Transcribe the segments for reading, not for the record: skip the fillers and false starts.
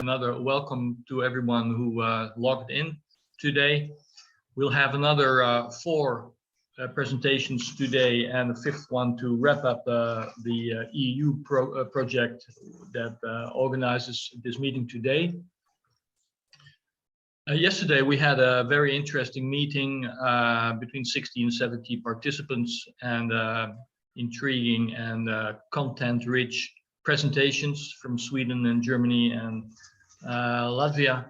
another welcome to everyone who logged in today. We'll have another 4 presentations today and a 5th one to wrap up the EU project that organizes this meeting today. Yesterday we had a very interesting meeting between 60 and 70 participants, and intriguing and content-rich presentations from Sweden and Germany and Latvia.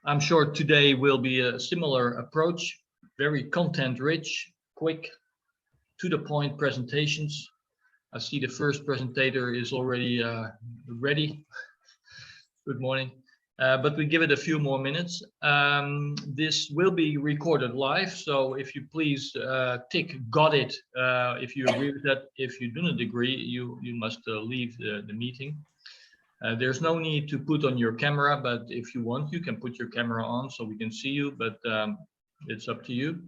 I'm sure today will be a similar approach, very content-rich, quick, to-the-point presentations. I see the first presentator is already ready. Good morning. But we give it a few more minutes. This will be recorded live, so if you please tick "got it" if you agree with that. If you do not agree, you must leave the meeting. There's no need to put on your camera, but if you want, you can put your camera on so we can see you, but it's up to you.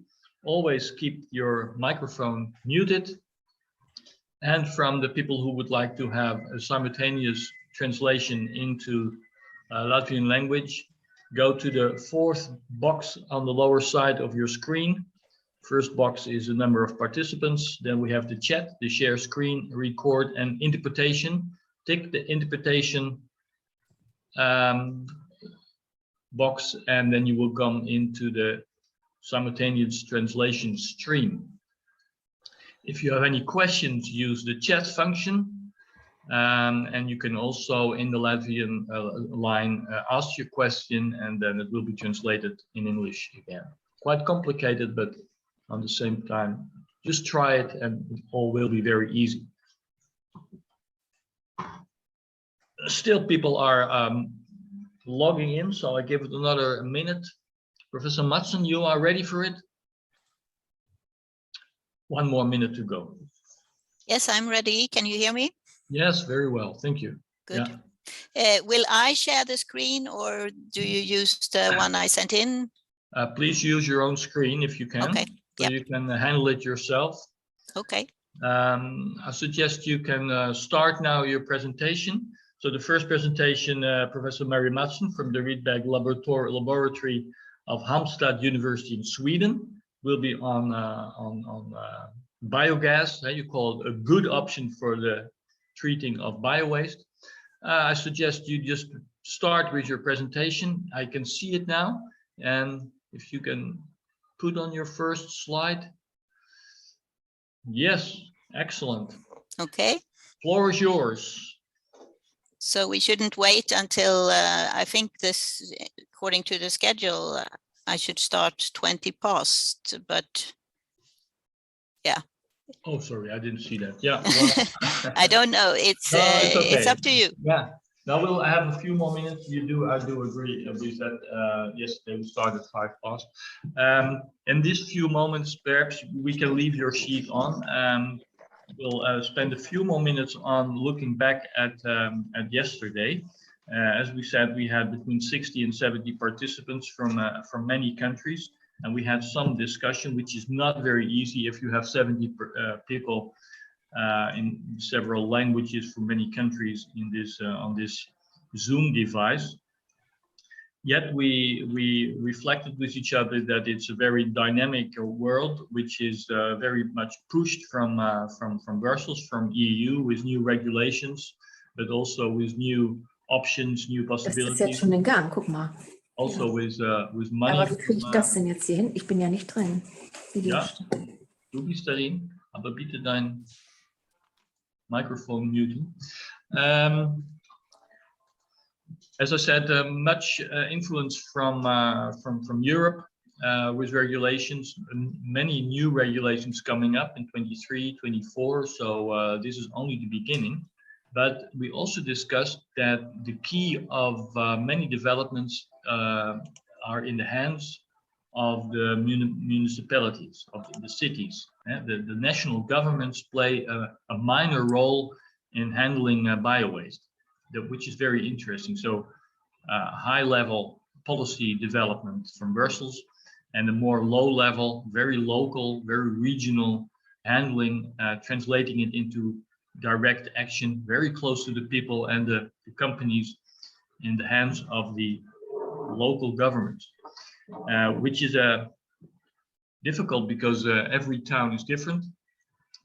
Always keep your microphone muted. And from the people who would like to have a simultaneous translation into Latvian language, go to the 4th box on the lower side of your screen. First box is the number of participants. Then we have the chat, the share screen, record, and interpretation. Tick the interpretation box, and then you will come into the simultaneous translation stream. If you have any questions, use the chat function. And you can also, in the Latvian line, ask your question, and then it will be translated in English again. Quite complicated, but at the same time, just try it and it all will be very easy. Still, people are logging in, so I give it another minute. Professor Mattson, you are ready for it? 1 more minute to go. Yes, I'm ready. Can you hear me? Yes, very well. Thank you. Good. Yeah. Will I share the screen, or do you use the one I sent in? Please use your own screen if you can. Okay. So you can handle it yourself. Okay. I suggest you can start now your presentation. So the first presentation, Professor Mary Mattson from the Rydberg Laboratory of Halmstad University in Sweden, will be on biogas. You call it a good option for the treating of biowaste. I suggest you just start with your presentation. I can see it now, and if you can put on your first slide. Yes, excellent. Okay. Floor is yours. So we shouldn't wait until I think this, according to the schedule, I should start 20 past, but yeah. Oh, sorry, I didn't see that. Yeah. Well, I don't know. It's okay. It's up to you. Yeah. Now we'll have a few more minutes. I do agree with that. Yesterday we started 5 past. In these few moments, perhaps we can leave your sheet on. We'll spend a few more minutes on looking back at yesterday. As we said, we had between 60 and 70 participants from many countries. And we had some discussion, which is not very easy if you have 70 people in several languages from many countries in this on this Zoom device. Yet we reflected with each other that it's a very dynamic world, which is very much pushed from Brussels, from EU, with new regulations, but also with new options, new possibilities. Das ist jetzt schon in Gang, guck mal. Also ja. with money. Aber wie kriege ich das denn jetzt hier hin? Ich bin ja nicht drin. Ja, du bist darin, aber bitte dein Mikrofon muten. As I said, much influence from Europe with regulations, many new regulations coming up in 23, 24. So this is only the beginning. But we also discussed that the key of many developments are in the hands of the municipalities, of the cities. The national governments play a minor role in handling biowaste, which is very interesting. So high-level policy development from Brussels, and a more low-level, very local, very regional handling, translating it into direct action, very close to the people and the companies in the hands of the local government, which is difficult because every town is different,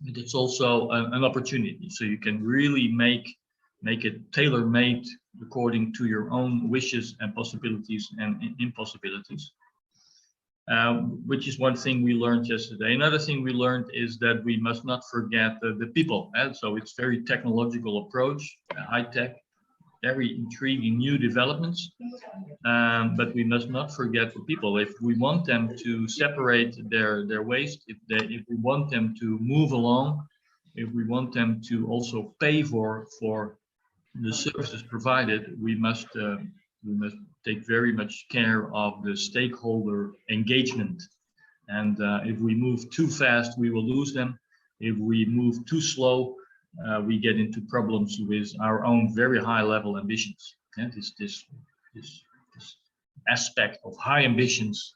but it's also an opportunity. So you can really make it tailor-made according to your own wishes and possibilities and impossibilities. Which is one thing we learned yesterday. Another thing we learned is that we must not forget the people. So it's very technological approach, high-tech, very intriguing new developments, but we must not forget the people. If we want them to separate their waste, if we want them to move along, if we want them to also pay for the services provided, we must take very much care of the stakeholder engagement. And if we move too fast, we will lose them. If we move too slow, we get into problems with our own very high level ambitions. And this aspect of high ambitions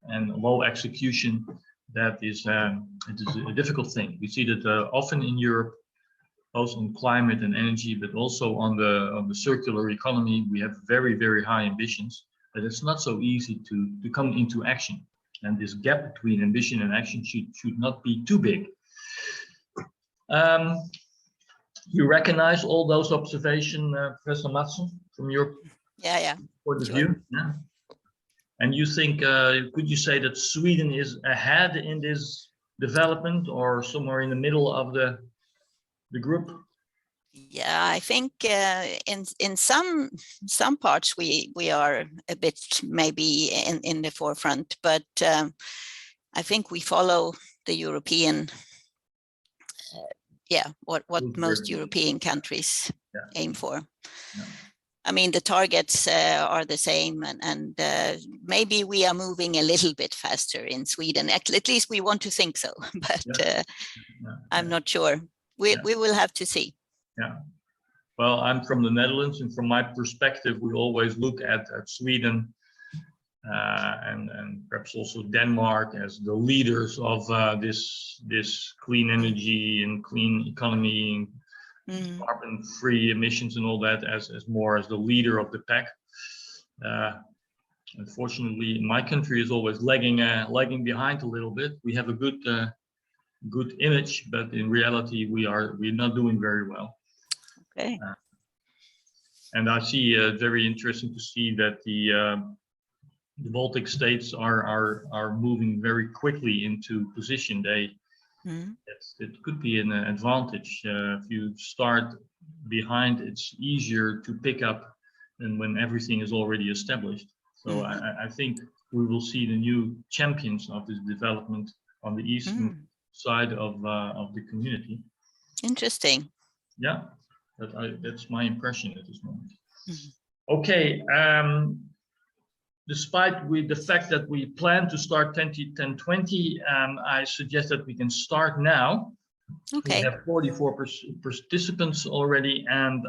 and low execution, that is a difficult thing. We see that often in Europe, both on climate and energy, but also on the circular economy. We have very, very high ambitions, but it's not so easy to come into action. And this gap between ambition and action should not be too big. You recognize all those observations, Professor Mattson, from your point of view? Yeah. And you think, could you say that Sweden is ahead in this development, or somewhere in the middle of the group? Yeah, I think in some parts we are a bit maybe in the forefront, but I think we follow the European, what most European countries aim for. Yeah. I mean, the targets are the same, and maybe we are moving a little bit faster in Sweden. At least we want to think so, but I'm not sure. We will have to see. Yeah. Well, I'm from the Netherlands, and from my perspective, we always look at Sweden and perhaps also Denmark as the leaders of this clean energy and clean economy, carbon-free emissions and all that, as more as the leader of the pack. Unfortunately, my country is always lagging behind a little bit. We have a good image, but in reality we're not doing very well. Okay. And I see very interesting to see that the Baltic states are moving very quickly into position. It could be an advantage. If you start behind, it's easier to pick up than when everything is already established. So I think we will see the new champions of this development on the eastern side of the community. Interesting. Yeah, that's my impression at this moment. Okay, despite the fact that we plan to start 10-20, I suggest that we can start now. Okay. We have 44 participants already, and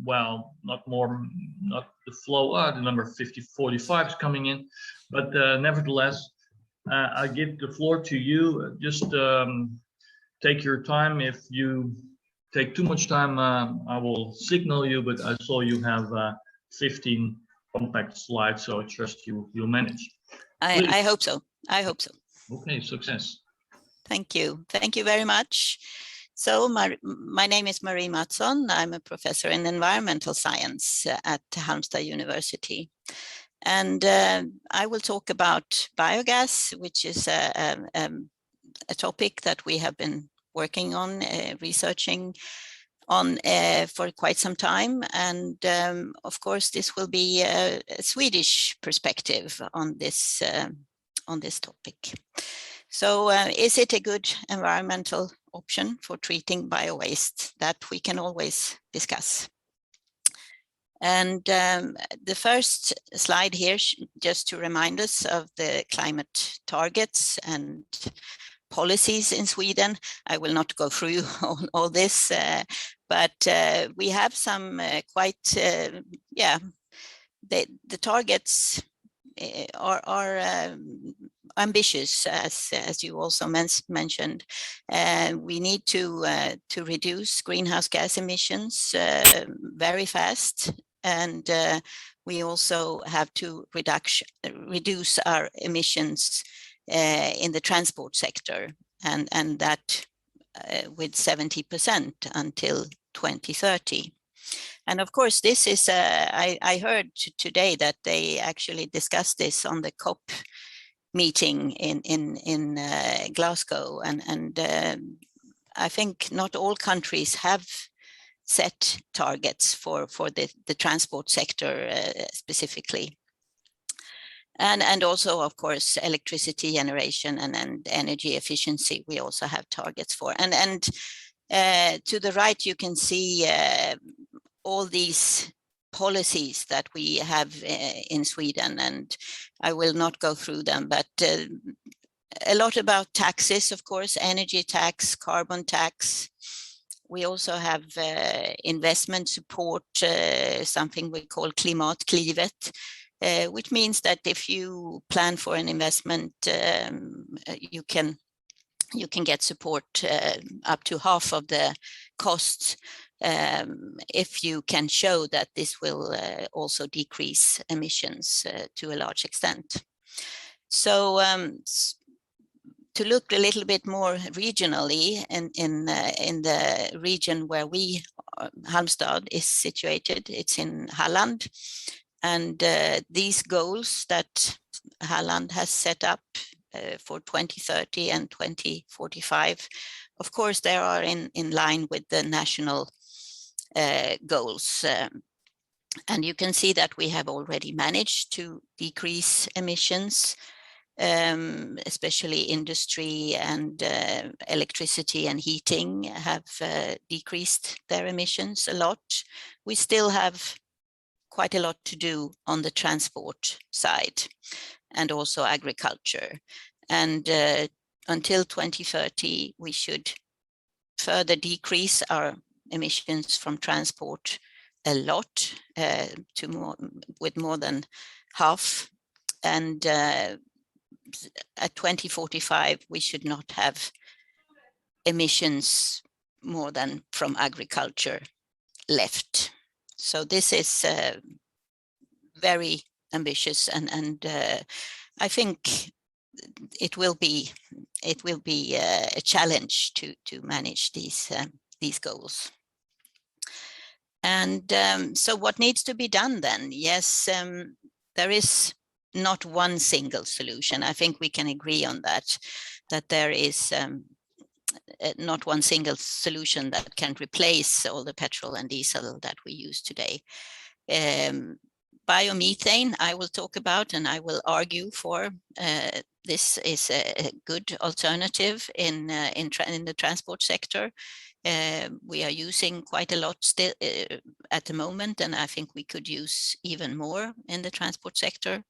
well, not the flow. The number 45 is coming in, but nevertheless, I give the floor to you. Just take your time. If you take too much time, I will signal you, but I saw you have 15 compact slides, so I trust you'll manage. I hope so. I hope so. Okay, success. Thank you. Thank you very much. So my name is Marie Mattson. I'm a professor in environmental science at Halmstad University. And I will talk about biogas, which is a topic that we have been working on, researching on for quite some time. And of course, this will be a Swedish perspective on this topic. So is it a good environmental option for treating biowaste? That we can always discuss. And the first slide here, just to remind us of the climate targets and policies in Sweden. I will not go through all this, but we have some quite, the targets are ambitious, as you also mentioned. We need to reduce greenhouse gas emissions very fast, and we also have to reduce our emissions in the transport sector, and that with 70% until 2030. And of course, this is, I heard today that they actually discussed this on the COP meeting in Glasgow, and I think not all countries have set targets for the transport sector specifically. And also, of course, electricity generation and energy efficiency, we also have targets for. And to the right, you can see all these policies that we have in Sweden, and I will not go through them, but a lot about taxes, of course, energy tax, carbon tax. We also have investment support, something we call Klimatklivet, which means that if you plan for an investment, you can get support up to half of the costs if you can show that this will also decrease emissions to a large extent. So to look a little bit more regionally in the region where Halmstad is situated, it's in Halland. And these goals that Halland has set up for 2030 and 2045, of course, they are in line with the national goals. And you can see that we have already managed to decrease emissions, especially industry and electricity and heating have decreased their emissions a lot. We still have quite a lot to do on the transport side and also agriculture. And until 2030, we should further decrease our emissions from transport a lot, with more than half. And at 2045, we should not have emissions more than from agriculture left. So this is very ambitious, and I think it will be a challenge to manage these goals. And so what needs to be done then? Yes, there is not one single solution. I think we can agree on that there is not one single solution that can replace all the petrol and diesel that we use today. Biomethane, I will talk about, and I will argue for. This is a good alternative in the transport sector. We are using quite a lot still at the moment, and I think we could use even more in the transport sector.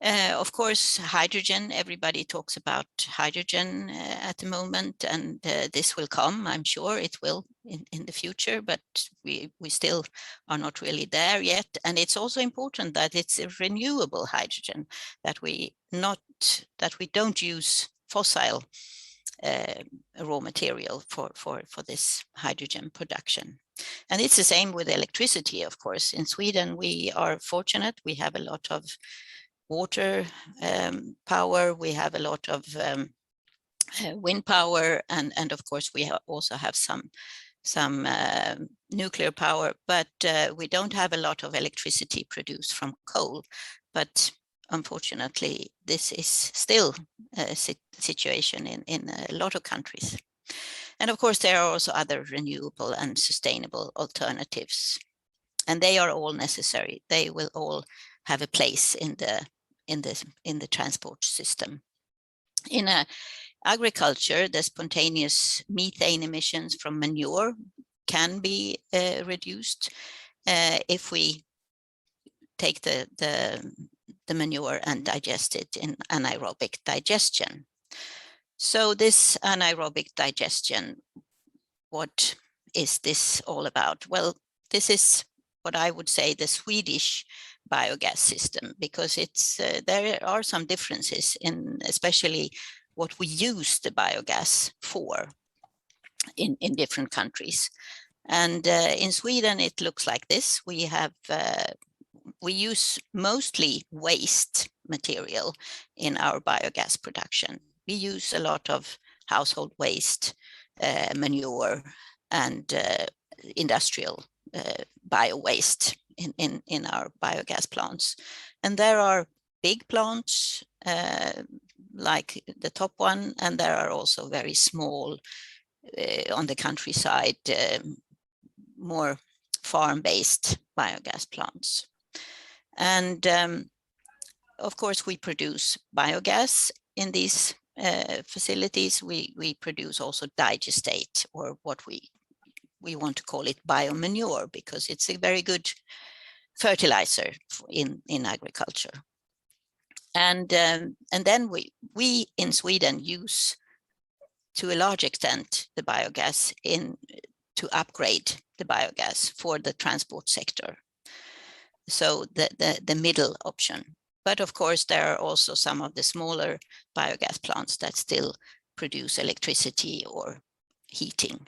Of course, hydrogen, everybody talks about hydrogen at the moment, and this will come, I'm sure it will in the future, but we still are not really there yet. And it's also important that it's a renewable hydrogen, that we don't use fossil raw material for this hydrogen production. And it's the same with electricity, of course. In Sweden, we are fortunate, we have a lot of water power, we have a lot of wind power, and of course we also have some nuclear power, but we don't have a lot of electricity produced from coal. But unfortunately, this is still a situation in a lot of countries. And of course, there are also other renewable and sustainable alternatives, and they are all necessary. They will all have a place in the transport system. In agriculture, the spontaneous methane emissions from manure can be reduced if we take the manure and digest it in anaerobic digestion. So this anaerobic digestion, what is this all about? Well, this is what I would say the Swedish biogas system, because it's there are some differences in especially what we use the biogas for in different countries. And in Sweden, it looks like this. We use mostly waste material in our biogas production. We use a lot of household waste, manure, and industrial biowaste in our biogas plants. And there are big plants like the top one, and there are also very small on the countryside, more farm-based biogas plants. And of course, we produce biogas in these facilities. We produce also digestate, or what we want to call it biomanure, because it's a very good fertilizer in agriculture. And then we in Sweden use, to a large extent, the biogas to upgrade the biogas for the transport sector. So the middle option. But of course, there are also some of the smaller biogas plants that still produce electricity or heating.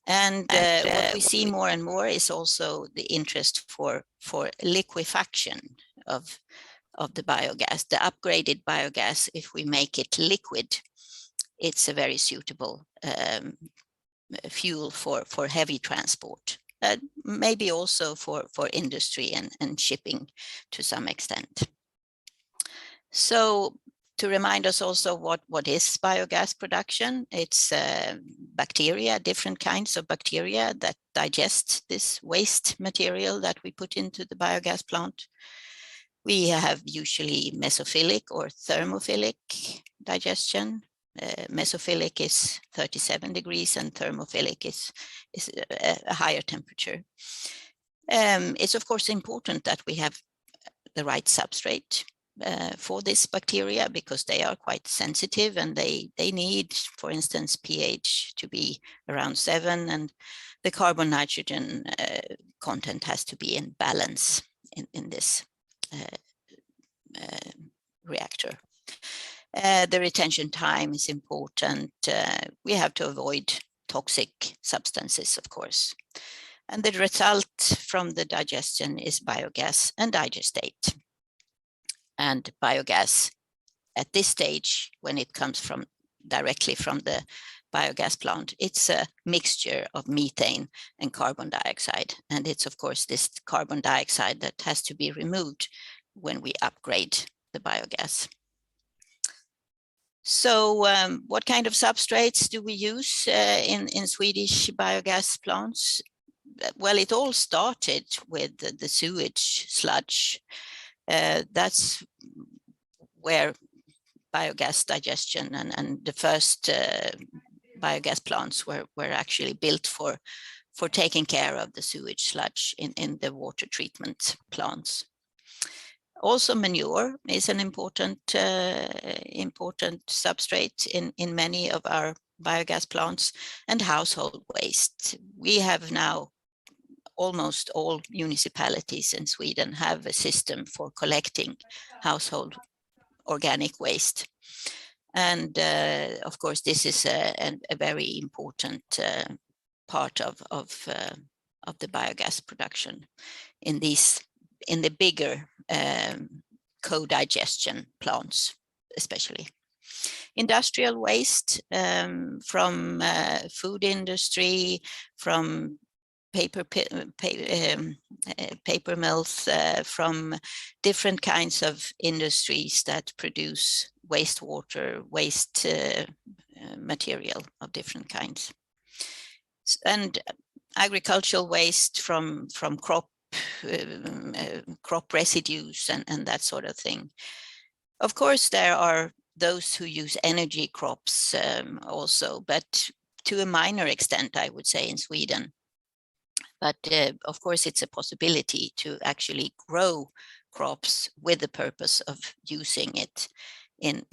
And what we see more and more is also the interest for liquefaction of the biogas. The upgraded biogas, if we make it liquid, it's a very suitable fuel for heavy transport. Maybe also for industry and shipping to some extent. So to remind us also what is biogas production, it's bacteria, different kinds of bacteria that digest this waste material that we put into the biogas plant. We have usually mesophilic or thermophilic digestion. Mesophilic is 37 degrees and thermophilic is a higher temperature. It's of course important that we have the right substrate for this bacteria, because they are quite sensitive and they need, for instance, pH to be around 7, and the carbon nitrogen content has to be in balance in this reactor. The retention time is important. We have to avoid toxic substances, of course. And the result from the digestion is biogas and digestate. And biogas at this stage, when it comes directly from the biogas plant, it's a mixture of methane and carbon dioxide. And it's of course this carbon dioxide that has to be removed when we upgrade the biogas. So what kind of substrates do we use in Swedish biogas plants? Well, it all started with the sewage sludge. That's where biogas digestion and the first biogas plants were actually built for taking care of the sewage sludge in the water treatment plants. Also, manure is an important substrate in many of our biogas plants, and household waste. We have now almost all municipalities in Sweden have a system for collecting household organic waste. And of course, this is a very important part of the biogas production in the bigger co-digestion plants, especially. Industrial waste from food industry, from paper mills, from different kinds of industries that produce wastewater, waste material of different kinds. And agricultural waste from crop residues and that sort of thing. Of course, there are those who use energy crops also, but to a minor extent, I would say, in Sweden. But of course, it's a possibility to actually grow crops with the purpose of using it in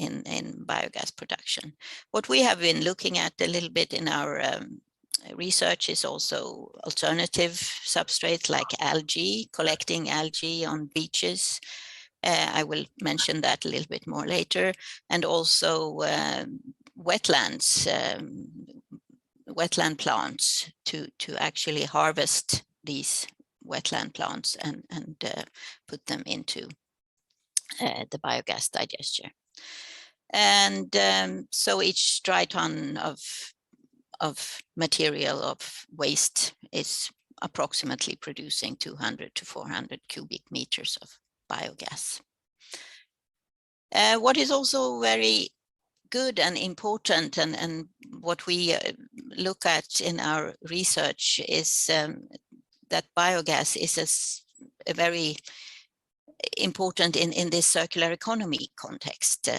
biogas production. What we have been looking at a little bit in our research is also alternative substrates like algae, collecting algae on beaches. I will mention that a little bit more later. And also wetlands. wetland plants to actually harvest these wetland plants and put them into the biogas digester. And so each dry ton of material of waste is approximately producing 200 to 400 cubic meters of biogas. What is also very good and important, and what we look at in our research is that biogas is a very important in this circular economy context.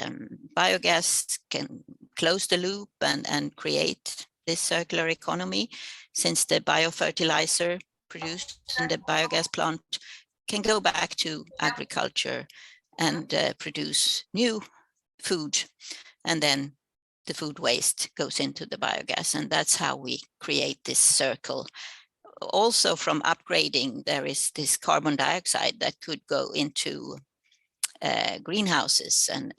Biogas can close the loop and create this circular economy, since the biofertilizer produced in the biogas plant can go back to agriculture and produce new food, and then the food waste goes into the biogas, and that's how we create this circle. Also, from upgrading, there is this carbon dioxide that could go into greenhouses and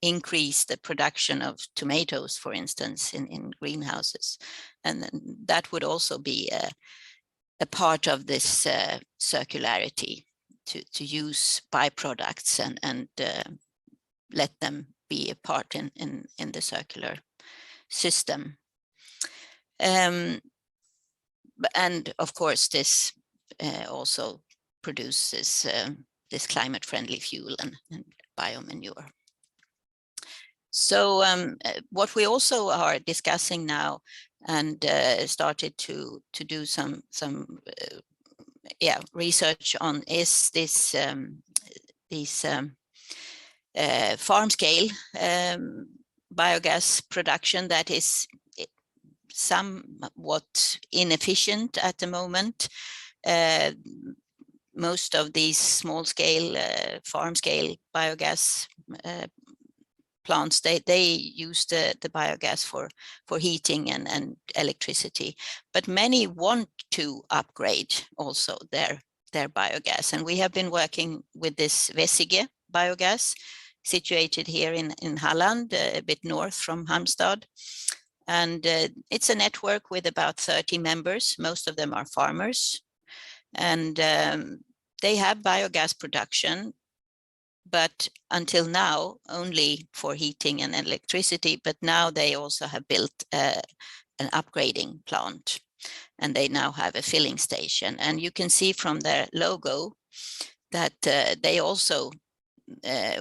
increase the production of tomatoes, for instance, in greenhouses. And that would also be a part of this circularity, to use byproducts and let them be a part in the circular system. And of course, this also produces this climate-friendly fuel and biomanure. So what we also are discussing now, and started to do some research on, is this these farm scale biogas production that is somewhat inefficient at the moment. Most of these small scale farm scale biogas plants, they use the biogas for heating and electricity, but many want to upgrade also their biogas. And we have been working with this Vidzeme biogas, situated here in Halland, a bit north from Halmstad. And it's a network with about 30 members. Most of them are farmers. And they have biogas production, but until now, only for heating and electricity. But now they also have built an upgrading plant, and they now have a filling station. And you can see from their logo that they also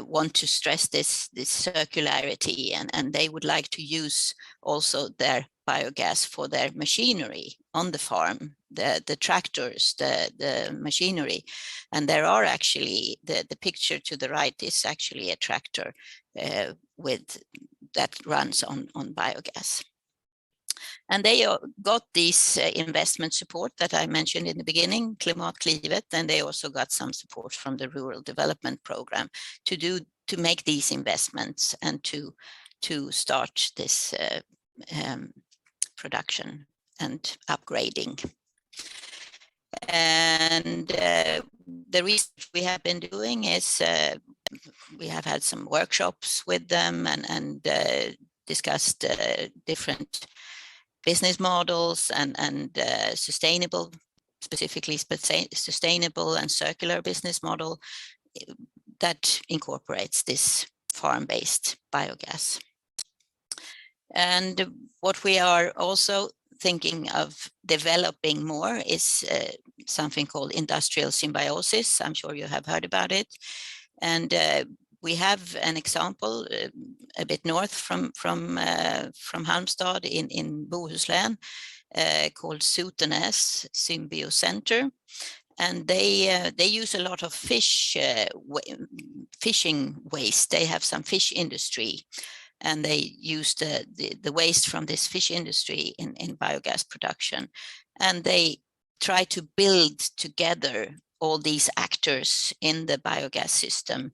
want to stress this circularity, and they would like to use also their biogas for their machinery on the farm, the tractors, the machinery. And there are actually, the picture to the right is actually a tractor that runs on biogas. And they got these investment support that I mentioned in the beginning, Klimatklivet, and they also got some support from the Rural Development Program to make these investments and to start this production and upgrading. And the research we have been doing is we have had some workshops with them and discussed different business models and sustainable, specifically sustainable and circular business model that incorporates this farm-based biogas. And what we are also thinking of developing more is something called industrial symbiosis. I'm sure you have heard about it. And we have an example a bit north from Halmstad in Bohuslän called Sotenäs Symbio Center, and they use a lot of fishing waste. They have some fish industry, and they use the waste from this fish industry in biogas production, and they try to build together all these actors in the biogas system.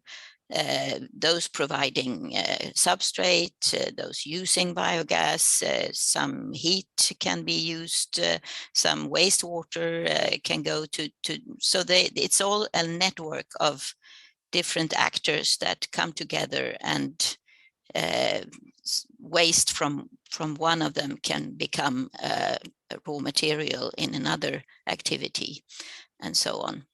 Those providing substrate, those using biogas, some heat can be used, some wastewater can go to so it's all a network of different actors that come together and waste from one of them can become a raw material in another activity, and so on.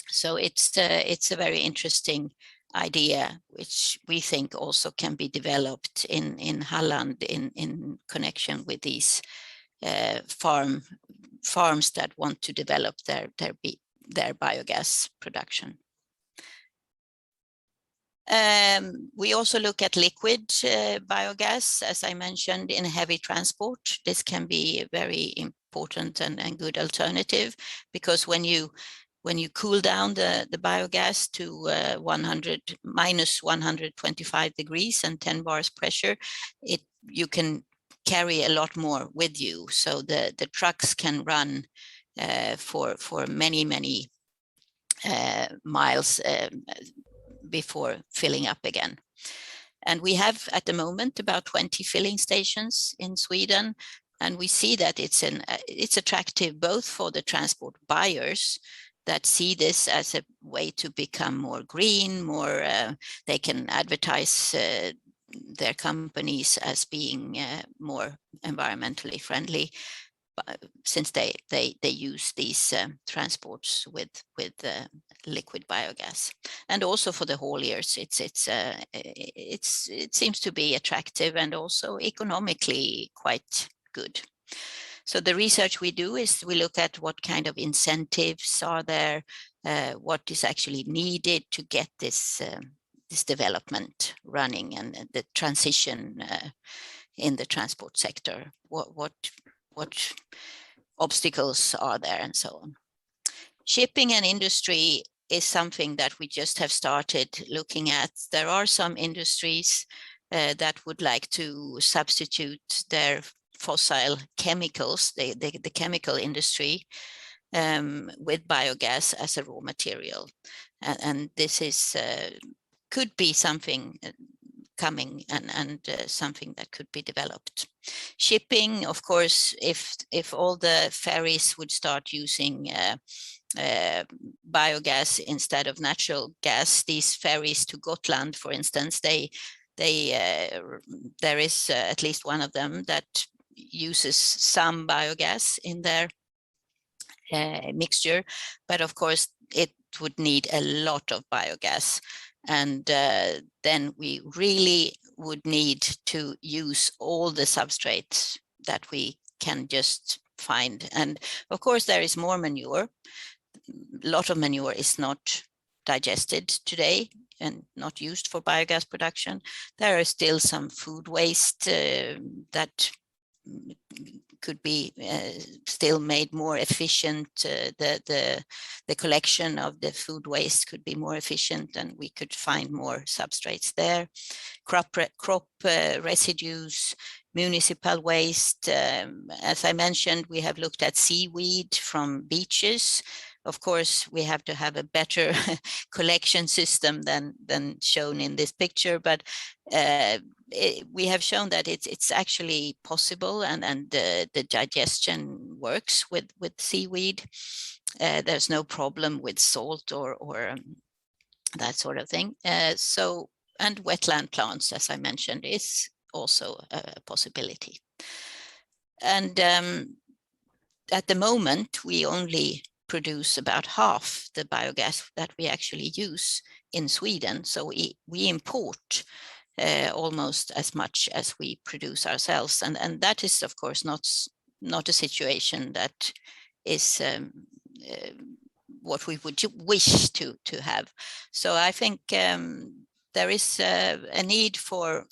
So it's a very interesting idea, which we think also can be developed in Halland in connection with these farms that want to develop their biogas production. We also look at liquid biogas, as I mentioned, in heavy transport. This can be a very important and good alternative, because when you cool down the biogas to minus 125 degrees and 10 bars pressure, you can carry a lot more with you. So the trucks can run for many miles before filling up again. And we have at the moment about 20 filling stations in Sweden, and we see that it's attractive both for the transport buyers that see this as a way to become more green, they can advertise their companies as being more environmentally friendly, since they use these transports with liquid biogas. And also for the hauliers, it seems to be attractive and also economically quite good. So the research we do is we look at what kind of incentives are there, what is actually needed to get this development running, and the transition in the transport sector. What obstacles are there, and so on. Shipping and industry is something that we just have started looking at. There are some industries that would like to substitute their fossil chemicals, the chemical industry, with biogas as a raw material. And this is could be something coming and something that could be developed. Shipping, of course, if all the ferries would start using biogas instead of natural gas, these ferries to Gotland, for instance, there is at least one of them that uses some biogas in their mixture, but of course it would need a lot of biogas. And then we really would need to use all the substrates that we can just find. And of course there is more manure. A lot of manure is not digested today and not used for biogas production. There are still some food waste that could be still made more efficient. The collection of the food waste could be more efficient, and we could find more substrates there. Crop residues, municipal waste. As I mentioned, we have looked at seaweed from beaches. Of course, we have to have a better collection system than shown in this picture, but we have shown that it's actually possible, and the digestion works with seaweed. There's no problem with salt or that sort of thing. And wetland plants, as I mentioned, is also a possibility. And at the moment, we only produce about half the biogas that we actually use in Sweden. So we import almost as much as we produce ourselves. And that is, of course, not a situation that is what we would wish to have. So I think there is a need for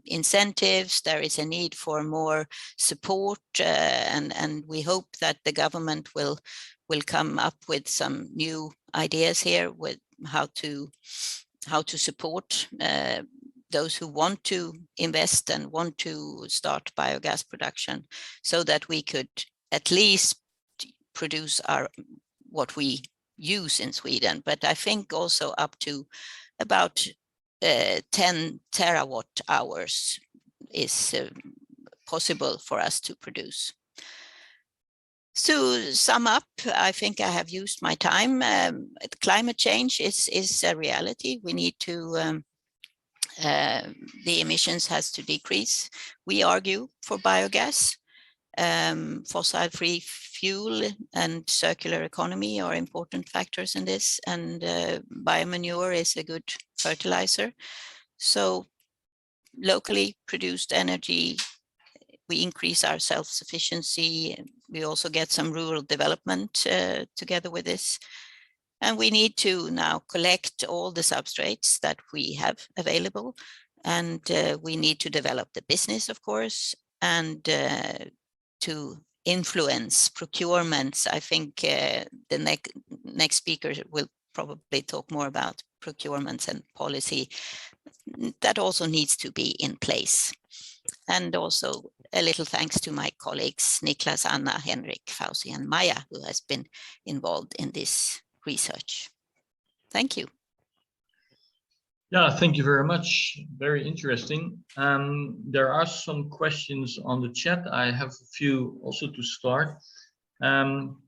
incentives. There is a need for more support, and we hope that the government will come up with some new ideas here with how to support those who want to invest and want to start biogas production, so that we could at least produce what we use in Sweden, but I think also up to about 10 terawatt hours is possible for us to produce. To sum up, I think I have used my time. Climate change is a reality. We need to the emissions has to decrease. We argue for biogas. Fossil-free fuel and circular economy are important factors in this, and biomanure is a good fertilizer. So locally produced energy, we increase our self-sufficiency. We also get some rural development together with this. And we need to now collect all the substrates that we have available. And we need to develop the business, of course, and to influence procurements. I think the next speaker will probably talk more about procurements and policy. That also needs to be in place. And also a little thanks to my colleagues, Niklas, Anna, Henrik, Fauzi, and Maya, who has been involved in this research. Thank you. Yeah, thank you very much. Very interesting. There are some questions on the chat. I have a few also to start. One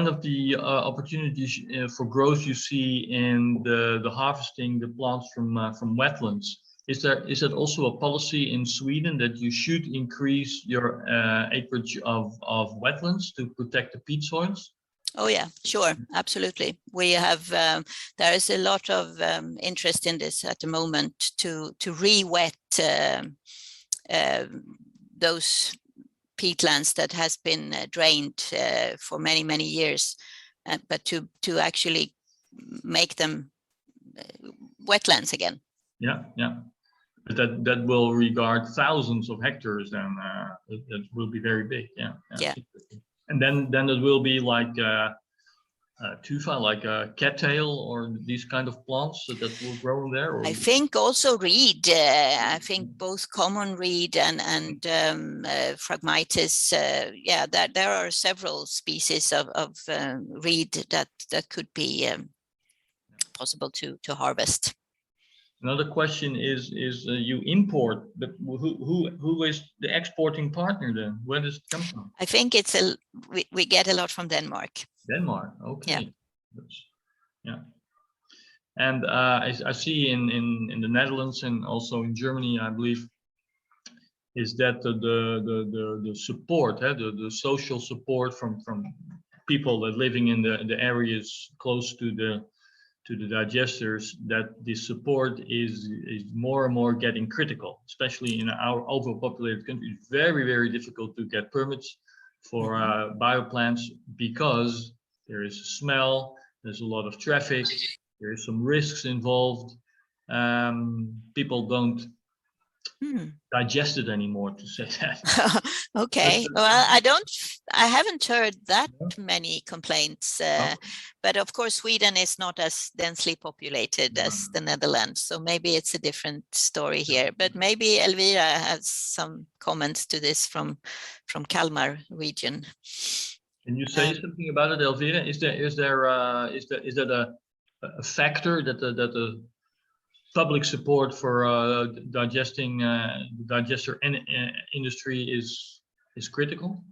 of the opportunities for growth you see in the harvesting the plants from wetlands. Is that also a policy in Sweden that you should increase your acreage of wetlands to protect the peat soils? Oh yeah, sure, absolutely. We have there is a lot of interest in this at the moment to re-wet those peatlands that has been drained for many years, but to actually make them wetlands again. Yeah. But that will regard thousands of hectares, then that will be very big. Yeah. And then it will be like tufa, like a cattail, or these kind of plants that will grow there. Or? I think also reed. I think both common reed and Phragmites. Yeah, there are several species of reed that could be possible to harvest. Another question is you import, but who is the exporting partner then? Where does it come from? I think it's we get a lot from Denmark. Denmark, okay. Yeah. And I see in the Netherlands and also in Germany, I believe, is that the support, the social support from people that living in the areas close to the digesters, that this support is more and more getting critical, especially in our overpopulated country. It's very difficult to get permits for bioplants because there is a smell, there's a lot of traffic, there is some risks involved. People don't digest it anymore, to say that. Okay, well, I haven't heard that many complaints, but of course Sweden is not as densely populated as the Netherlands, so maybe it's a different story here. But maybe Elvira has some comments to this from Kalmar region. Can you say something about it, Elvira? Is that a factor that the public support for digesting the digester industry is critical?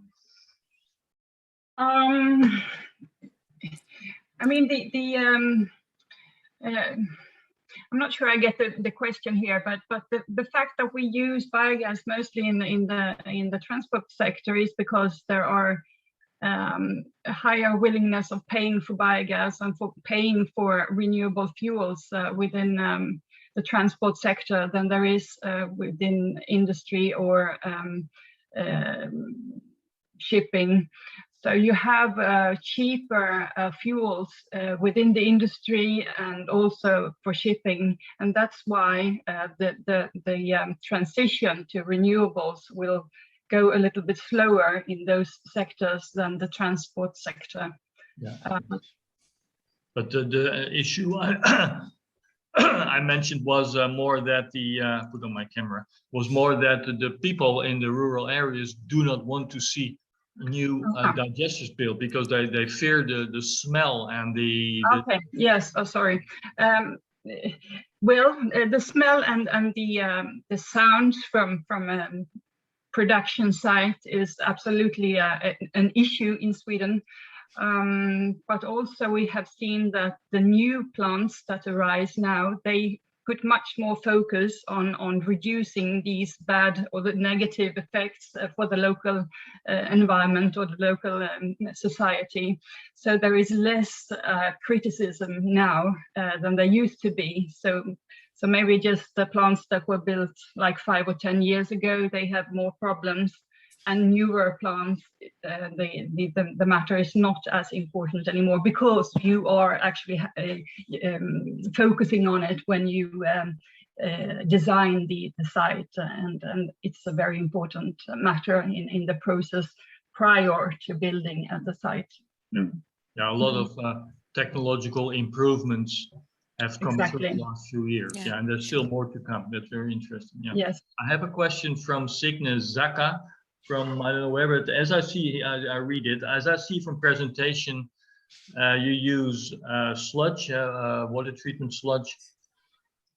I mean, I'm not sure I get the question here, but the fact that we use biogas mostly in the transport sector is because there are a higher willingness of paying for biogas and for paying for renewable fuels within the transport sector than there is within industry or shipping. So you have cheaper fuels within the industry and also for shipping, and that's why the transition to renewables will go a little bit slower in those sectors than the transport sector. Yeah. But the issue I mentioned was more that put on my camera, was more that the people in the rural areas do not want to see new digesters built because they fear the smell and the okay, yes, oh sorry. Well, the smell and the sound from production site is absolutely an issue in Sweden. But also we have seen that the new plants that arise now, they put much more focus on reducing these bad or the negative effects for the local environment or the local society. So there is less criticism now than there used to be. So maybe just the plants that were built like 5 or 10 years ago, they have more problems. And newer plants, the matter is not as important anymore, because you are actually focusing on it when you design the site, and it's a very important matter in the process prior to building at the site. Yeah, a lot of technological improvements have come through the last few years. Yeah, and there's still more to come. That's very interesting. Yeah. Yes. I have a question from Signe Zaka. From, I don't know where, but as I see, I read it, as I see from presentation, you use sludge, water treatment sludge,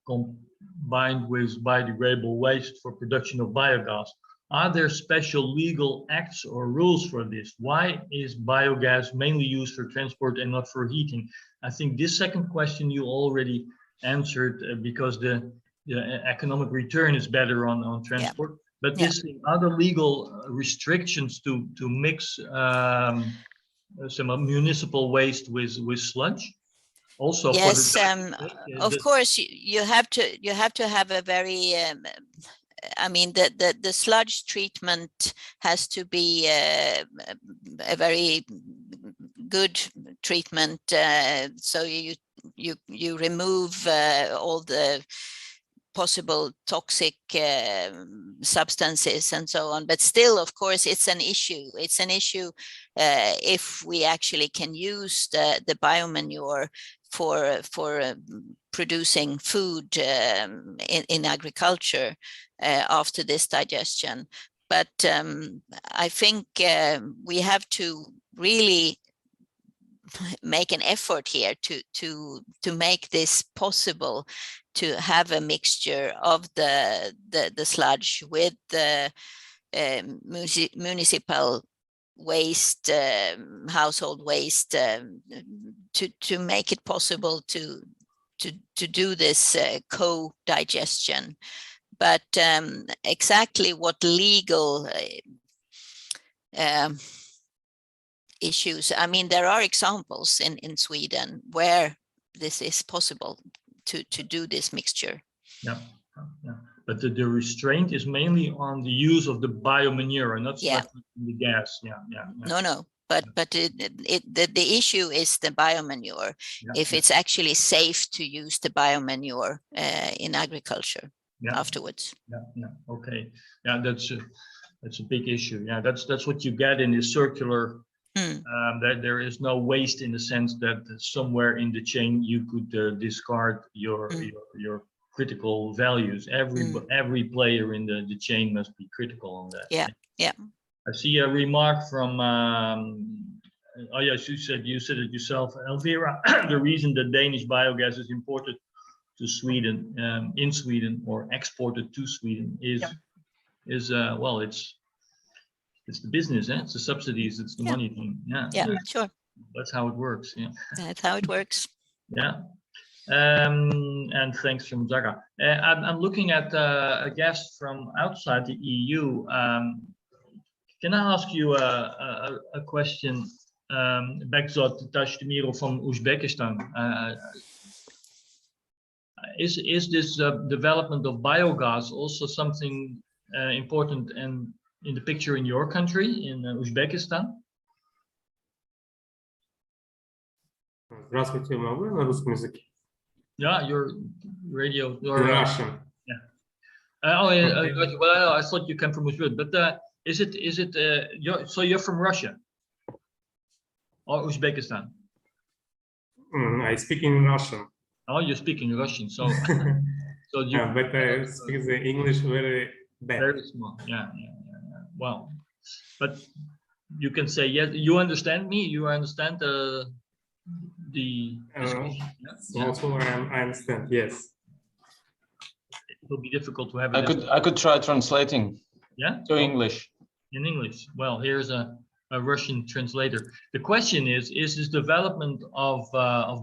combined with biodegradable waste for production of biogas. Are there special legal acts or rules for this? Why is biogas mainly used for transport and not for heating? I think this second question you already answered, because the economic return is better on transport. Yeah. But this other legal restrictions to mix some municipal waste with sludge, also. Yes, of course you have to have a very. I mean, the sludge treatment has to be a very good treatment. So you remove all the possible toxic substances and so on, but still, of course, it's an issue. It's an issue if we actually can use the biomanure for producing food in agriculture after this digestion. But I think we have to really make an effort here to make this possible, to have a mixture of the sludge with the municipal waste, household waste, to make it possible to do this co-digestion. But exactly what legal issues, I mean, there are examples in Sweden where this is possible to do this mixture. Yeah. But the restraint is mainly on the use of the biomanure, not so much the gas. No. But the issue is the biomanure. If it's actually safe to use the biomanure in agriculture afterwards. Okay. Yeah, that's a big issue. Yeah, that's what you get in the circular. That there is no waste in the sense that somewhere in the chain you could discard your critical values. Every player in the chain must be critical on that. Yeah. I see a remark from you said it yourself, Elvira. The reason that Danish biogas is imported to Sweden, in Sweden, or exported to Sweden is well, it's the business, it's the subsidies, it's the money thing. Yeah, sure. That's how it works. Yeah. That's how it works. Yeah. And thanks from Zaga. I'm looking at a guest from outside the EU. Can I ask you a question? Bekzat Tashdemiro from Uzbekistan. Is this development of biogas also something important and in the picture in your country, in Uzbekistan? Здравствуйте, могу на русском языке? Yeah, your radio. Russian. Yeah. Well, I thought you came from Uzbek, but is it? So you're from Russia or Uzbekistan? I speak in Russian. Oh, you're speaking Russian, so. So you. Yeah, but I speak the English very bad. Very small. Yeah. Well, but you can say yes. You understand me. You understand the discussion. Also, I understand. Yes. It will be difficult to have. I could try translating. Yeah. To English. In English. Well, here's a Russian translator. The question is this development of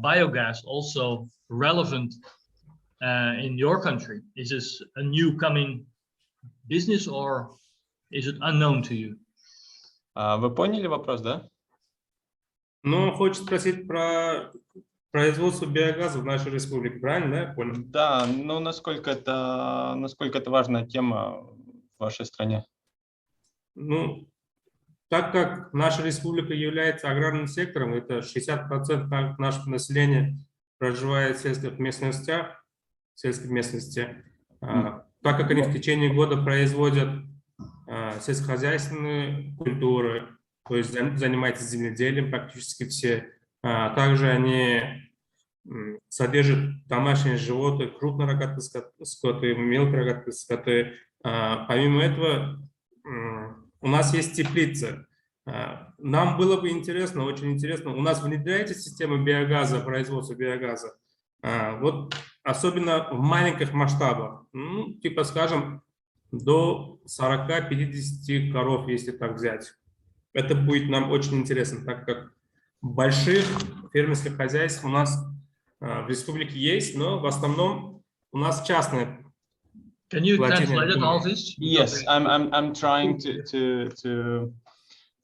biogas also relevant in your country? Is this a new coming business or is it unknown to you? Вы поняли вопрос, да? Ну, хочет спросить про производство биогаза в нашей республике, правильно, да? Понял? Да, ну насколько это важная тема в вашей стране? Ну, так как наша республика является аграрным сектором, это 60% нашего населения проживает в сельских местностях, так как они в течение года производят сельскохозяйственные культуры, то есть занимаются земледелием практически все. Также они содержат домашние животные, крупнорогатые скоты, мелкорогатые скоты. Помимо этого, у нас есть теплица. Нам было бы интересно, очень интересно, у нас внедряется система биогаза, производства биогаза. Вот особенно в маленьких масштабах, ну, типа, скажем, до 40-50 коров, если так взять. Это будет нам очень интересно, так как больших фермерских хозяйств у нас в республике есть, но в основном у нас частные. Can you translate it, all this? Yes, I'm trying to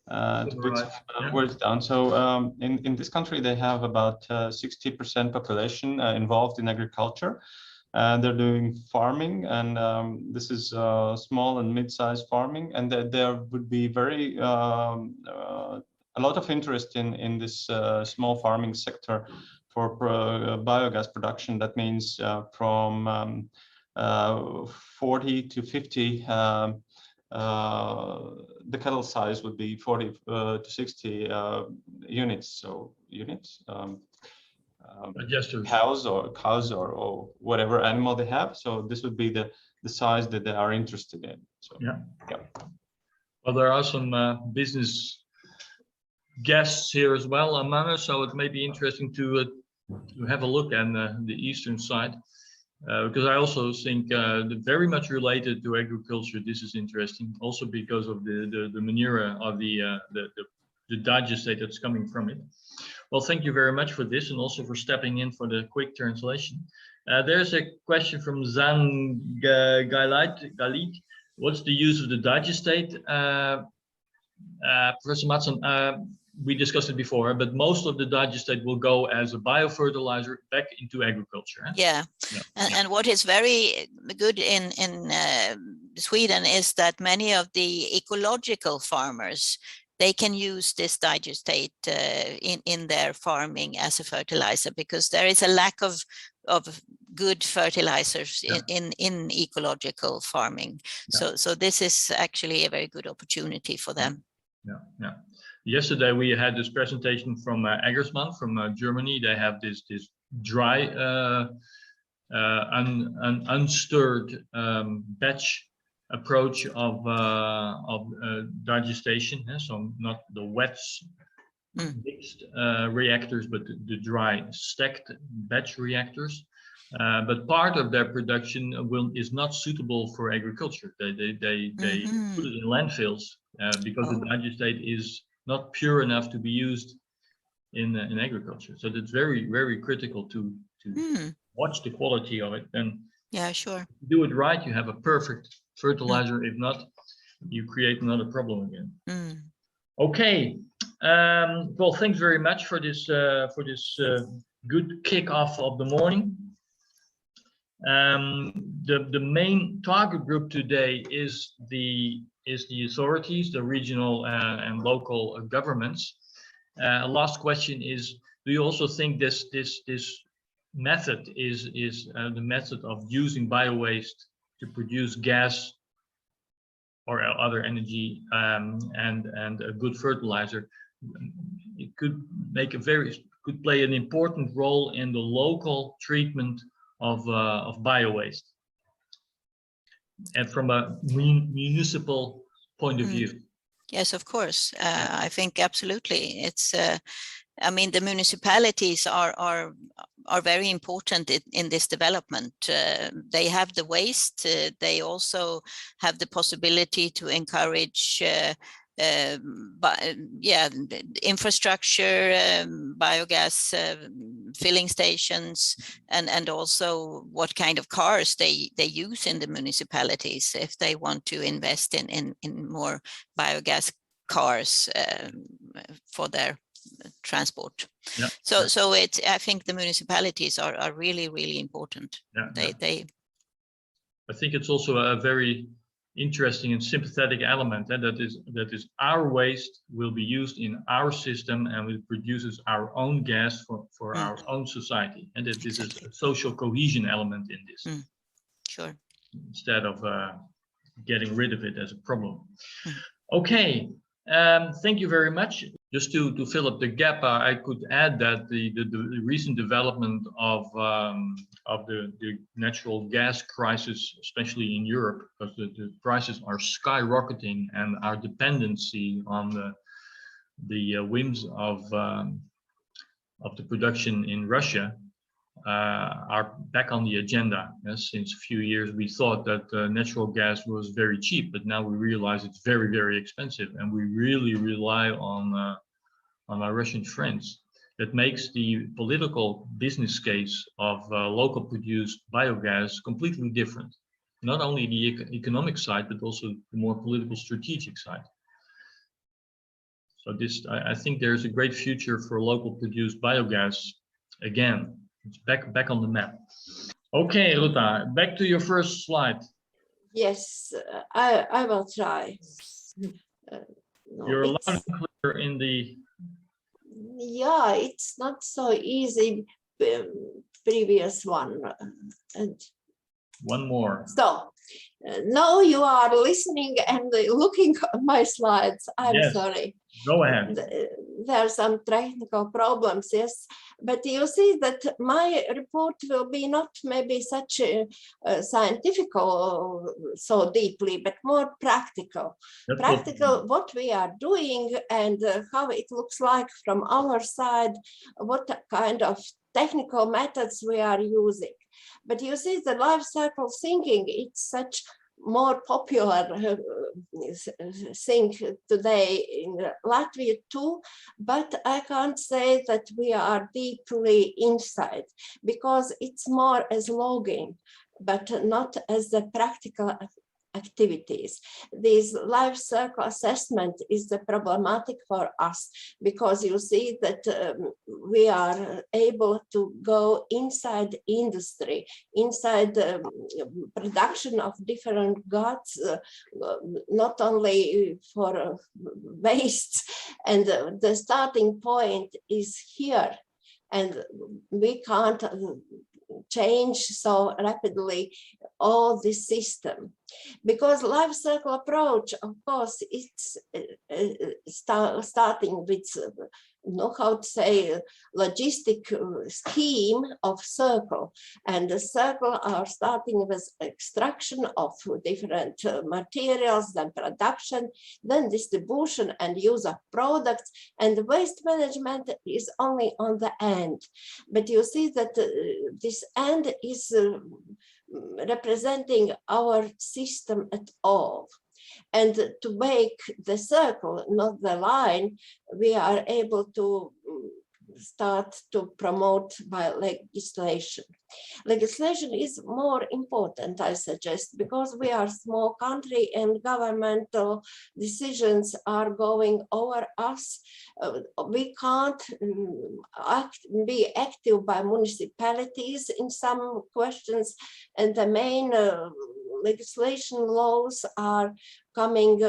put some words down. So in this country, they have about 60% population involved in agriculture. They're doing farming, and this is small and mid-sized farming, and there would be very a lot of interest in this small farming sector for biogas production. That means from 40 to 50. The kettle size would be 40 to 60 units. So units, cows or whatever animal they have. So this would be the size that they are interested in. So yeah. Well, there are some business guests here as well, Amanda. So it may be interesting to have a look at the eastern side. Because I also think very much related to agriculture, this is interesting. Also because of the manure of the digestate that's coming from it. Well, thank you very much for this, and also for stepping in for the quick translation. There's a question from Zan Galit. What's the use of the digestate? Professor Mattson, we discussed it before, but most of the digestate will go as a biofertilizer back into agriculture. Yeah. And what is very good in Sweden is that many of the ecological farmers, they can use this digestate in their farming as a fertilizer, because there is a lack of good fertilizers in ecological farming. So this is actually a very good opportunity for them. Yeah. Yesterday we had this presentation from Aggersman from Germany. They have this dry, unstirred batch approach of digestation. So not the wet mixed reactors, but the dry stacked batch reactors. But part of their production is not suitable for agriculture. They put it in landfills because the digestate is not pure enough to be used in agriculture. So that's very, very critical to watch the quality of it. And yeah, sure. if you do it right, you have a perfect fertilizer. If not, you create another problem again. Okay. Well, thanks very much for this good kickoff of the morning. The main target group today is the authorities, the regional and local governments. Last question is: do you also think this method is the method of using biowaste to produce gas or other energy and a good fertilizer? It could play an important role in the local treatment of biowaste, and from a municipal point of view. Yes, of course. I think absolutely. It's. I mean, the municipalities are very important in this development. They have the waste. They also have the possibility to encourage infrastructure, biogas filling stations, and also what kind of cars they use in the municipalities if they want to invest in more biogas cars for their transport. Yeah. So I think the municipalities are really important. I think it's also a very interesting and sympathetic element, and that is our waste will be used in our system, and it produces our own gas for our own society, and that this is a social cohesion element in this. Sure. Instead of getting rid of it as a problem. Okay, thank you very much. Just to fill up the gap, I could add that the recent development of the natural gas crisis, especially in Europe, because the prices are skyrocketing, and our dependency on the whims of the production in Russia are back on the agenda. Since a few years, we thought that natural gas was very cheap, but now we realize it's very expensive, and we really rely on our Russian friends. That makes the political business case of local produced biogas completely different. Not only the economic side, but also the more political strategic side. So this, I think there's a great future for local produced biogas. Again, it's back on the map. Okay, Rūta, back to your first slide. Yes, I will try. You're loud and clear in the... Yeah, it's not so easy, previous one. And one more. So, now you are listening and looking at my slides. I'm sorry. Go ahead. There are some technical problems, yes. But you see that my report will be not maybe such a scientific so deeply, but more practical. Practical, what we are doing and how it looks like from our side, what kind of technical methods we are using. But you see the life cycle thinking, it's such more popular thing today in Latvia too, but I can't say that we are deeply inside, because it's more as logging, but not as the practical activities. This life cycle assessment is the problematic for us, because you see that we are able to go inside industry, inside production of different goods, not only for waste, and the starting point is here, and we can't change so rapidly all this system, because life cycle approach, of course, it's starting with how to say logistic scheme of circle, and the circle are starting with extraction of different materials, then production, then distribution and use of products, and the waste management is only on the end. But you see that this end is representing our system at all. And to make the circle, not the line, we are able to start to promote by legislation. Legislation is more important, I suggest, because we are a small country and governmental decisions are going over us. We can't be active by municipalities in some questions, and the main legislation laws are coming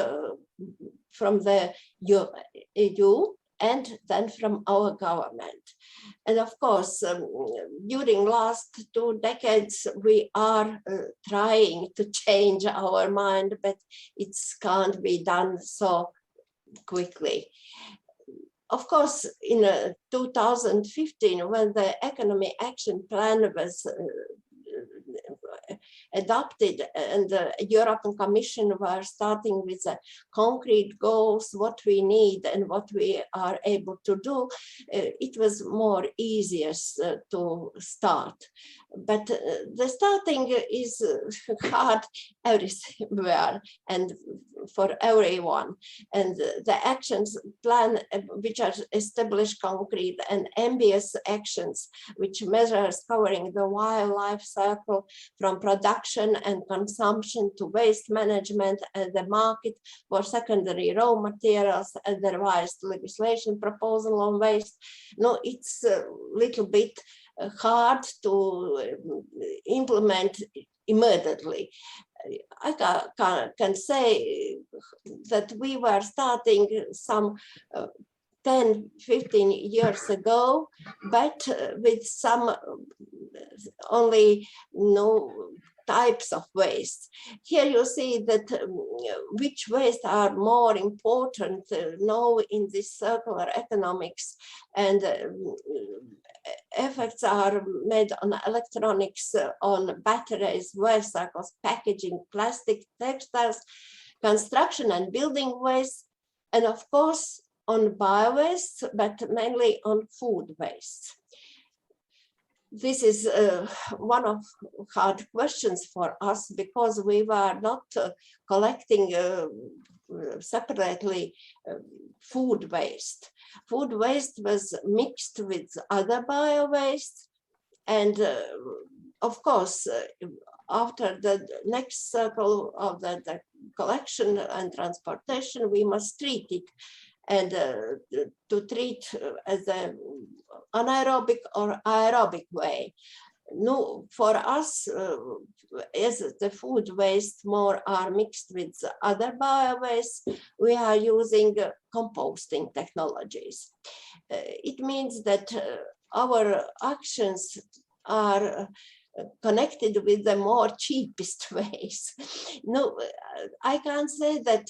from the EU and then from our government. And of course, during last 2 decades, we are trying to change our mind, but it can't be done so quickly. Of course, in 2015, when the Economic Action Plan was adopted and the European Commission were starting with the concrete goals, what we need and what we are able to do, it was more easiest to start. But the starting is hard everywhere and for everyone. And the actions plan, which are established concrete and ambitious actions, which measures covering the wildlife cycle from production and consumption to waste management and the market for secondary raw materials and the revised legislation proposal on waste. No, it's a little bit hard to implement immediately. I can say that we were starting some 10, 15 years ago, but with some only types of waste. Here you see that which waste are more important now in this circular economics, and effects are made on electronics, on batteries, waste cycles, packaging, plastic, textiles, construction and building waste, and of course on biowaste, but mainly on food waste. This is one of hard questions for us because we were not collecting separately food waste. Food waste was mixed with other bio-waste, and of course, after the next circle of the collection and transportation, we must treat it, and to treat as an anaerobic or aerobic way. No, for us, as the food waste more are mixed with other bio-waste, we are using composting technologies. It means that our actions are connected with the more cheapest ways. No, I can't say that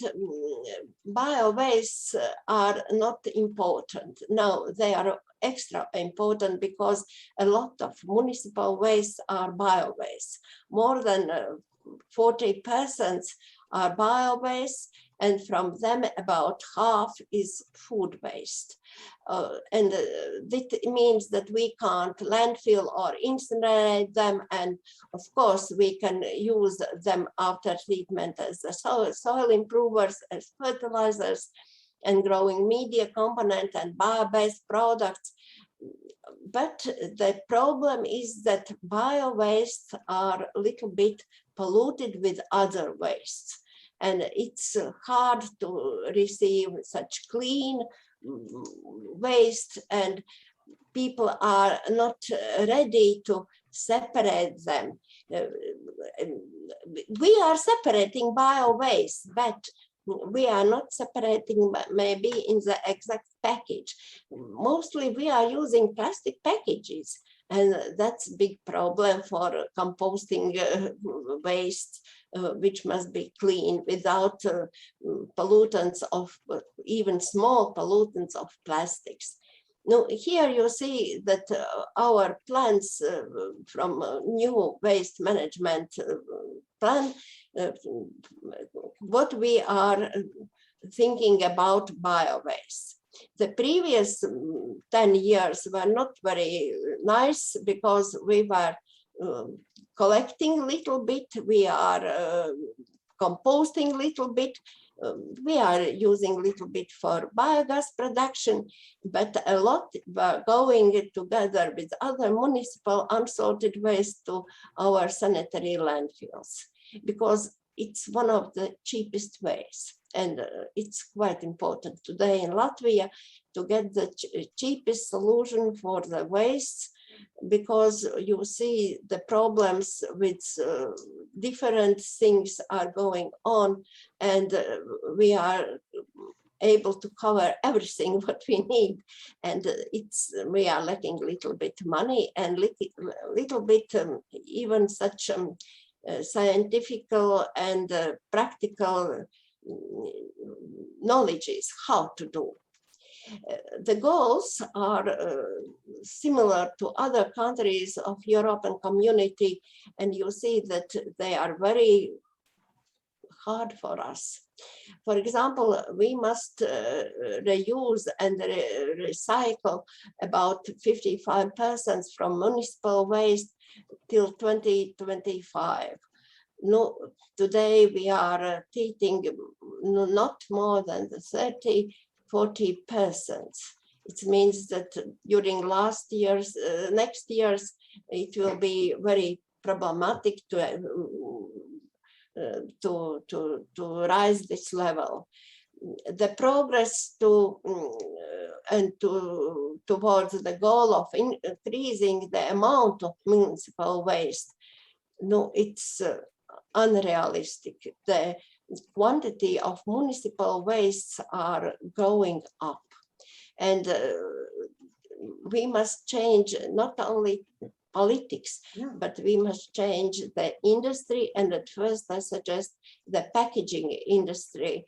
bio-wastes are not important. No, they are extra important because a lot of municipal wastes are bio-waste. More than 40% are bio-waste, and from them about half is food waste. And that means that we can't landfill or incinerate them, and of course we can use them after treatment as the soil improvers, as fertilizers, and growing media component and bio-based products. But the problem is that bio-wastes are a little bit polluted with other wastes, and it's hard to receive such clean waste, and people are not ready to separate them. We are separating bio-waste, but we are not separating maybe in the exact package. Mostly we are using plastic packages, and that's a big problem for composting waste, which must be clean without pollutants of, even small pollutants of plastics. Now, here you see that our plans from new waste management plan, what we are thinking about bio-waste. The previous 10 years were not very nice because we were collecting a little bit, we are composting a little bit, we are using a little bit for biogas production, but a lot were going together with other municipal unsorted waste to our sanitary landfills, because it's one of the cheapest ways. And it's quite important today in Latvia to get the cheapest solution for the waste, because you see the problems with different things are going on, and we are able to cover everything what we need, and we are lacking a little bit money and little bit even such scientific and practical knowledges how to do. The goals are similar to other countries of European community, and you see that they are very hard for us. For example, we must reuse and recycle about 55% from municipal waste till 2025. No, today we are treating not more than the 30–40%. It means that during next years, it will be very problematic to rise this level. The progress towards the goal of increasing the amount of municipal waste, no, it's unrealistic. The quantity of municipal wastes are going up, and we must change not only politics, but we must change the industry. And at first I suggest the packaging industry,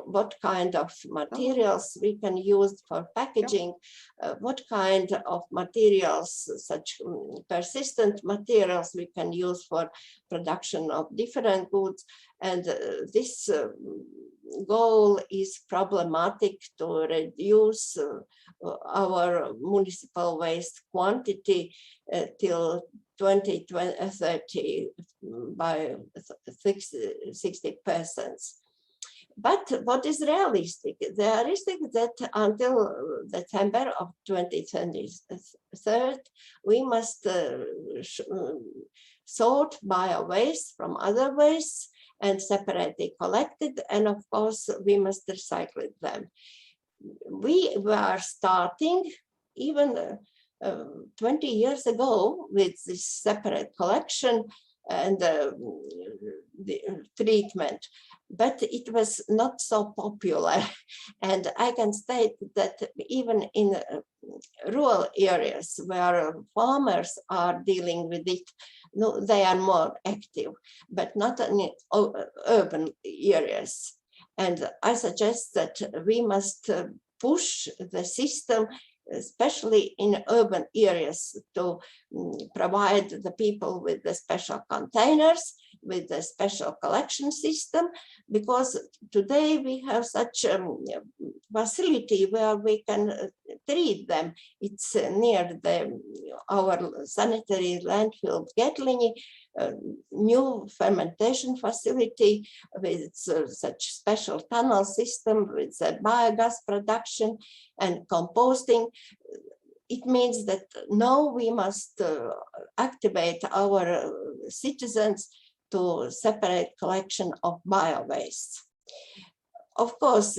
what kind of materials we can use for packaging, what kind of materials, such persistent materials we can use for production of different goods. And this goal is problematic to reduce our municipal waste quantity till 2030 by 60%. But what is realistic? The realistic that until December of 2023, we must sort bio-waste from other wastes and separately collected, and of course we must recycle them. We were starting even 20 years ago with this separate collection and the treatment, but it was not so popular. And I can state that even in rural areas where farmers are dealing with it, no, they are more active, but not in urban areas. And I suggest that we must push the system, especially in urban areas, to provide the people with the special containers, with the special collection system, because today we have such a facility where we can treat them. It's near our sanitary landfill Getlini, new fermentation facility with such special tunnel system with the biogas production and composting. It means that now we must activate our citizens to separate collection of bio-waste. Of course,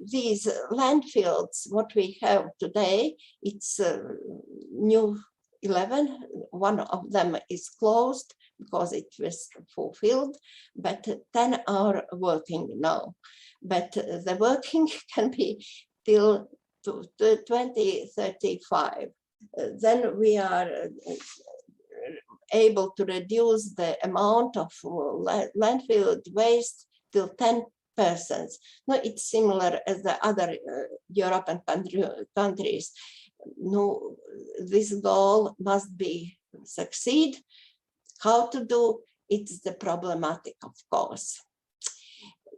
these landfills, what we have today, it's new 11. One of them is closed because it was fulfilled, but 10 are working now. But the working can be till 2035. Then we are able to reduce the amount of landfill waste till 10%. No, it's similar as the other European countries. No, this goal must be succeed. How to do it's the problematic, of course.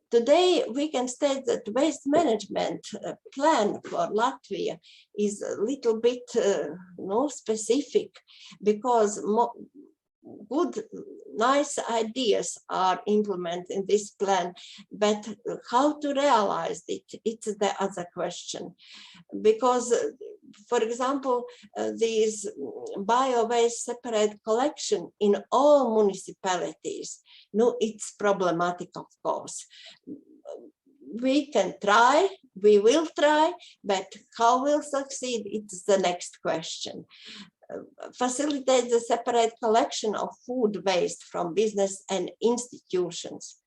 Today we can state that waste management plan for Latvia is a little bit specific, because good, nice ideas are implemented in this plan, but how to realize it, it's the other question. Because, for example, these bio-waste separate collection in all municipalities, no, it's problematic, of course. We can try, we will try, but how we'll succeed, it's the next question. Facilitate the separate collection of food waste from business and institutions.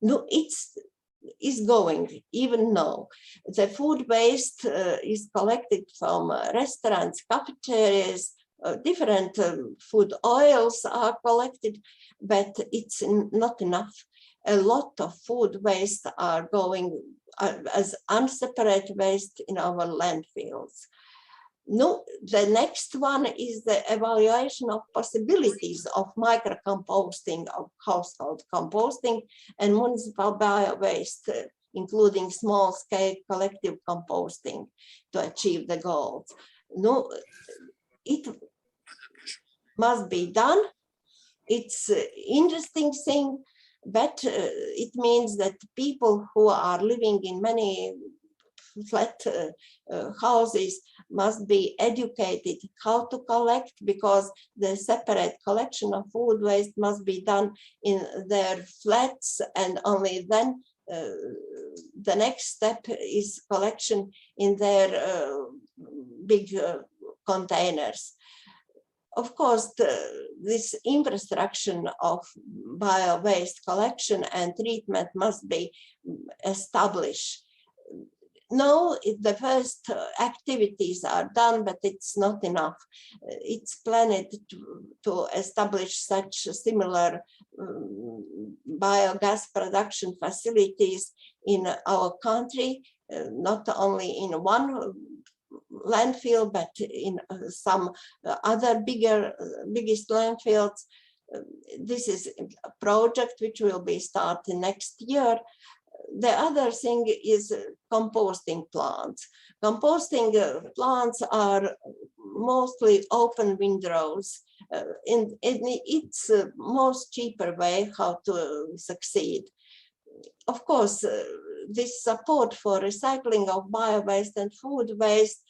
No, it's going even now. The food waste is collected from restaurants, cafeterias, different food oils are collected, but it's not enough. A lot of food waste are going as unseparated waste in our landfills. No, the next one is the evaluation of possibilities of micro-composting, of household composting, and municipal biowaste, including small-scale collective composting to achieve the goals. No, it must be done. It's an interesting thing, but it means that people who are living in many flat houses must be educated how to collect, because the separate collection of food waste must be done in their flats, and only then the next step is collection in their big containers. Of course, this infrastructure of bio-waste collection and treatment must be established. No, the first activities are done, but it's not enough. It's planned to establish such similar biogas production facilities in our country, not only in one landfill, but in some other biggest landfills. This is a project which will be started next year. The other thing is composting plants. Composting plants are mostly open windrows, and it's the most cheaper way how to succeed. Of course, this support for recycling of bio-waste and food waste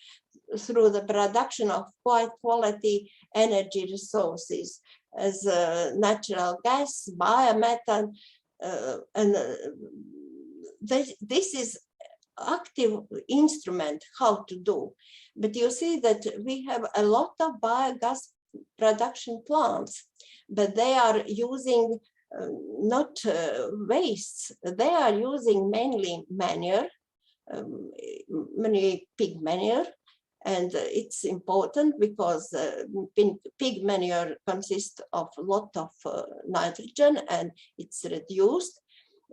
through the production of quality energy resources as natural gas, biomethane, and this is active instrument how to do. But you see that we have a lot of biogas production plants, but they are using not wastes. They are using mainly manure, many pig manure, and it's important because pig manure consists of a lot of nitrogen and it's reduced.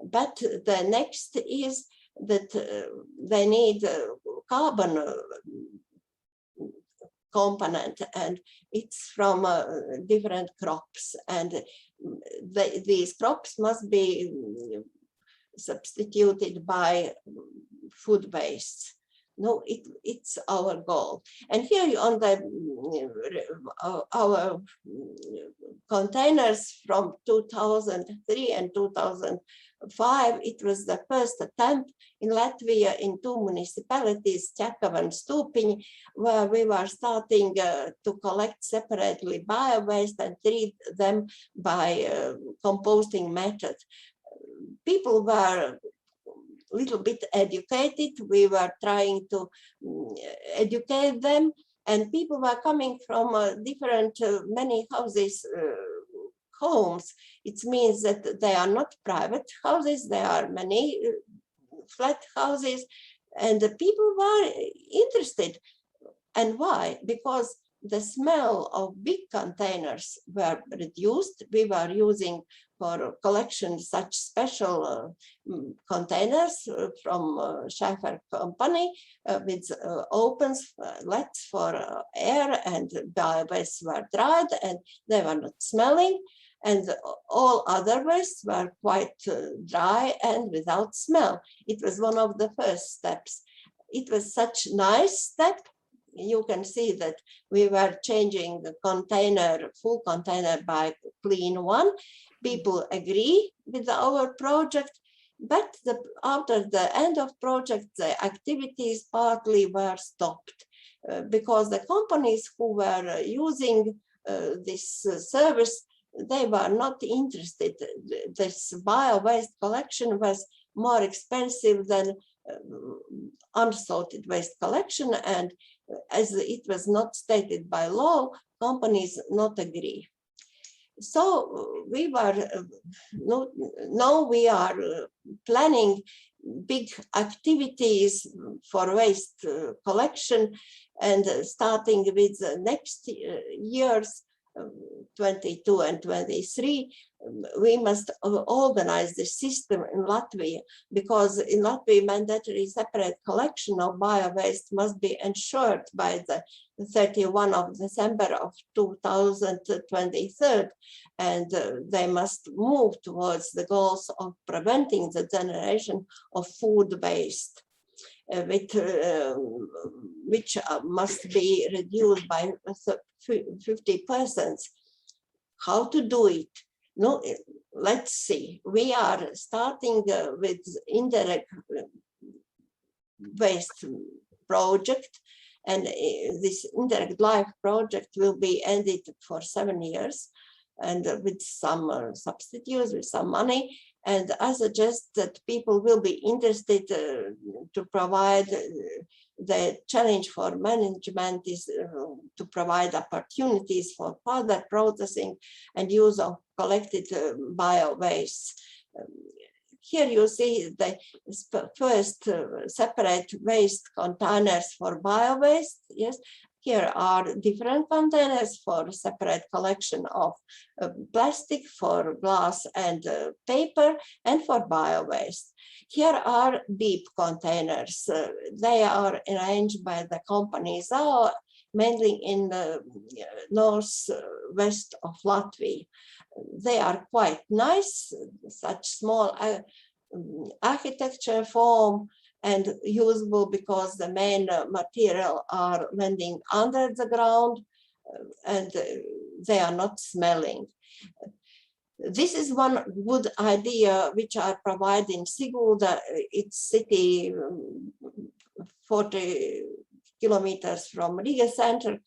But the next is that they need carbon component, and it's from different crops, and these crops must be substituted by food waste. No, it's our goal. And here on the our containers from 2003 and 2005, it was the first attempt in Latvia in 2 municipalities, Čekava and Stūpiņi, where we were starting to collect separately bio-waste and treat them by composting method. People were a little bit educated. We were trying to educate them, and people were coming from different, many houses, homes. It means that they are not private houses, they are many flat houses, and the people were interested. And why? Because the smell of big containers were reduced. We were using for collection such special containers from Schaefer company with open lets for air, and bio-waste were dried and they were not smelling, and all other wastes were quite dry and without smell. It was one of the first steps. It was such a nice step. You can see that we were changing the container, full container by clean one. People agree with our project, but after the end of project, the activities partly were stopped because the companies who were using this service, they were not interested. This bio-waste collection was more expensive than unsorted waste collection, and as it was not stated by law, companies not agree. So we were, now we are planning big activities for waste collection, and starting with the next years, 22 and 23, we must organize the system in Latvia, because in Latvia mandatory separate collection of bio-waste must be ensured by the 31 of December of 2023, and they must move towards the goals of preventing the generation of food waste, which must be reduced by 50%. How to do it? No, let's see. We are starting with Interreg waste project, and this Interreg Life project will be ended for 7 years, and with some substitutes, with some money. And I suggest that people will be interested to provide the challenge for management is to provide opportunities for further processing and use of collected bio-waste. Here you see the first separate waste containers for bio-waste. Yes, here are different containers for separate collection of plastic, for glass and paper, and for bio-waste. Here are deep containers. They are arranged by the company ZAO, mainly in the northwest of Latvia. They are quite nice, such small architecture form, and usable because the main material are landing under the ground, and they are not smelling. This is one good idea which I provide in Sigulda. It's city 40 kilometers from Riga center.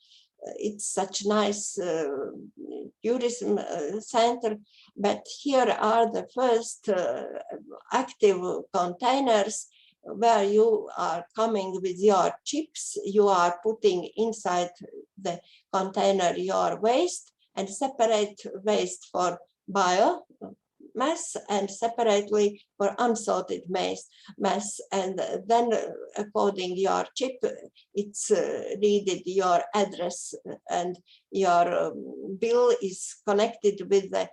It's such nice tourism center, but here are the first active containers where you are coming with your chips. You are putting inside the container your waste, and separate waste for biomass and separately for unsorted mass. And then according your chip, it's readed your address, and your bill is connected with the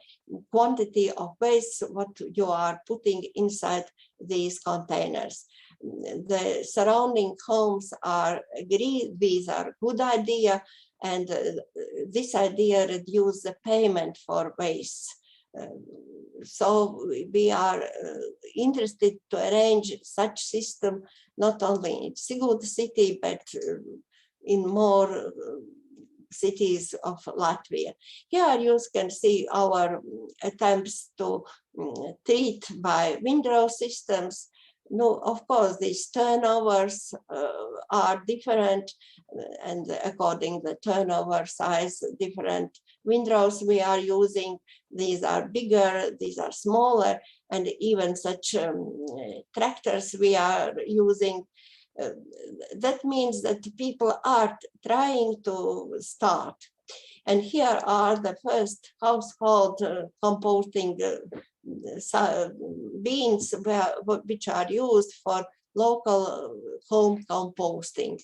quantity of waste what you are putting inside these containers. The surrounding homes are agree these are good idea, and this idea reduce the payment for waste. So we are interested to arrange such system not only in Sigulda city but in more cities of Latvia. Here you can see our attempts to treat by windrow systems. No, of course, these turnovers are different, and according to the turnover size, different windrows we are using. These are bigger, these are smaller, and even such tractors we are using. That means that people are trying to start. And here are the first household composting beans which are used for local home composting.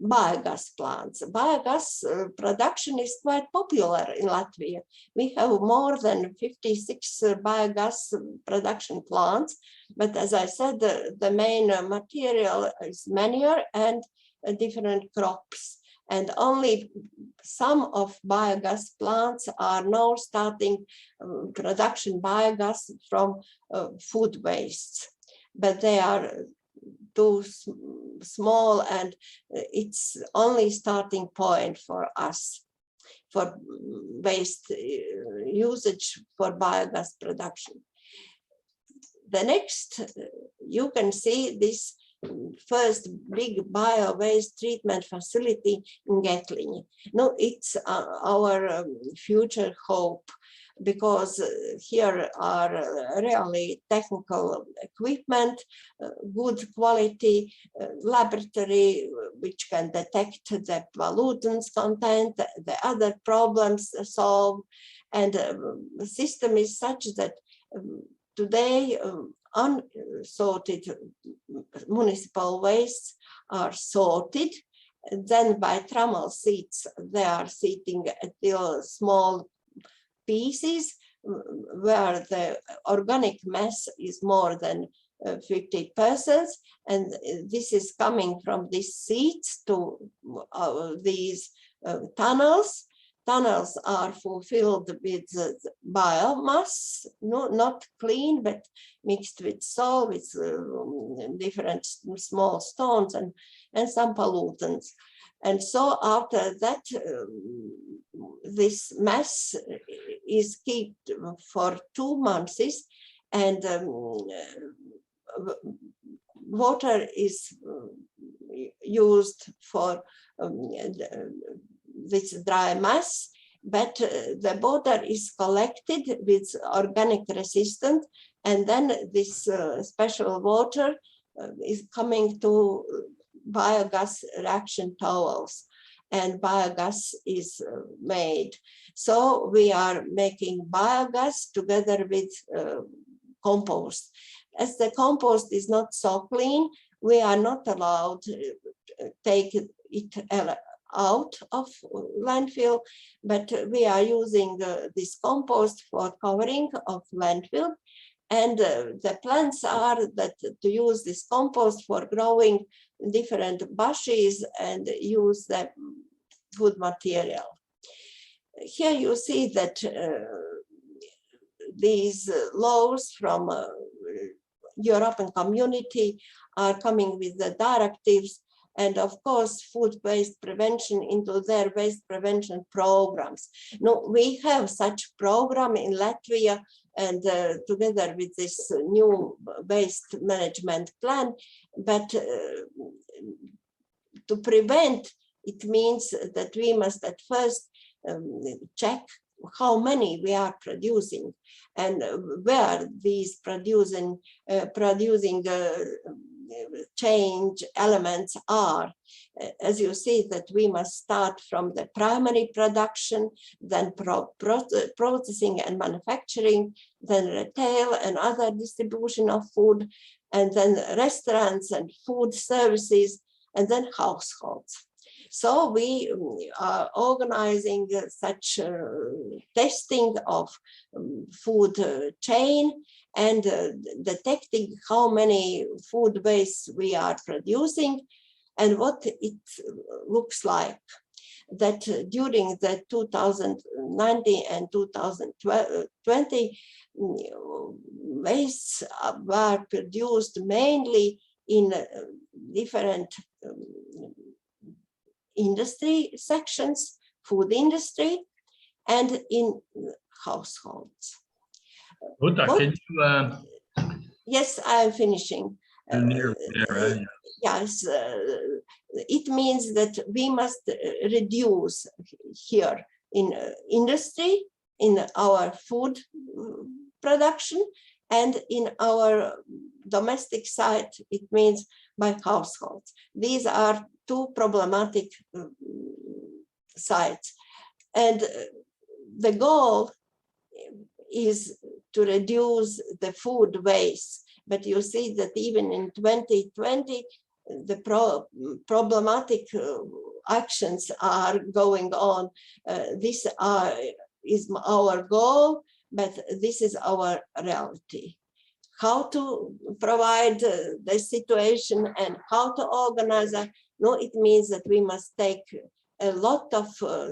Biogas plants. Biogas production is quite popular in Latvia. We have more than 56 biogas production plants, but as I said, the main material is manure and different crops. And only some of biogas plants are now starting production biogas from food waste, but they are too small, and it's only starting point for us for waste usage for biogas production. The next, you can see this first big bio-waste treatment facility in Getliņi. No, it's our future hope, because here are really technical equipment, good quality laboratory which can detect the pollutants content, the other problems solved, and the system is such that today unsorted municipal wastes are sorted, Then by trammel seats, they are seating till small pieces where the organic mass is more than 50%, and this is coming from these seats to these tunnels. Tunnels are fulfilled with biomass, not clean, but mixed with soil, with different small stones and some pollutants. And so after that, this mass is kept for 2 months, and water is used for this dry mass, but the water is collected with organic resistant, and then this special water is coming to biogas reaction towels, and biogas is made. So we are making biogas together with compost. As the compost is not so clean, we are not allowed to take it out of landfill, but we are using this compost for covering of landfill. And the plans are that to use this compost for growing different bushes and use the food material. Here you see that these laws from European community are coming with the directives, and of course food waste prevention into their waste prevention programs. No, we have such program in Latvia, and together with this new waste management plan, but to prevent, it means that we must at first check how many we are producing and where these producing change elements are. As you see that we must start from the primary production, then processing and manufacturing, then retail and other distribution of food, and then restaurants and food services, and then households. So we are organizing such testing of food chain and detecting how many food waste we are producing and what it looks like. That during the 2019 and 2020, wastes were produced mainly in different industry sections, food industry, and in households. Rūta, can you? Yes, I'm finishing. Yes, it means that we must reduce here in industry, in our food production, and in our domestic side, it means by households. These are two problematic sites. And the goal is to reduce the food waste. But you see that even in 2020, the problematic actions are going on. This is our goal, but this is our reality. How to provide the situation and how to organize it. No, it means that we must take a lot of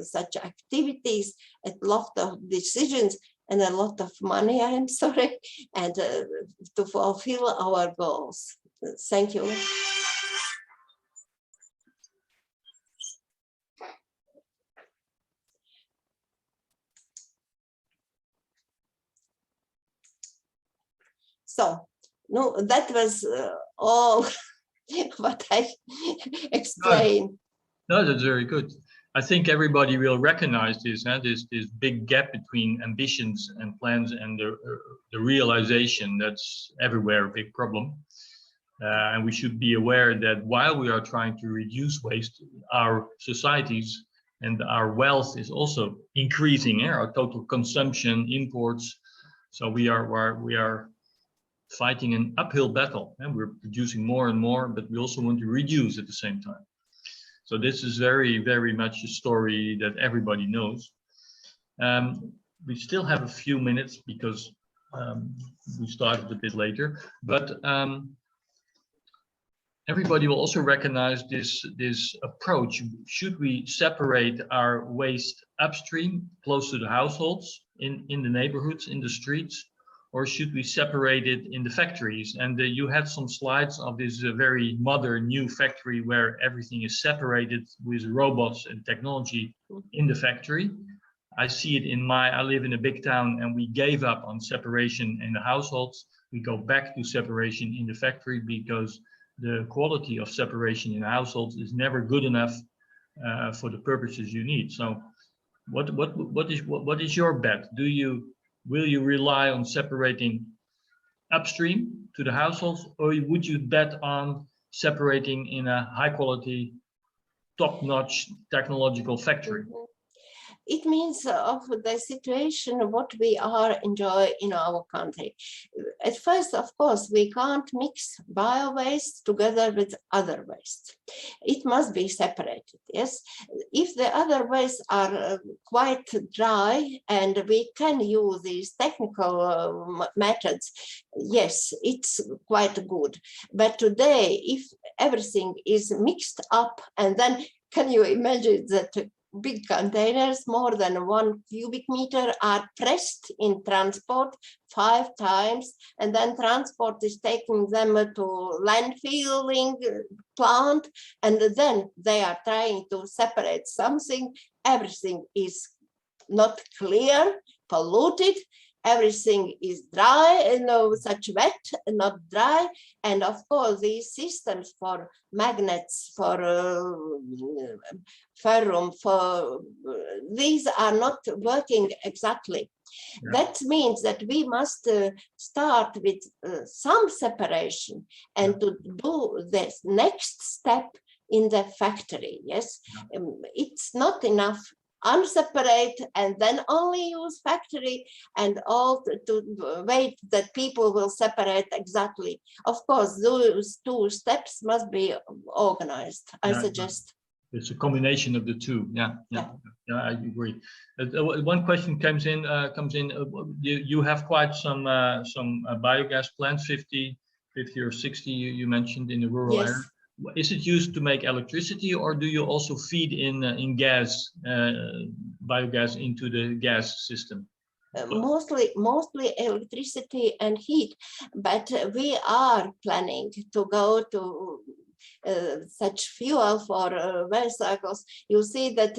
such activities, a lot of decisions, and a lot of money, I am sorry, and to fulfill our goals. Thank you. So, no, that was all what I explained. No, that's very good. I think everybody will recognize this, this big gap between ambitions and plans and the realization. That's everywhere a big problem. And we should be aware that while we are trying to reduce waste, our societies and our wealth is also increasing, our total consumption, imports. So we are fighting an uphill battle, and we're producing more and more, but we also want to reduce at the same time. So this is very, very much a story that everybody knows. We still have a few minutes because we started a bit later, but everybody will also recognize this approach. Should we separate our waste upstream, close to the households, in the neighborhoods, in the streets, or should we separate it in the factories? And you had some slides of this very modern new factory where everything is separated with robots and technology in the factory. I see it I live in a big town, and we gave up on separation in the households. We go back to separation in the factory because the quality of separation in households is never good enough for the purposes you need. So what is your bet? Will you rely on separating upstream to the households, or would you bet on separating in a high quality, top-notch technological factory? It means of the situation what we are enjoy in our country. At first, of course, we can't mix bio-waste together with other waste. It must be separated, yes. If the other wastes are quite dry and we can use these technical methods, yes, it's quite good. But today, if everything is mixed up, and then can you imagine that big containers, more than 1 cubic meter, are pressed in transport 5 times, and then transport is taking them to landfilling plant, and then they are trying to separate something. Everything is not clear, polluted, everything is dry, such wet, not dry. And of course, these systems for magnets, for ferrum, these are not working exactly. Yeah. That means that we must start with some separation and to do this next step in the factory. Yes, it's not enough unseparate and then only use factory and all to wait that people will separate exactly. Of course, those 2 steps must be organized, I suggest. It's a combination of the two. Yeah, I agree. One question comes in. You have quite some biogas plants, 50 or 60 you mentioned in the rural area. Is it used to make electricity, or do you also feed in gas, biogas into the gas system? Mostly electricity and heat, but we are planning to go to such fuel for well cycles. You see that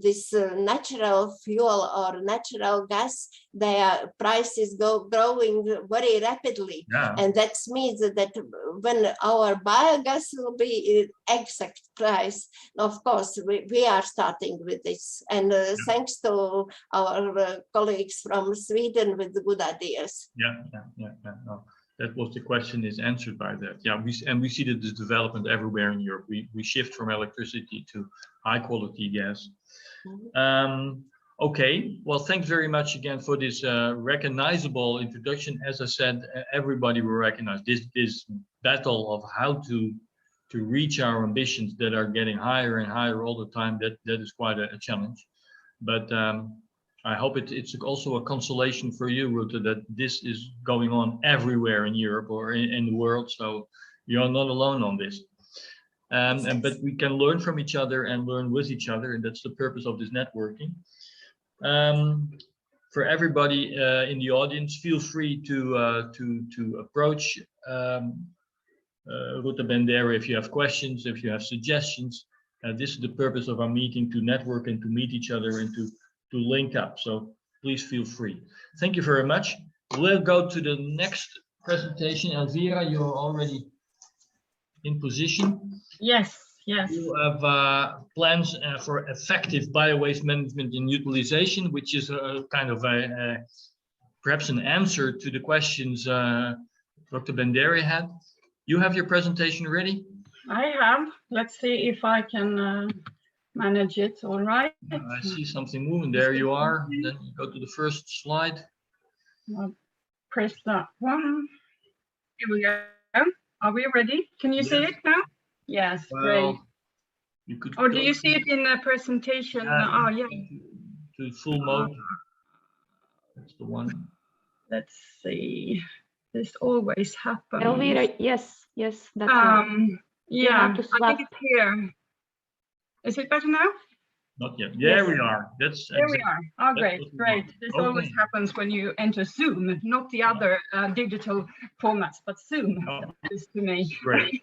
this natural fuel or natural gas, their prices growing very rapidly, and that means that when our biogas will be exact price, of course we are starting with this, and thanks to our colleagues from Sweden with the good ideas. No. That was the question is answered by that. Yeah, we see that this development everywhere in Europe. We shift from electricity to high quality gas. Okay, well, thanks very much again for this recognizable introduction. As I said, everybody will recognize this battle of how to reach our ambitions that are getting higher and higher all the time. That is quite a challenge, but I hope it's also a consolation for you, Rūta, that this is going on everywhere in Europe or in the world. So you're not alone on this. But we can learn from each other and learn with each other, and that's the purpose of this networking. For everybody in the audience, feel free to approach Rūta Bendere if you have questions, if you have suggestions. This is the purpose of our meeting, to network and to meet each other and to link up. So please feel free. Thank you very much. We'll go to the next presentation. Elvira, you're already in position. Yes. You have plans for effective bio-waste management and utilization, which is a kind of perhaps an answer to the questions Dr. Bendere had. You have your presentation ready? I have. Let's see if I can manage it. All right. I see something moving. There you are. And then you go to the first slide. I'll press that one. Here we go. Are we ready? Can you see it now? Yes, well, great. You could. Or do you see it in the presentation? Oh, yeah. To full mode. That's the one. Let's see. This always happens. Elvira, yes, that's right. Yeah, to I think it's here. Is it better now? Not yet. There Yes. we are. That's There we are. Oh, great, what we great. want. This Okay. always happens when you enter Zoom, not the other digital formats, but Zoom. Oh. This to me. Great.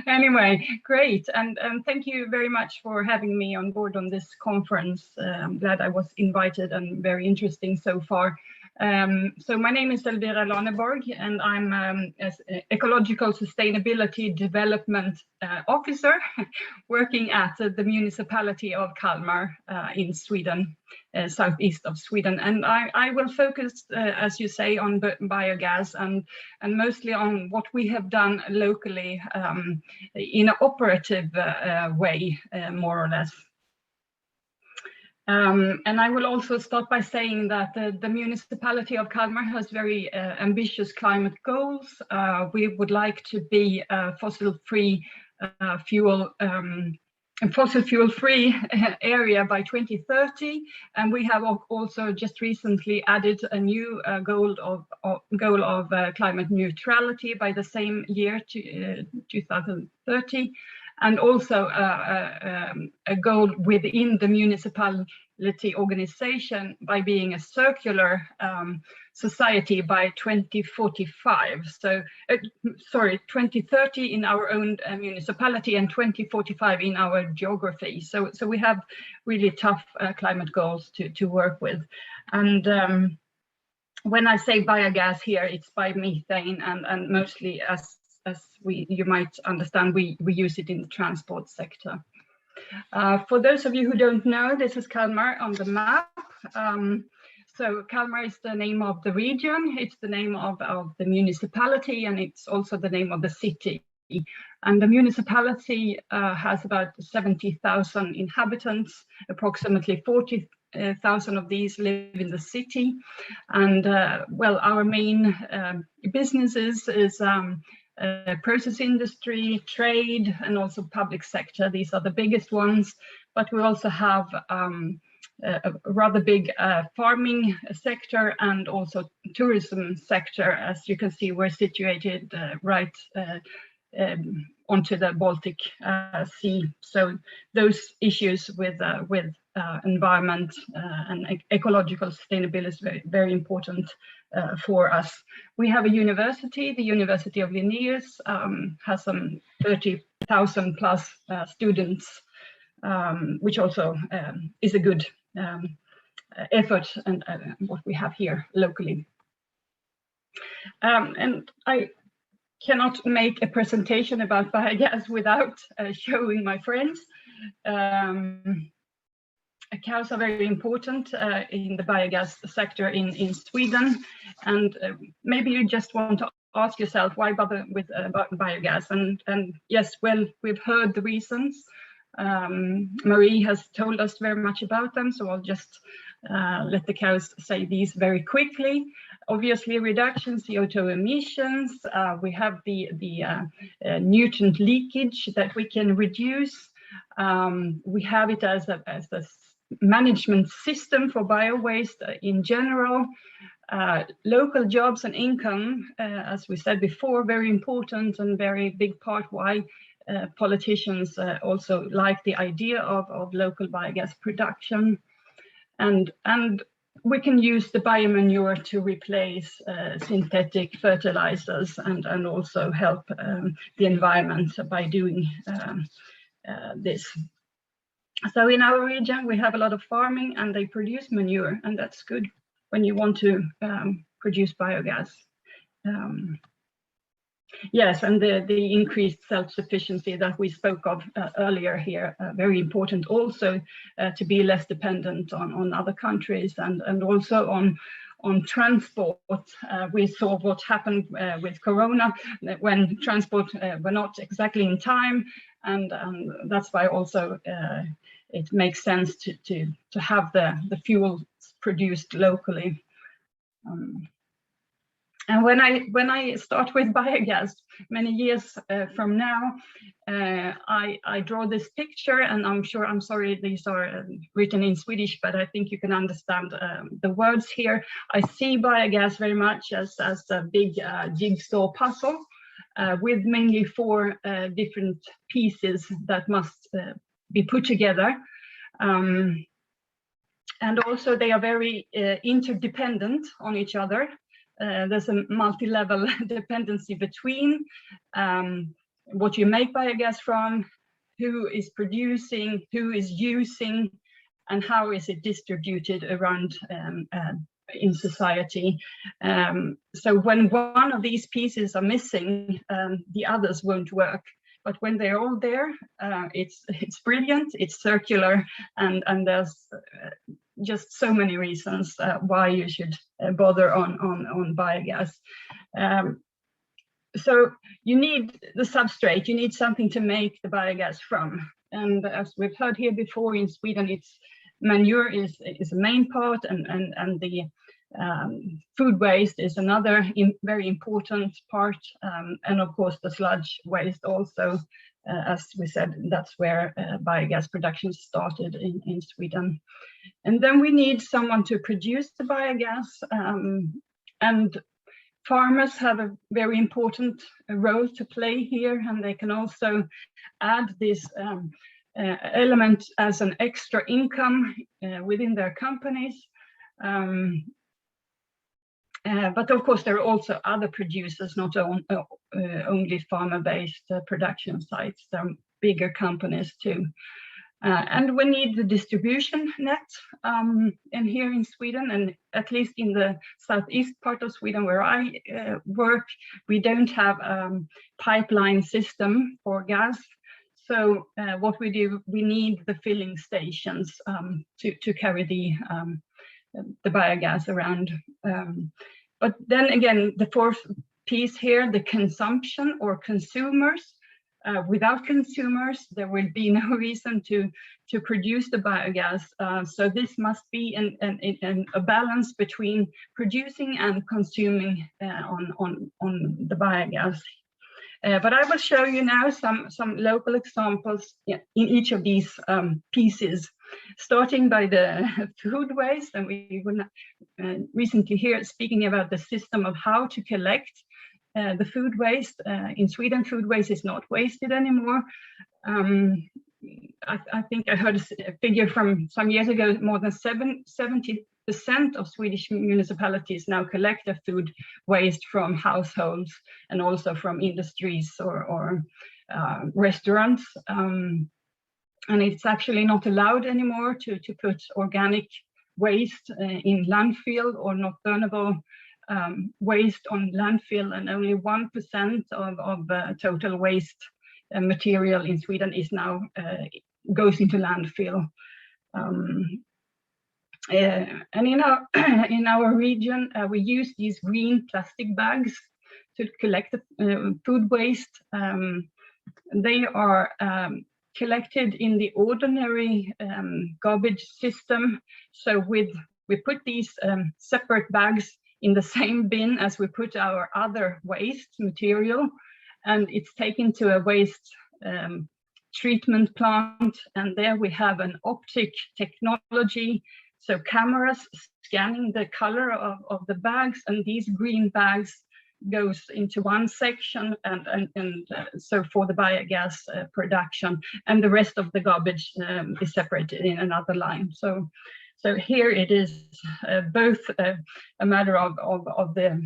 Anyway, great. And thank you very much for having me on board on this conference. I'm glad I was invited and very interesting so far. So my name is Elvira Laneborg, and I'm as Ecological Sustainability Development Officer working at the Municipality of Kalmar in Sweden, southeast of Sweden. And I will focus, as you say, on biogas and mostly on what we have done locally in an operative way, more or less. And I will also start by saying that the Municipality of Kalmar has very ambitious climate goals. We would like to be fossil-free fossil-fuel-free area by 2030, and we have also just recently added a new goal of climate neutrality by the same year, 2030. And also a goal within the municipality organization by being a circular society by 2045. So, sorry, 2030 in our own municipality and 2045 in our geography. So we have really tough climate goals to work with. And when I say biogas here, it's biomethane and mostly as you might understand, we use it in the transport sector. For those of you who don't know, this is Kalmar on the map. So Kalmar is the name of the region, it's the name of the municipality, and it's also the name of the city. And the municipality has about 70,000 inhabitants, approximately 40,000 of these live in the city. And well, our main businesses is process industry, trade, and also public sector. These are the biggest ones, but we also have a rather big farming sector and also tourism sector. As you can see, we're situated right onto the Baltic Sea. So those issues with environment and ecological sustainability is very, very important for us. We have a university, the University of Linnaeus, has some 30,000 plus students, which also is a good effort and what we have here locally. And I cannot make a presentation about biogas without showing my friends. Cows are very important in the biogas sector in Sweden, and maybe you just want to ask yourself, why bother with biogas? And yes, well, we've heard the reasons. Marie has told us very much about them, so I'll just let the cows say these very quickly. Obviously, reduction CO2 emissions. We have the nutrient leakage that we can reduce. We have it as a management system for biowaste in general. Local jobs and income, as we said before, very important and very big part why politicians also like the idea of local biogas production. And we can use the biomanure to replace synthetic fertilizers and also help the environment by doing this. So in our region, we have a lot of farming and they produce manure, and that's good when you want to produce biogas. Yes, and the increased self-sufficiency that we spoke of earlier here, very important also to be less dependent on other countries and also on transport. We saw what happened with Corona when transport were not exactly in time, and that's why also it makes sense to have the fuel produced locally. And when I start with biogas many years from now, I draw this picture, and I'm sorry these are written in Swedish, but I think you can understand the words here. I see biogas very much as a big jigsaw puzzle with mainly 4 different pieces that must be put together. And also they are very interdependent on each other. There's a multi-level dependency between what you make biogas from, who is producing, who is using, and how is it distributed around in society. So when one of these pieces are missing, the others won't work. But when they're all there, it's brilliant, it's circular, and there's just so many reasons why you should bother on biogas. So you need the substrate, you need something to make the biogas from. And as we've heard here before, in Sweden, it's manure is a main part, and the food waste is another very important part, and of course the sludge waste also. As we said, that's where biogas production started in Sweden. And then we need someone to produce the biogas, and farmers have a very important role to play here, and they can also add this element as an extra income within their companies. But of course, there are also other producers, not only farmer-based production sites. There are bigger companies too. And we need the distribution net. And here in Sweden, and at least in the southeast part of Sweden where I work, we don't have a pipeline system for gas. So what we do, we need the filling stations to carry the biogas around. But then again, the 4th piece here, the consumption or consumers. Without consumers, there will be no reason to produce the biogas. So this must be a balance between producing and consuming on the biogas. But I will show you now some local examples in each of these pieces, starting by the food waste. And we were recently here speaking about the system of how to collect the food waste. In Sweden, food waste is not wasted anymore. I think I heard a figure from some years ago, more than 70% of Swedish municipalities now collect their food waste from households and also from industries or restaurants. And it's actually not allowed anymore to put organic waste in landfill or not burnable waste on landfill, and only 1% of total waste material in Sweden is now goes into landfill. And in our region, we use these green plastic bags to collect the food waste. They are collected in the ordinary garbage system. So we put these separate bags in the same bin as we put our other waste material, and it's taken to a waste treatment plant, and there we have an optic technology, so cameras scanning the color of the bags, and these green bags goes into one section, and so for the biogas production, and the rest of the garbage is separated in another line. So here it is both a matter of the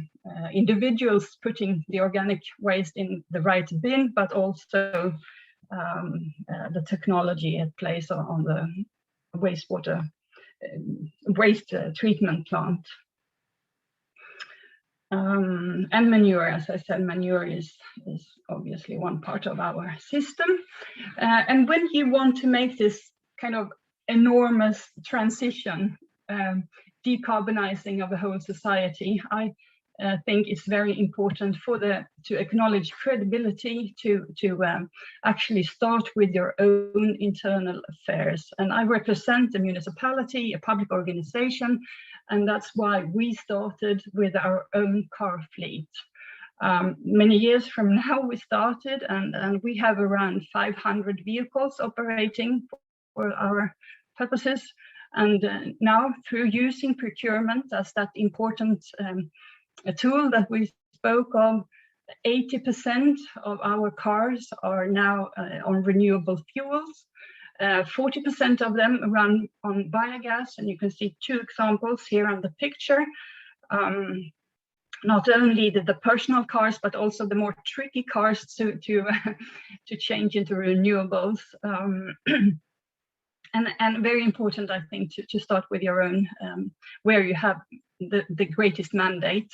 individuals putting the organic waste in the right bin, but also the technology at place on the wastewater waste treatment plant. And manure, as I said, manure is obviously one part of our system. And when you want to make this kind of enormous transition, decarbonizing of the whole society, I think it's very important to acknowledge credibility, to actually start with your own internal affairs. And I represent a municipality, a public organization, and that's why we started with our own car fleet. Many years from now we started, and we have around 500 vehicles operating for our purposes. And now, through using procurement as that important a tool that we spoke of, 80% of our cars are now on renewable fuels. 40% of them run on biogas, and you can see two examples here on the picture. Not only the personal cars, but also the more tricky cars to change into renewables. And very important, I think, to start with your own, where you have the greatest mandate.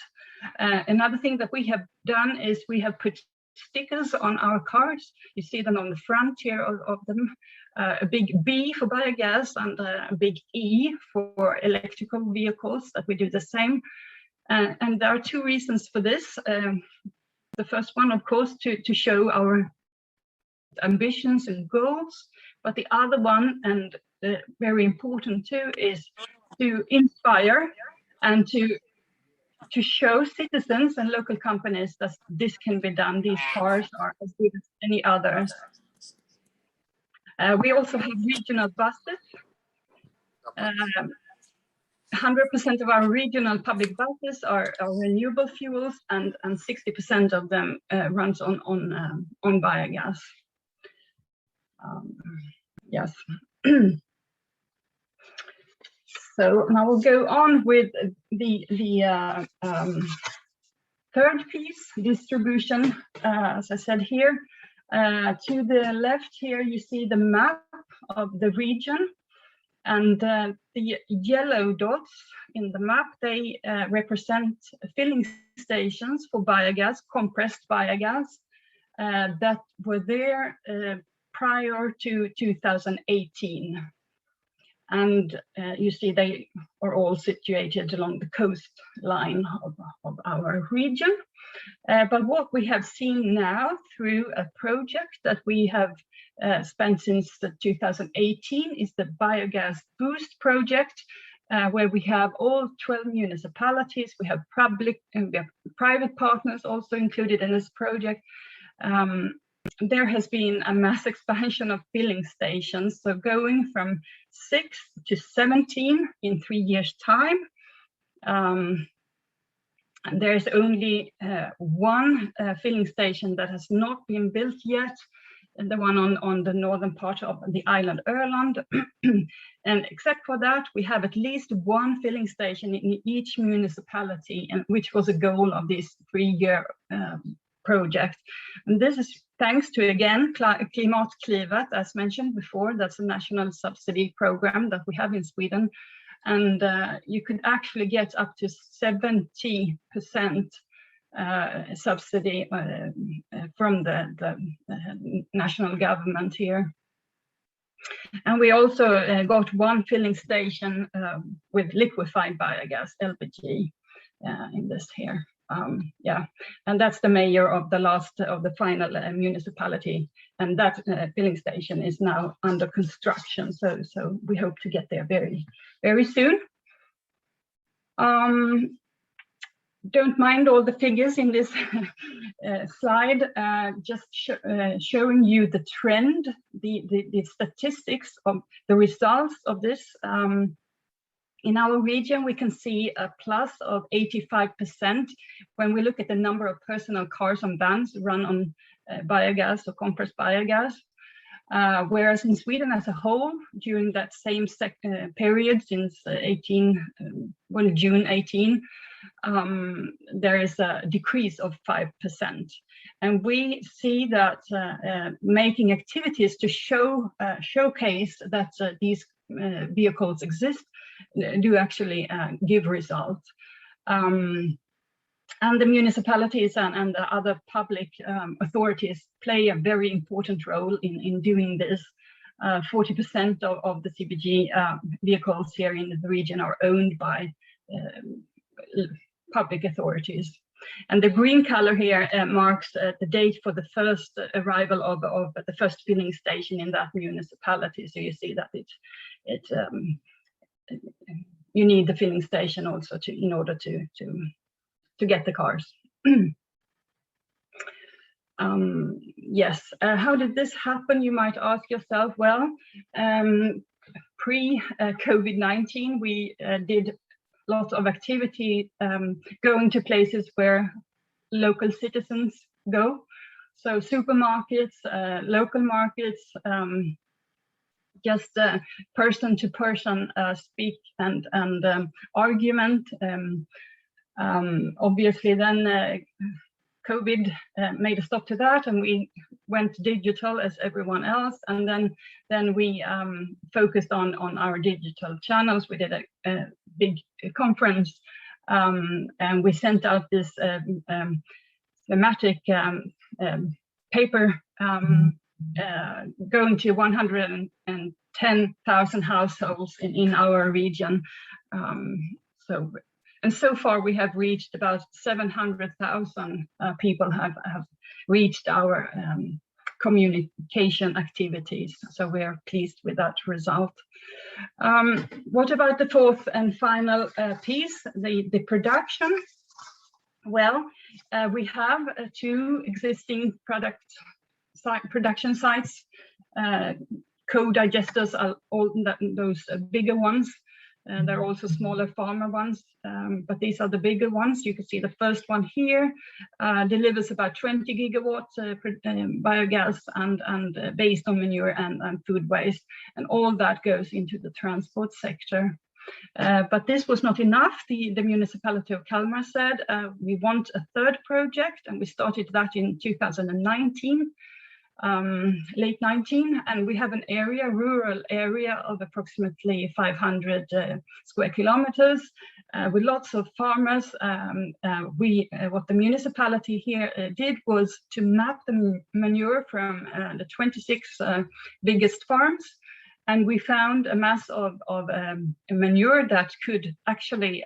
Another thing that we have done is we have put stickers on our cars. You see them on the front here of them. A big B for biogas and a big E for electrical vehicles, that we do the same. And there are two reasons for this. The first one, of course, to show our ambitions and goals, but the other one, and very important too, is to inspire and to show citizens and local companies that this can be done. These cars are as good as any others. We also have regional buses. 100% of our regional public buses are renewable fuels, and 60% of them runs on biogas. Yes. So now we'll go on with the third piece, distribution. As I said here, to the left here, you see the map of the region, and the yellow dots in the map, they represent filling stations for biogas, compressed biogas, that were there prior to 2018. And you see they are all situated along the coastline of our region. But what we have seen now through a project that we have spent since 2018 is the Biogas Boost project, where we have all 12 municipalities. We have public and we have private partners also included in this project. There has been a mass expansion of filling stations, so going from 6 to 17 in 3 years' time. And there's only one filling station that has not been built yet, and the one on the northern part of the island Öland. And except for that, we have at least one filling station in each municipality, and which was a goal of this 3-year project. And this is thanks to, again, Klimatklivet, as mentioned before. That's a national subsidy program that we have in Sweden. And you could actually get up to 70% subsidy from the national government here. And we also got one filling station with liquefied biogas, LPG, in this here. Yeah, and that's the mayor of the last of the final municipality, and that filling station is now under construction. So we hope to get there very, very soon. Don't mind all the figures in this slide, just showing you the trend, the statistics of the results of this. In our region, we can see a plus of 85% when we look at the number of personal cars and vans run on biogas or compressed biogas. Whereas in Sweden as a whole, during that same period since June 18, there is a decrease of 5%. And we see that making activities to showcase that these vehicles exist do actually give results. And the municipalities and the other public authorities play a very important role in doing this. 40% of the CBG vehicles here in the region are owned by public authorities. And the green color here marks the date for the first arrival of the first filling station in that municipality. So you see that it you need the filling station also in order to get the cars. Yes, how did this happen? You might ask yourself. Well, pre-COVID-19, we did lots of activity going to places where local citizens go. So supermarkets, local markets, just person to person speak and argument. Obviously then COVID made a stop to that, and we went digital as everyone else. And then we focused on our digital channels. We did a big conference, and we sent out this thematic paper going to 110,000 households in our region. And so far we have reached about 700,000 people have reached our communication activities. So we are pleased with that result. What about the fourth and final piece, the production? Well, we have 2 existing production sites. Co-digesters are all those bigger ones. There are also smaller farmer ones, but these are the bigger ones. You can see the first one here delivers about 20 gigawatts biogas and based on manure and food waste, and all that goes into the transport sector. But this was not enough. The municipality of Kalmar said we want a third project, and we started that in 2019. Late 19, and we have an rural area of approximately 500 square kilometers with lots of farmers. What the municipality here did was to map the manure from the 26 biggest farms, and we found a mass of manure that could actually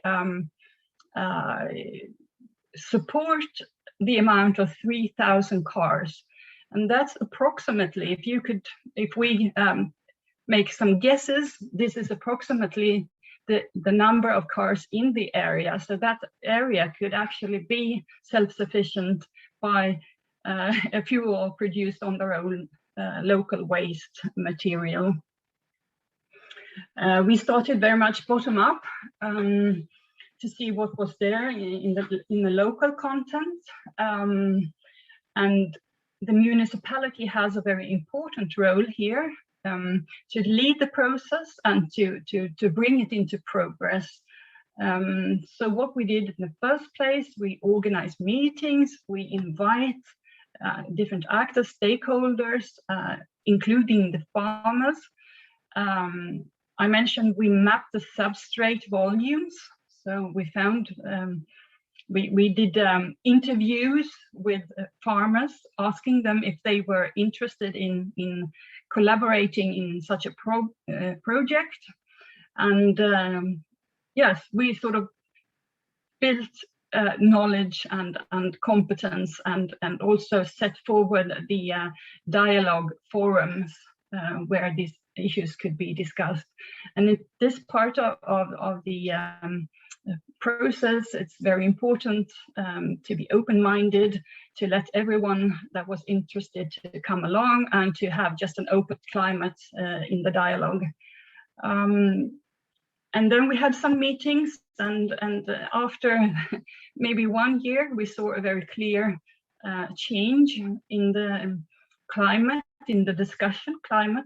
support the amount of 3,000 cars. And that's approximately, if we make some guesses, this is approximately the number of cars in the area. So that area could actually be self-sufficient by a fuel produced on their own local waste material. We started very much bottom up to see what was there in the local content. And the municipality has a very important role here to lead the process and to bring it into progress. So what we did in the first place, we organized meetings, we invite different actors, stakeholders, including the farmers. I mentioned we mapped the substrate volumes. So we found we did interviews with farmers, asking them if they were interested in collaborating in such a project. And yes, we sort of built knowledge and competence and also set forward the dialogue forums where these issues could be discussed. And in this part of the process, it's very important to be open-minded, to let everyone that was interested to come along and to have just an open climate in the dialogue. And then we had some meetings, and after maybe 1 year, we saw a very clear change in the climate, in the discussion climate,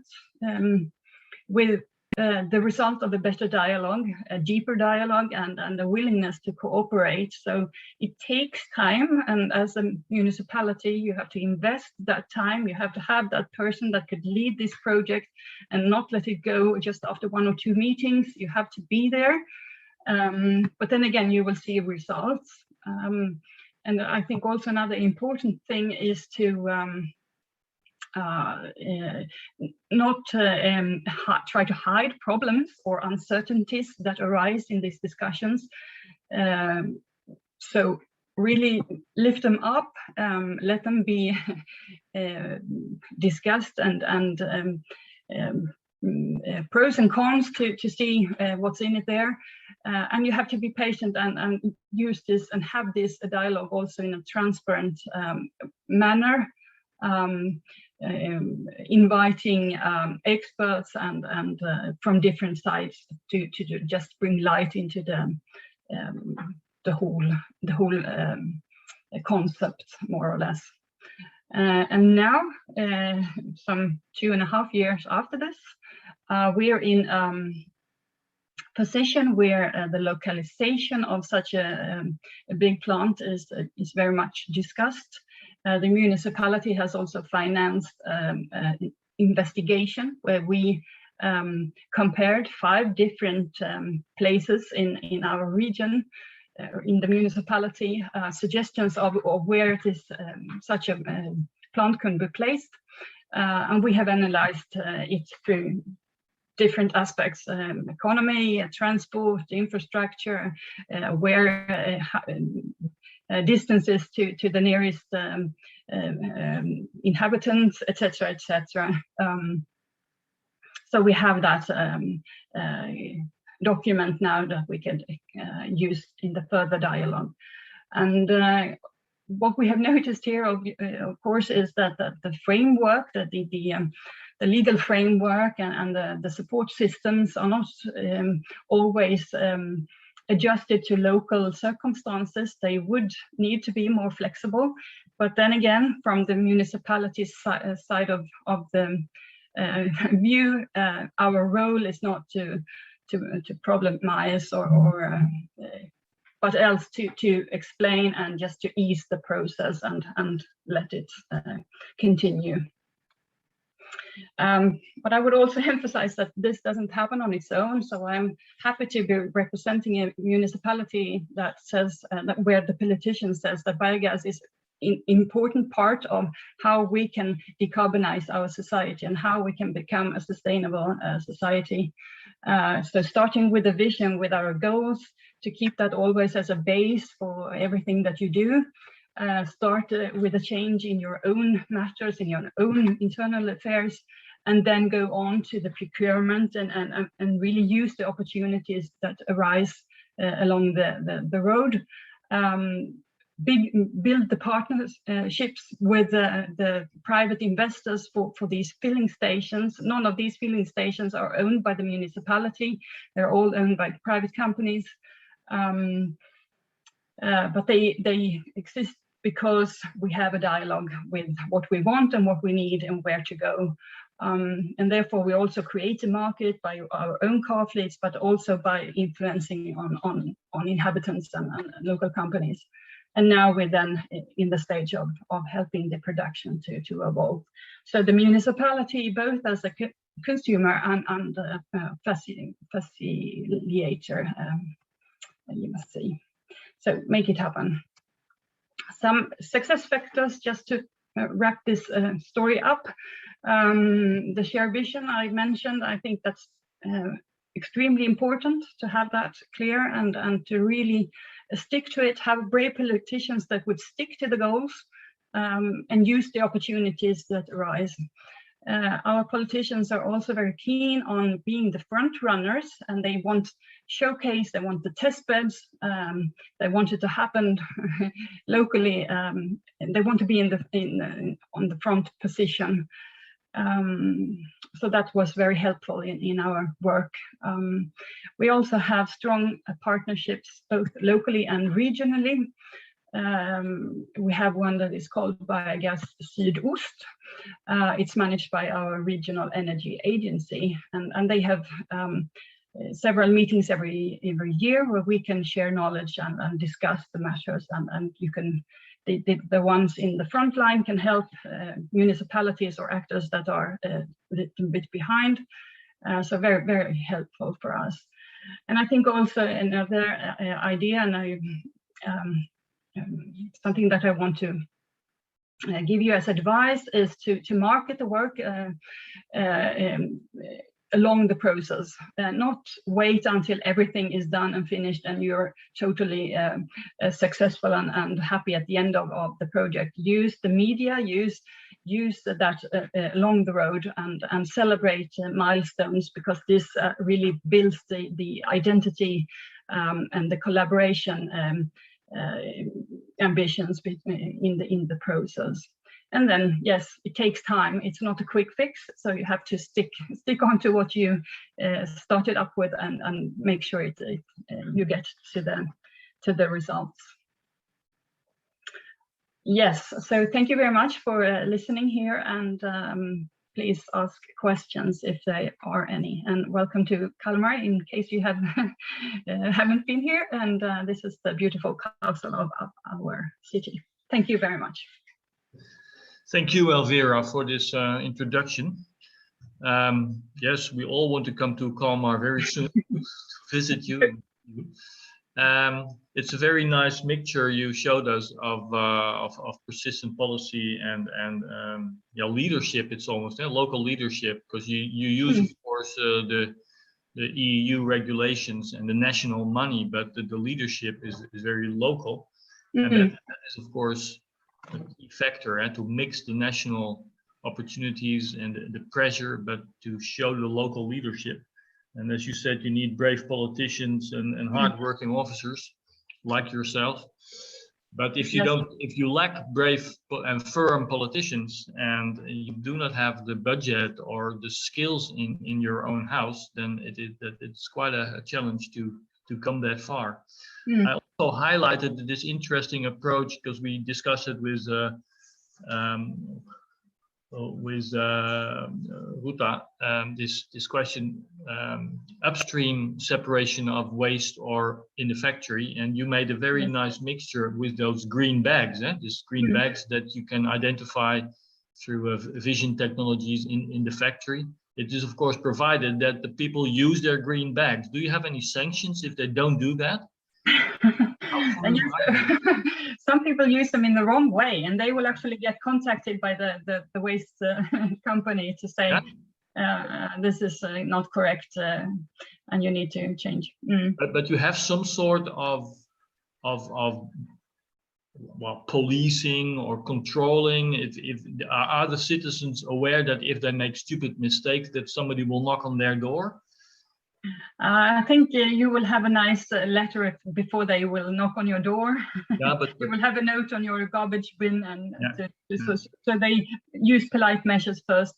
with the result of a better dialogue, a deeper dialogue, and a willingness to cooperate. So it takes time, and as a municipality, you have to invest that time. You have to have that person that could lead this project and not let it go just after 1 or 2 meetings. You have to be there. But then again, you will see results. And I think also another important thing is to not try to hide problems or uncertainties that arise in these discussions. So really lift them up, let them be discussed, and pros and cons to see what's in it there. And you have to be patient and use this and have this dialogue also in a transparent manner, inviting experts and from different sides to just bring light into the whole concept, more or less. And now, some 2.5 years after this, we are in position where the localization of such a big plant is very much discussed. The municipality has also financed investigation where we compared 5 different places in our region, in the municipality, suggestions of where it is such a plant can be placed. And we have analyzed it through different aspects, economy, transport, infrastructure, where distances to the nearest inhabitants, etc., etc. So we have that document now that we can use in the further dialogue. And what we have noticed here, of course, is that the framework, that the legal framework and the support systems are not always adjusted to local circumstances. They would need to be more flexible. But then again, from the municipality's side of the view, our role is not to problemize or but else to explain and just to ease the process and let it continue. But I would also emphasize that this doesn't happen on its own. So I'm happy to be representing a municipality that says that where the politician says that biogas is an important part of how we can decarbonize our society and how we can become a sustainable society. So starting with a vision, with our goals, to keep that always as a base for everything that you do. Start with a change in your own matters, in your own internal affairs, and then go on to the procurement and really use the opportunities that arise along the road. Build the partnerships with the private investors for these filling stations. None of these filling stations are owned by the municipality. They're all owned by private companies. But they exist because we have a dialogue with what we want and what we need and where to go. And therefore we also create a market by our own car fleets, but also by influencing on inhabitants and local companies. And now we're then in the stage of helping the production to evolve. So the municipality, both as a consumer and facilitator, you must see. So make it happen. Some success factors, just to wrap this story up. The shared vision I mentioned, I think that's extremely important to have that clear and to really stick to it, have brave politicians that would stick to the goals and use the opportunities that arise. Our politicians are also very keen on being the front runners, and they want showcase, they want the test beds, they want it to happen locally, and they want to be on the front position. So that was very helpful in our work. We also have strong partnerships both locally and regionally. We have one that is called Biogas Sydost. It's managed by our regional energy agency, and they have several meetings every year where we can share knowledge and discuss the matters, and you can the ones in the front line can help municipalities or actors that are a little bit behind. So very, very helpful for us. And I think also another idea, and something that I want to give you as advice is to market the work along the process, not wait until everything is done and finished and you're totally successful and happy at the end of the project. Use the media, use use that along the road and celebrate milestones, because this really builds the identity and the collaboration ambitions in the process. And then, yes, it takes time. It's not a quick fix, so you have to stick on to what you started up with and make sure you get to the results. Yes, so thank you very much for listening here, and please ask questions if there are any. And welcome to Kalmar, in case you haven't been here. And this is the beautiful castle of our city. Thank you very much. Thank you, Elvira, for this introduction. Yes, we all want to come to Kalmar very soon to visit you. It's a very nice mixture you showed us of persistent policy and leadership. It's almost local leadership, because you use, of course, the EU regulations and the national money, but the leadership is very local, and that is, of course, a key factor, to mix the national opportunities and the pressure, but to show the local leadership. And as you said, you need brave politicians and hard-working officers like yourself. But if you lack brave and firm politicians, and you do not have the budget or the skills in your own house, then it's quite a challenge to come that far. I also highlighted this interesting approach because we discussed it with Rūta, this question, upstream separation of waste or in the factory, and you made a very nice mixture with those green bags, these green bags that you can identify through vision technologies in the factory. It is, of course, provided that the people use their green bags. Do you have any sanctions if they don't do that? And some people use them in the wrong way, and they will actually get contacted by the waste company to say this is not correct, and you need to change. But you have some sort of policing or controlling. If are the citizens aware that if they make stupid mistakes, that somebody will knock on their door? I think you will have a nice letter before they will knock on your door. Yeah, but you will have a note on your garbage bin, and so they use polite measures first.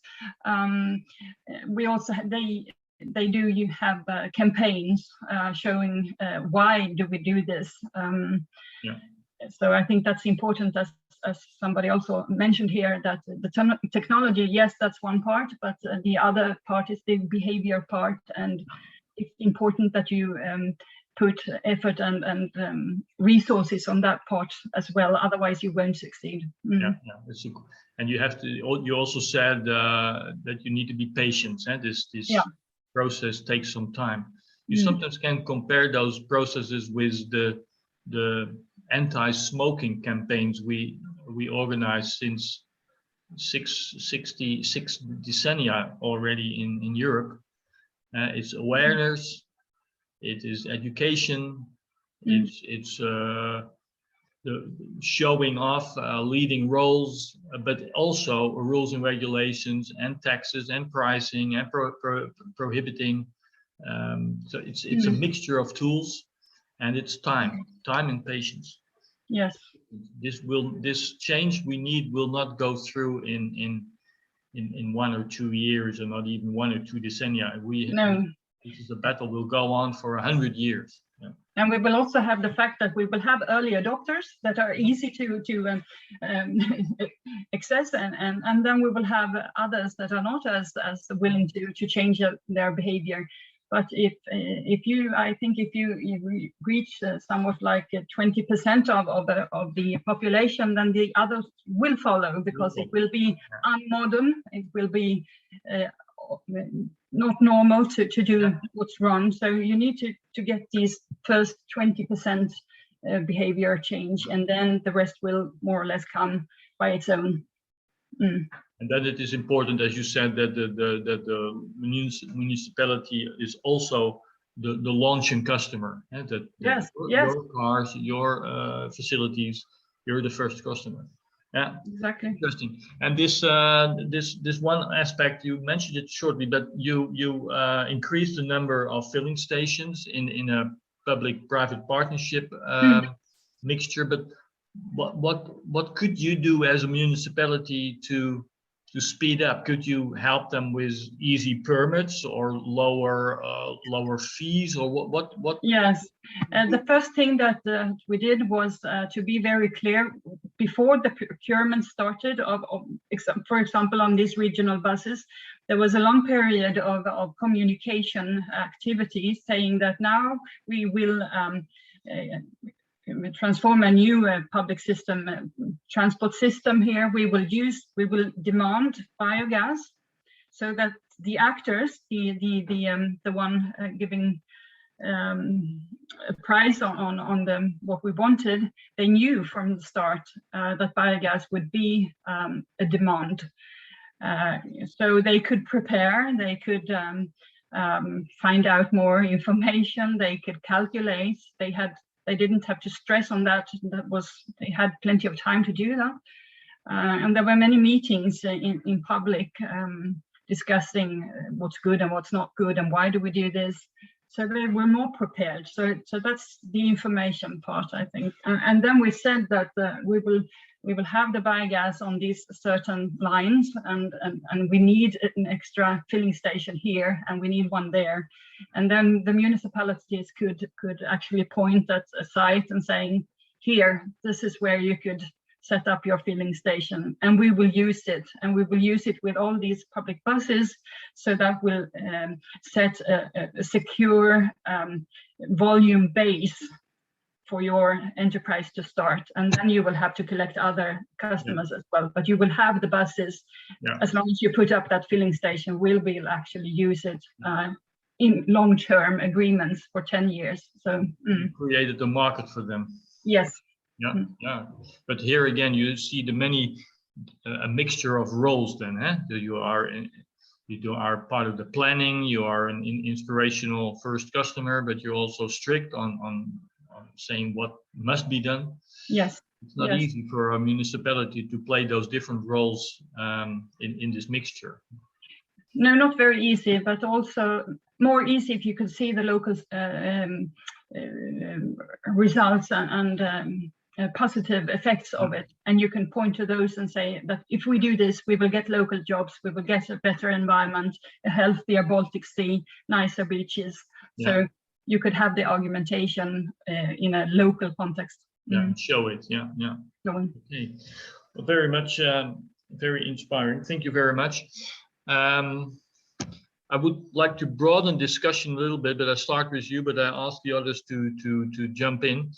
We also they do have campaigns showing why do we do this. So I think that's important, as somebody also mentioned here, that the technology, yes, that's one part, but the other part is the behavior part, and it's important that you put effort and resources on that part as well. Otherwise, you won't succeed. And you have to. You also said that you need to be patient. This process takes some time. You sometimes can compare those processes with the anti-smoking campaigns we organized since 66 decennia already in Europe. It's awareness, it is education, it's the showing off leading roles, but also rules and regulations and taxes and pricing and prohibiting. So it's a mixture of tools, and it's time and patience. Yes. This change we need will not go through in 1 or 2 years, or not even 1 or 2 decennia. This is a battle will go on for 100 years. Yeah. And we will also have the fact that we will have early adopters that are easy to access, and then we will have others that are not as willing to change their behavior. But if you reach somewhat like 20% of the population, then the others will follow, because it will be unmodern, it will be not normal to do what's wrong. So you need to get these first 20% behavior change, and then the rest will more or less come by its own. And then it is important, as you said, that the municipality is also the launching customer. Your cars, your facilities, you're the first customer. Yeah, exactly. interesting. And this this one aspect, you mentioned it shortly, but you increased the number of filling stations in a public-private partnership mixture. But what could you do as a municipality to speed up? Could you help them with easy permits or lower fees, or what? Yes, the first thing that we did was to be very clear before the procurement started for example, on these regional buses. There was a long period of communication activities saying that now we will transform a new public system, transport system here. We will demand biogas, so that the actors, the one giving a price on what we wanted, they knew from the start that biogas would be a demand. So they could prepare, they could find out more information, they could calculate, they didn't have to stress on that. They had plenty of time to do that. And there were many meetings in public discussing what's good and what's not good and why do we do this. So they were more prepared. So that's the information part, I think. And then we said that we will have the biogas on these certain lines, and we need an extra filling station here, and we need one there. And then the municipalities could actually point at a site and saying, here, this is where you could set up your filling station, and we will use it, and we will use it with all these public buses. So that will set a secure volume base for your enterprise to start, and then you will have to collect other customers as well, but you will have the buses. As long as you put up that filling station, we'll actually use it in long-term agreements for 10 years. So created the market for them. Yes. Yeah. But here again, you see a mixture of roles then, You are part of the planning, you are an inspirational first customer, but you're also strict on saying what must be done. Yes. It's not easy for a municipality to play those different roles in this mixture. No, not very easy, but also more easy if you could see the local results and positive effects of it, and you can point to those and say that if we do this, we will get local jobs, we will get a better environment, a healthier Baltic Sea, nicer beaches. So you could have the argumentation in a local context. Show it. Okay. Well, very much, very inspiring. Thank you very much. I would like to broaden discussion a little bit, but I start with you, but I ask the others to jump in.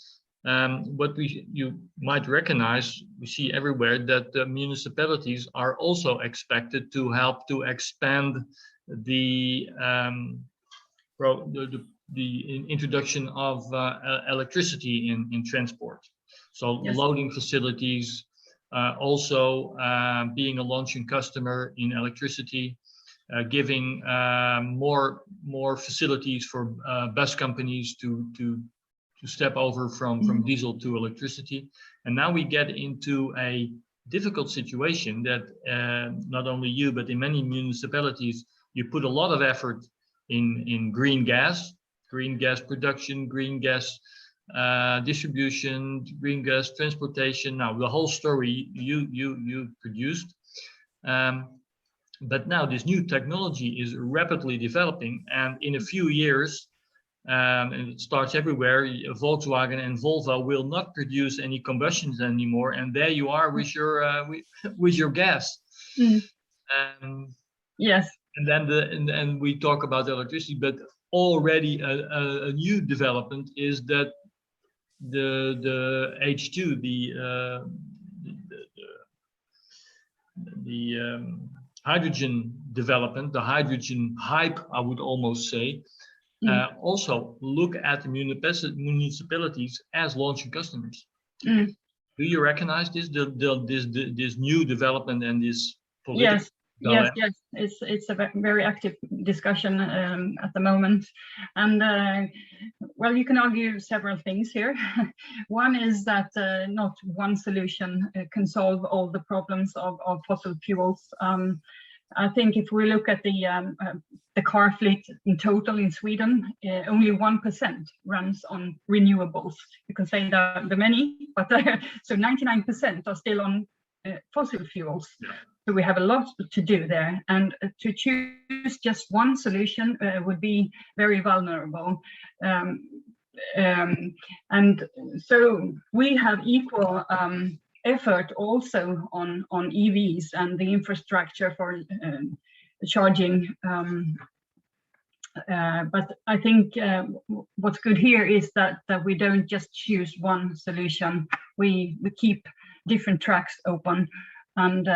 What you might recognize, we see everywhere that the municipalities are also expected to help to expand the introduction of electricity in transport. So loading facilities, also being a launching customer in electricity, giving more facilities for bus companies to step over from diesel to electricity. And now we get into a difficult situation that not only you, but in many municipalities, you put a lot of effort in green gas production, green gas distribution, green gas transportation. Now the whole story you produced. But now this new technology is rapidly developing, and in a few years, and it starts everywhere, Volkswagen and Volvo will not produce any combustions anymore, and there you are with your gas. Yes. And then and we talk about electricity, but already a new development is that the H2, the hydrogen development, the hydrogen hype, I would almost say, also look at the municipalities as launching customers. Do you recognize this new development and this political? Yes. It's a very active discussion at the moment, and well, you can argue several things here. One is that not one solution can solve all the problems of fossil fuels. I think if we look at the car fleet in total in Sweden, only 1% runs on renewables. You can say that the many, but so 99% are still on fossil fuels. Yeah. So we have a lot to do there, and to choose just one solution would be very vulnerable. And so we have equal effort also on EVs and the infrastructure for charging. But I think what's good here is that we don't just choose one solution. We keep different tracks open, and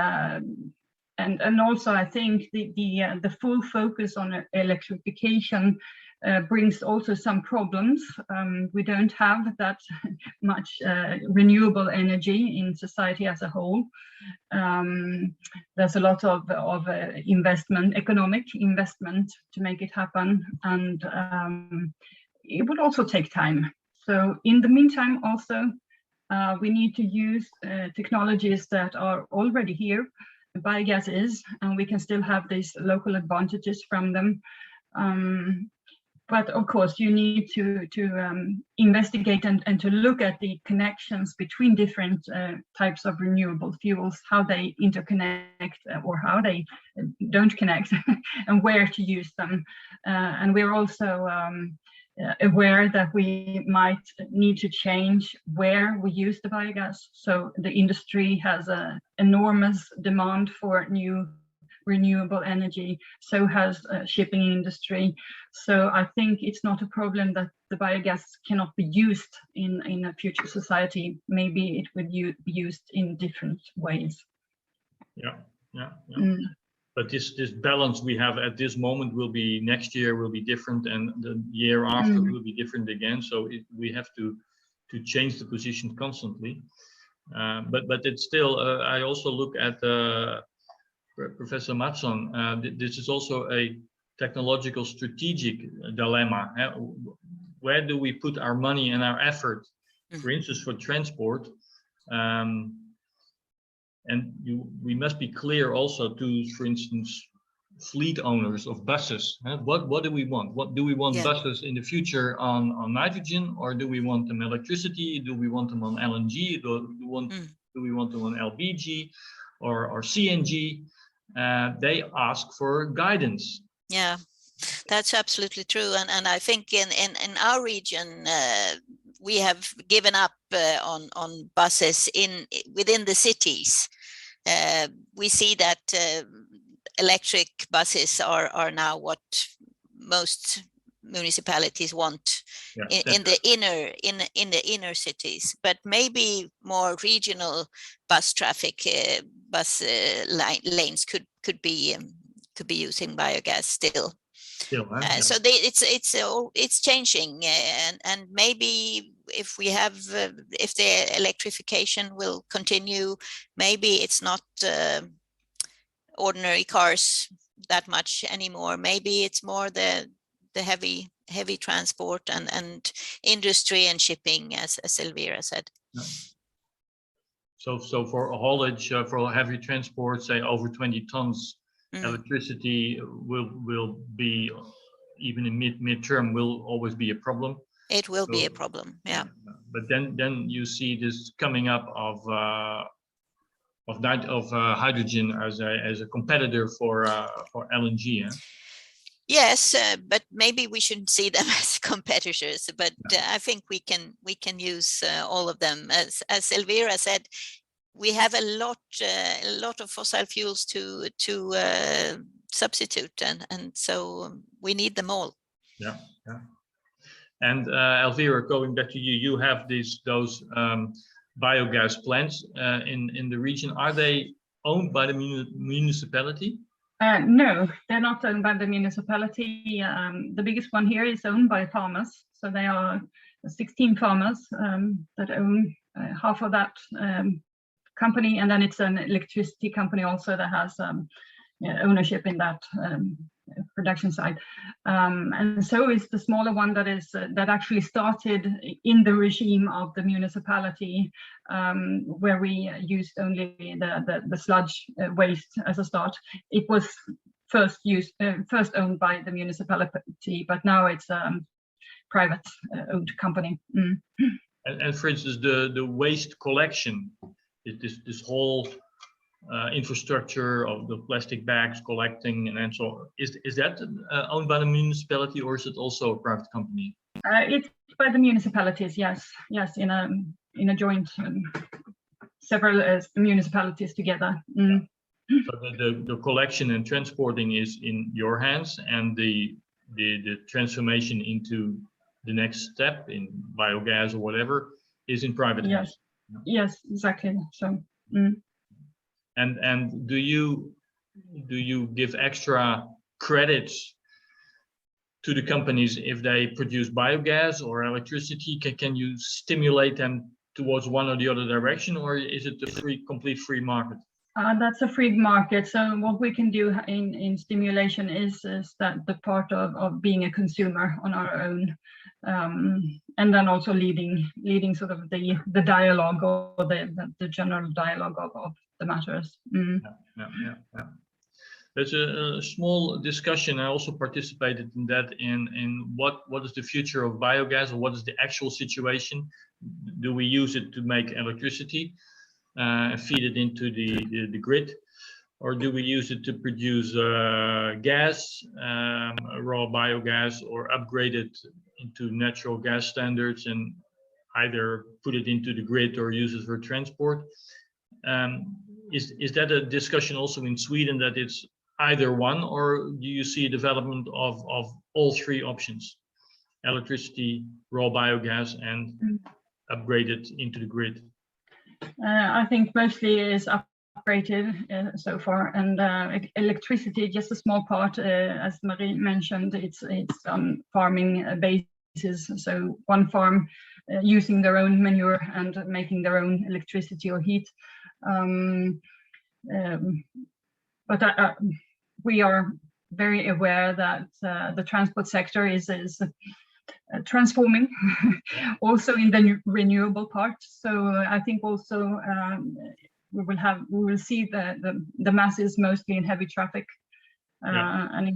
also I think the full focus on electrification brings also some problems. We don't have that much renewable energy in society as a whole. There's a lot of investment, economic investment to make it happen, and it would also take time. So in the meantime, also, we need to use technologies that are already here. Biogas is, and we can still have these local advantages from them. But of course, you need to investigate and to look at the connections between different types of renewable fuels, how they interconnect or how they don't connect, and where to use them. And we're also aware that we might need to change where we use the biogas. So the industry has an enormous demand for new renewable energy, so has shipping industry. So I think it's not a problem that the biogas cannot be used in a future society. Maybe it would be used in different ways. Yeah. But this balance we have at this moment will be next year will be different, and the year after will be different again. So we have to change the position constantly. But it's still. I also look at Professor Mattson. This is also a technological strategic dilemma. Where do we put our money and our effort? For instance, for transport. And we must be clear also to, for instance, fleet owners of buses. What do we want? What do we want buses in the future on nitrogen, or do we want them electricity? Do we want them on LNG? Do we want them on LBG or CNG? They ask for guidance. Yeah, that's absolutely true. And I think in our region, we have given up on buses within the cities. We see that electric buses are now what most municipalities want in the inner cities, but maybe more regional bus traffic, lanes could be using biogas still. So it's changing, and maybe if the electrification will continue, maybe it's not ordinary cars that much anymore. Maybe it's more the heavy transport and industry and shipping, as Elvira said. Yeah. So for a haulage, for heavy transport, say over 20 tons, electricity will be, even in midterm, will always be a problem. It will be a problem, yeah. But then you see this coming up of hydrogen as a competitor for LNG. Yeah? Yes, but maybe we shouldn't see them as competitors. But I think we can use all of them. As Elvira said, we have a lot of fossil fuels to substitute, and so we need them all. Yeah. And Elvira, going back to you, you have those biogas plants in the region. Are they owned by the municipality? No, they're not owned by the municipality. The biggest one here is owned by farmers. So they are 16 farmers that own half of that company. And then it's an electricity company also that has ownership in that production side, and so is the smaller one that actually started in the regime of the municipality, where we used only the sludge waste as a start. It was first owned by the municipality, but now it's private owned company. And for instance, the waste collection, this whole infrastructure of the plastic bags collecting and so on, is that owned by the municipality, or is it also a private company? It's by the municipalities, yes, in a joint, several municipalities together. So the collection and transporting is in your hands, and the transformation into the next step in biogas or whatever is in private hands. Yes, exactly. So. And do you give extra credits to the companies if they produce biogas or electricity? Can you stimulate them towards one or the other direction, or is it a complete free market? That's a free market. So what we can do in stimulation is that the part of being a consumer on our own, and then also leading sort of the dialogue or the general dialogue of the matters. Yeah. There's a small discussion. I also participated in that in what is the future of biogas, or what is the actual situation? Do we use it to make electricity and feed it into the grid, or do we use it to produce gas, raw biogas, or upgrade it into natural gas standards and either put it into the grid or use it for transport? Is that a discussion also in Sweden, that it's either one, or do you see a development of all three options: electricity, raw biogas, and upgrade it into the grid? I think mostly is upgraded so far, and electricity just a small part. As Marie mentioned, it's on farming basis. So one farm using their own manure and making their own electricity or heat. But we are very aware that the transport sector is transforming also in the renewable part. So I think also we will see the masses mostly in heavy traffic and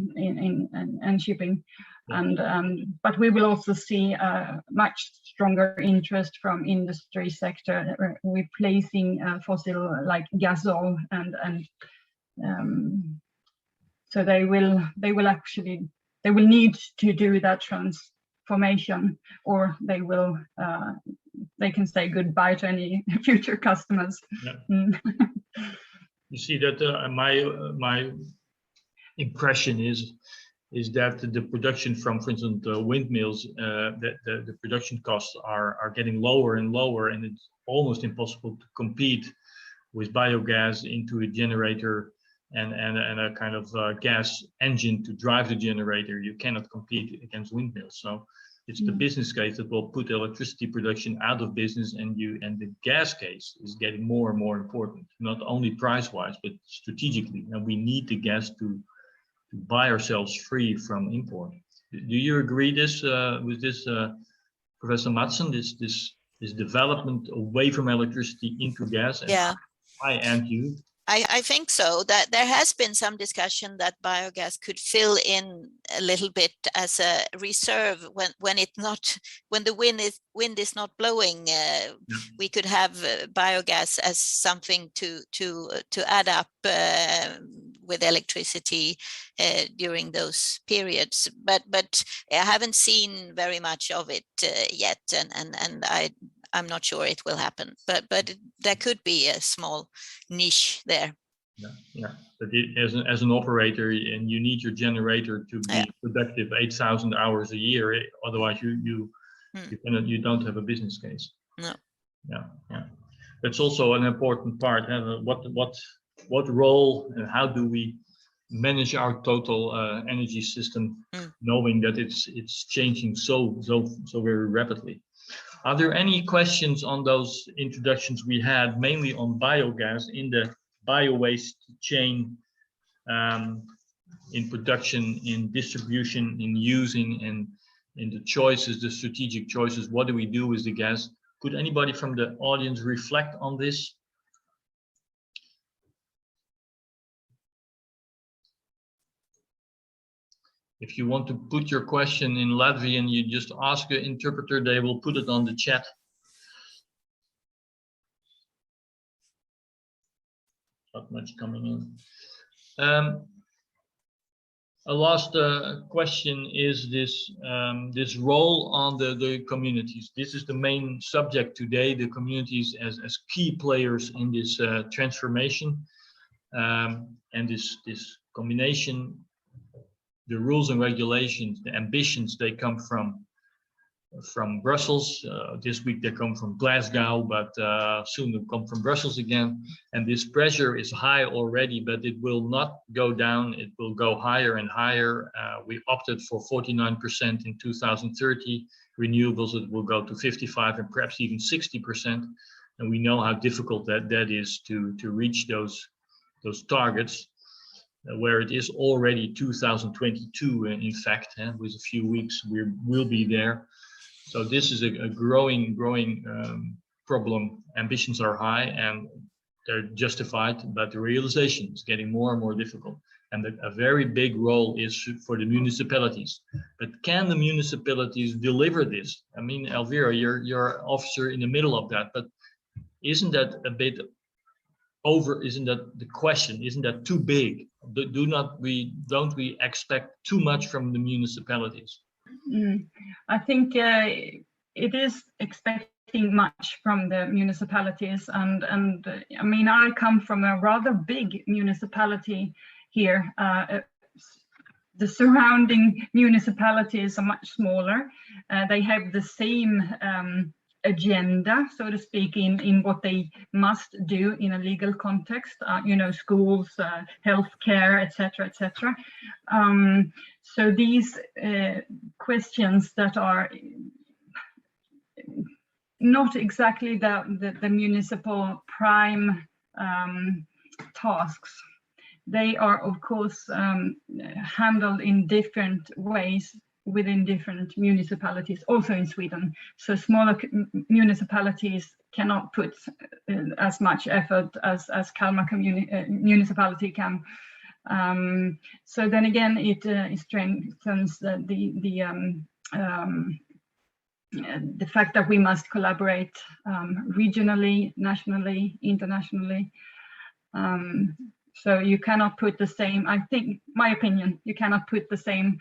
shipping, but we will also see a much stronger interest from industry sector replacing fossil like gasol, and so they will need to do that transformation, or they can say goodbye to any future customers. You see that my impression is that the production from, for instance, windmills, that the production costs are getting lower and lower, and it's almost impossible to compete with biogas into a generator and a kind of gas engine to drive the generator. You cannot compete against windmills. So it's the business case that will put electricity production out of business, and the gas case is getting more and more important, not only price-wise, but strategically. And we need the gas to buy ourselves free from import. Do you agree with this, Professor Mattson? This development away from electricity into gas? Yeah. And you? I think so. That there has been some discussion that biogas could fill in a little bit as a reserve when the wind is not blowing. We could have biogas as something to add up with electricity during those periods. But I haven't seen very much of it yet, and I'm not sure it will happen, but there could be a small niche there. Yeah. But as an operator, and you need your generator to be productive 8,000 hours a year. Otherwise, you don't have a business case. No. Yeah. That's also an important part. What role and how do we manage our total energy system, knowing that it's changing so very rapidly? Are there any questions on those introductions we had, mainly on biogas in the biowaste chain in production, in distribution, in using, and in the choices, the strategic choices. What do we do with the gas? Could anybody from the audience reflect on this? If you want to put your question in Latvian, you just ask an interpreter, they will put it on the chat. Not much coming in. A last question is this this role on the communities. This is the main subject today, the communities as key players in this transformation, and this combination. The rules and regulations, the ambitions, they come from Brussels. This week they come from Glasgow, but soon they'll come from Brussels again. And this pressure is high already, but it will not go down. It will go higher and higher. We opted for 49% in 2030 renewables. It will go to 55 and perhaps even 60%. And we know how difficult that is to reach those targets. Where it is already 2022, in fact, with a few weeks we'll be there. So this is a growing problem. Ambitions are high and they're justified, but the realization is getting more and more difficult. And a very big role is for the municipalities. But can the municipalities deliver this? I mean, Elvira, you're an officer in the middle of that, but isn't that a bit over? Isn't that the question? Isn't that too big? Don't we expect too much from the municipalities? I think it is expecting much from the municipalities, and I mean, I come from a rather big municipality here. The surrounding municipalities are much smaller. They have the same agenda, so to speak, in what they must do in a legal context, you know, schools, healthcare, etc., etc. So these questions that are not exactly the municipal prime tasks, they are of course handled in different ways within different municipalities, also in Sweden. So smaller municipalities cannot put as much effort as Kalmar municipality can. So then again, it strengthens the fact that we must collaborate regionally, nationally, internationally. So you cannot put the same, I think, my opinion, you cannot put the same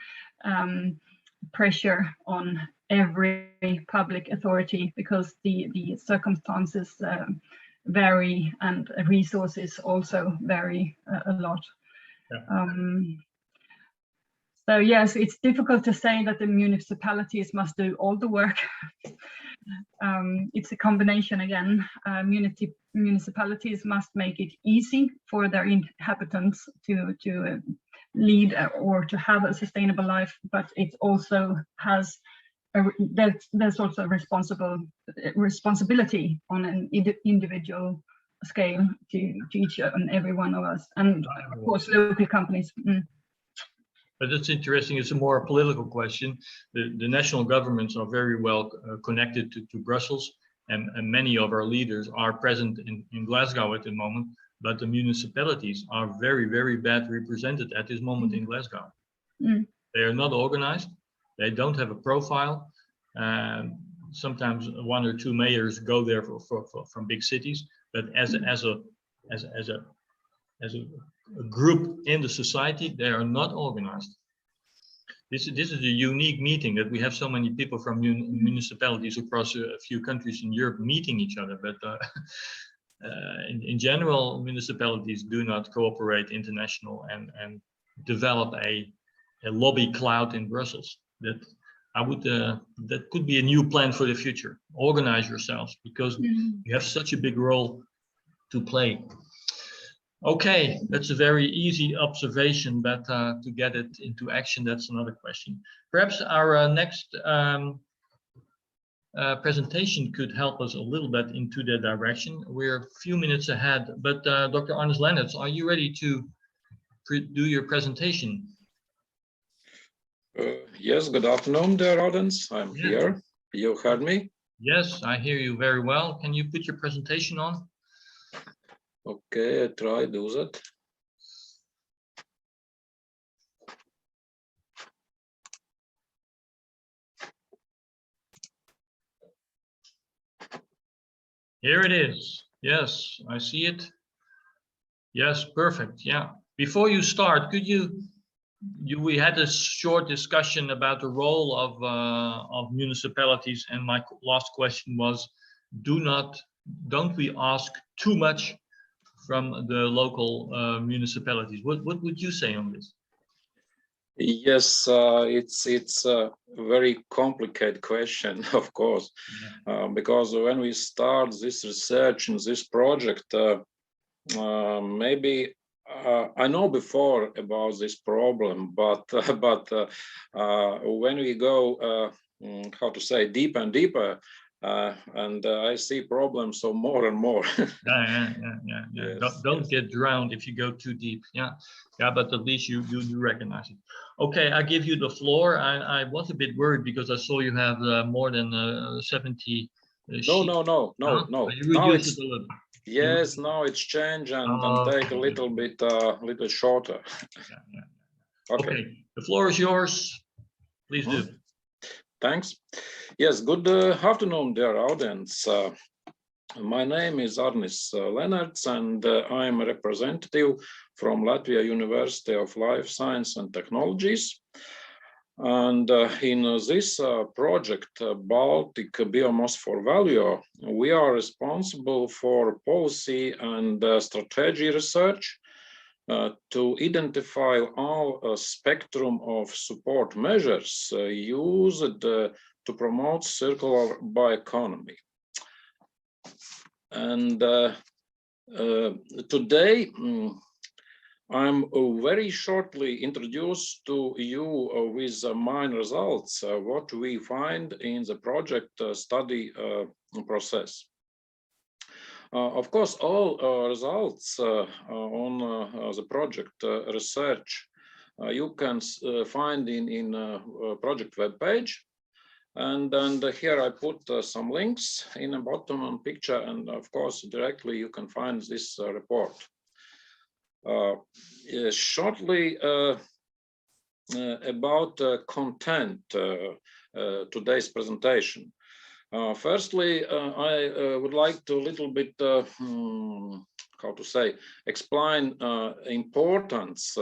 pressure on every public authority, because the circumstances vary and resources also vary a lot. Yeah. So yes, it's difficult to say that the municipalities must do all the work. It's a combination again. Municipalities must make it easy for their inhabitants to lead or to have a sustainable life, but it also has there's also responsibility on an individual scale to each and every one of us, and of course local companies. But it's interesting. It's a more political question. The national governments are very well connected to Brussels, and many of our leaders are present in Glasgow at the moment. But the municipalities are very, very bad represented at this moment in Glasgow. They are not organized. They don't have a profile. Sometimes one or two mayors go there from big cities, but as a group in the society, they are not organized. This is a unique meeting that we have so many people from municipalities across a few countries in Europe meeting each other, but in general, municipalities do not cooperate international and develop a lobby cloud in Brussels. That could be a new plan for the future. Organize yourselves, because you have such a big role to play. Okay, that's a very easy observation, but to get it into action, that's another question. Perhaps our next presentation could help us a little bit into that direction. We're a few minutes ahead, but Dr. Arnes Lennertz, are you ready to do your presentation. Yes, good afternoon, dear audience. I'm here. You heard me? Yes, I hear you very well. Can you put your presentation on? Okay, I try to do that. Here it is. Yes, I see it. Yes, perfect. Yeah. Before you start, could we had a short discussion about the role of municipalities, and my last question was, don't we ask too much from the local municipalities? What would you say on this? Yes, it's a very complicated question, of course, because when we start this research and this project, maybe I know before about this problem, but when we go, how to say, deeper and deeper, and I see problems so more and more. Yeah. Yes, don't get drowned if you go too deep. Yeah, but at least you recognize it. Okay, I give you the floor. I was a bit worried because I saw you have more than 70 sheets. No. You reduce it a little. Yes, now it's changed and take a little bit shorter. Yeah. Okay, the floor is yours. Please do. Thanks. Yes, good afternoon, dear audience. My name is Arnis Lenarts, and I'm a representative from Latvia University of Life Science and Technologies. And in this project, Baltic Biomass for Value, we are responsible for policy and strategy research to identify all spectrum of support measures used to promote circular bioeconomy. And today, I'm very shortly introduced to you with mine results, what we find in the project study process. Of course, all results on the project research you can find in project webpage. And here I put some links in the bottom picture, and of course, directly you can find this report. Shortly about content today's presentation. Firstly, I would like to a little bit, how to say, explain importance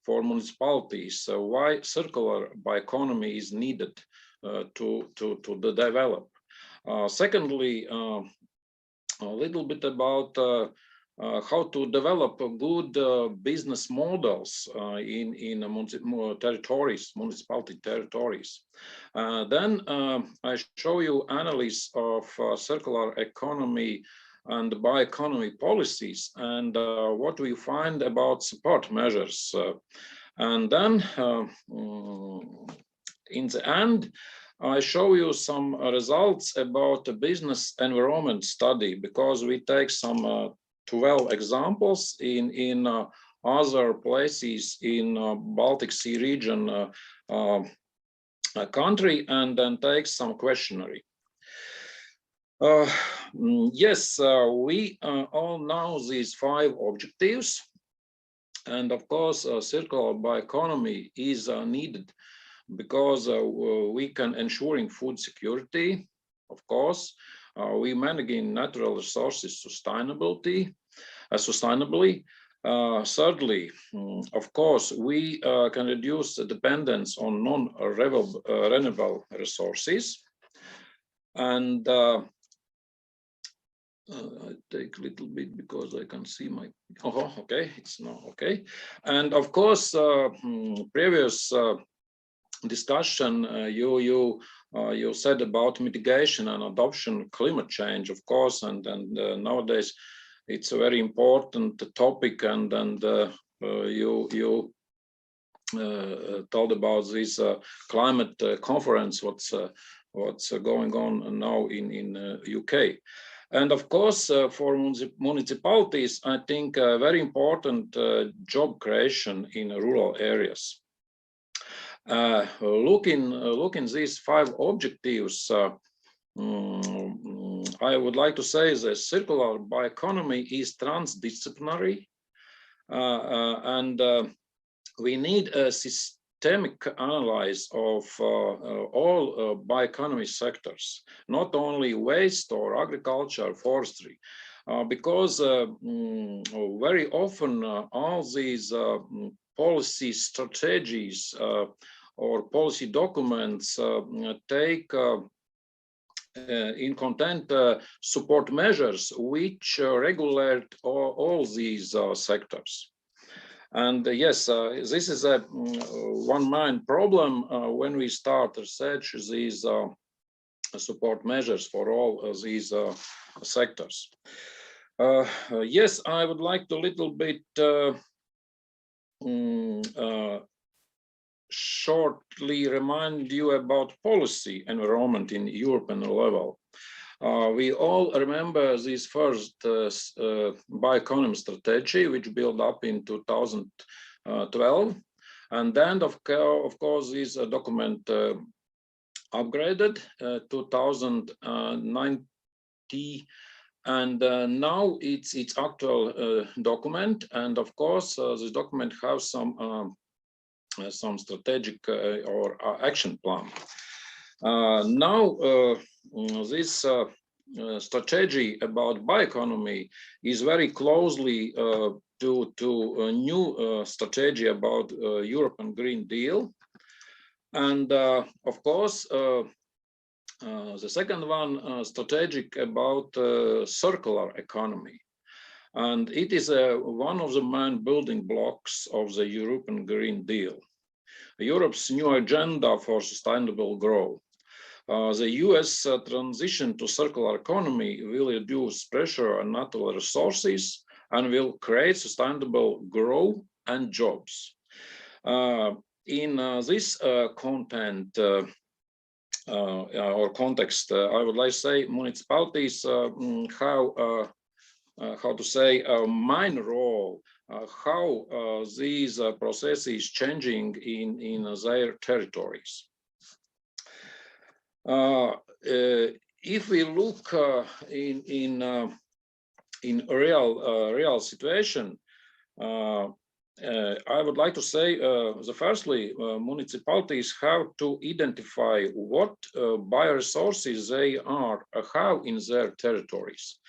for municipalities, why circular bioeconomy is needed to develop. Secondly, a little bit about how to develop a good business models in municipality territories. Then I show you analysis of circular economy and bioeconomy policies and what we find about support measures. And then in the end, I show you some results about a business environment study, because we take some 12 examples in other places in Baltic Sea region country, and then take some questionnaire. Yes, we all know these 5 objectives, and of course circular bioeconomy is needed because we can ensuring food security, of course. We managing natural resources sustainably. Thirdly, of course, we can reduce the dependence on non-renewable resources. And I take a little bit because I can see my, okay, it's now okay. And of course, previous discussion, you said about mitigation and adoption climate change, of course, and nowadays it's a very important topic, and you told about this climate conference, what's going on now in UK. And of course, for municipalities, I think very important job creation in rural areas. Looking these 5 objectives, I would like to say that circular bioeconomy is transdisciplinary, and we need a systemic analysis of all bioeconomy sectors, not only waste or agriculture, forestry, because very often all these policy strategies or policy documents take in content support measures which regulate all these sectors. And yes, this is a one main problem when we start research these support measures for all these sectors. Yes, I would like to little bit shortly remind you about policy environment in European level. We all remember this first bioeconomy strategy, which built up in 2012. And then, of course, this document upgraded 2019. And now it's actual document. And of course, this document has some strategic or action plan. Now, this strategy about bioeconomy is very closely to a new strategy about European Green Deal. And of course, the second one, strategic about circular economy. And it is one of the main building blocks of the European Green Deal, Europe's new agenda for sustainable growth. The US transition to circular economy will reduce pressure on natural resources and will create sustainable growth and jobs. In this content or context, I would like to say municipalities how to say a main role, how these processes changing in their territories. If we look in real situation, I would like to say, firstly, municipalities have to identify what bioresources they have in their territories.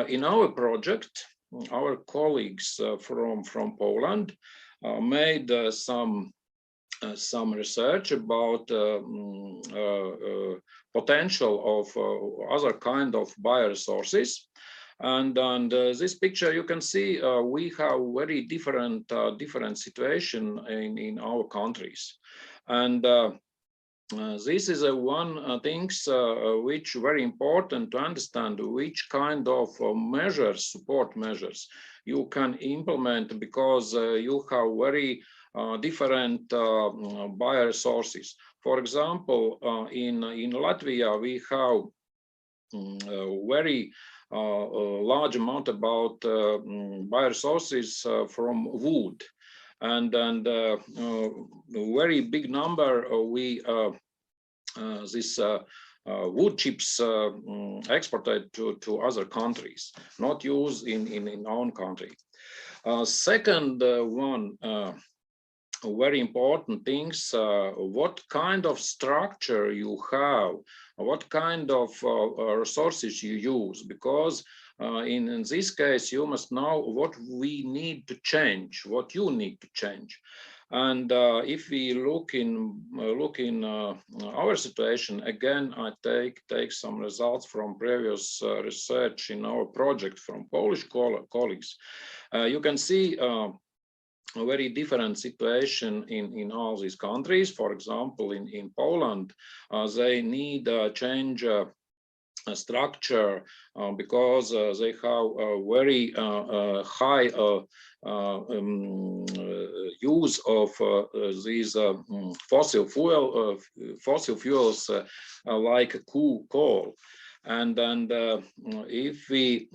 In our project, our colleagues from Poland made some research about potential of other kind of bioresources. And this picture, you can see we have very different situation in our countries. And this is one things which very important to understand which kind of measures, support measures you can implement, because you have very different bioresources. For example, in Latvia, we have very large amount about bioresources from wood, and very big number we this wood chips exported to other countries, not used in our own country. Second one, very important things, what kind of structure you have, what kind of resources you use, because in this case you must know what we need to change, what you need to change. And if we look in our situation, again, I take some results from previous research in our project from Polish colleagues. You can see a very different situation in all these countries. For example, in Poland, they need a change structure because they have a very high use of these fossil fuels like coal. And if we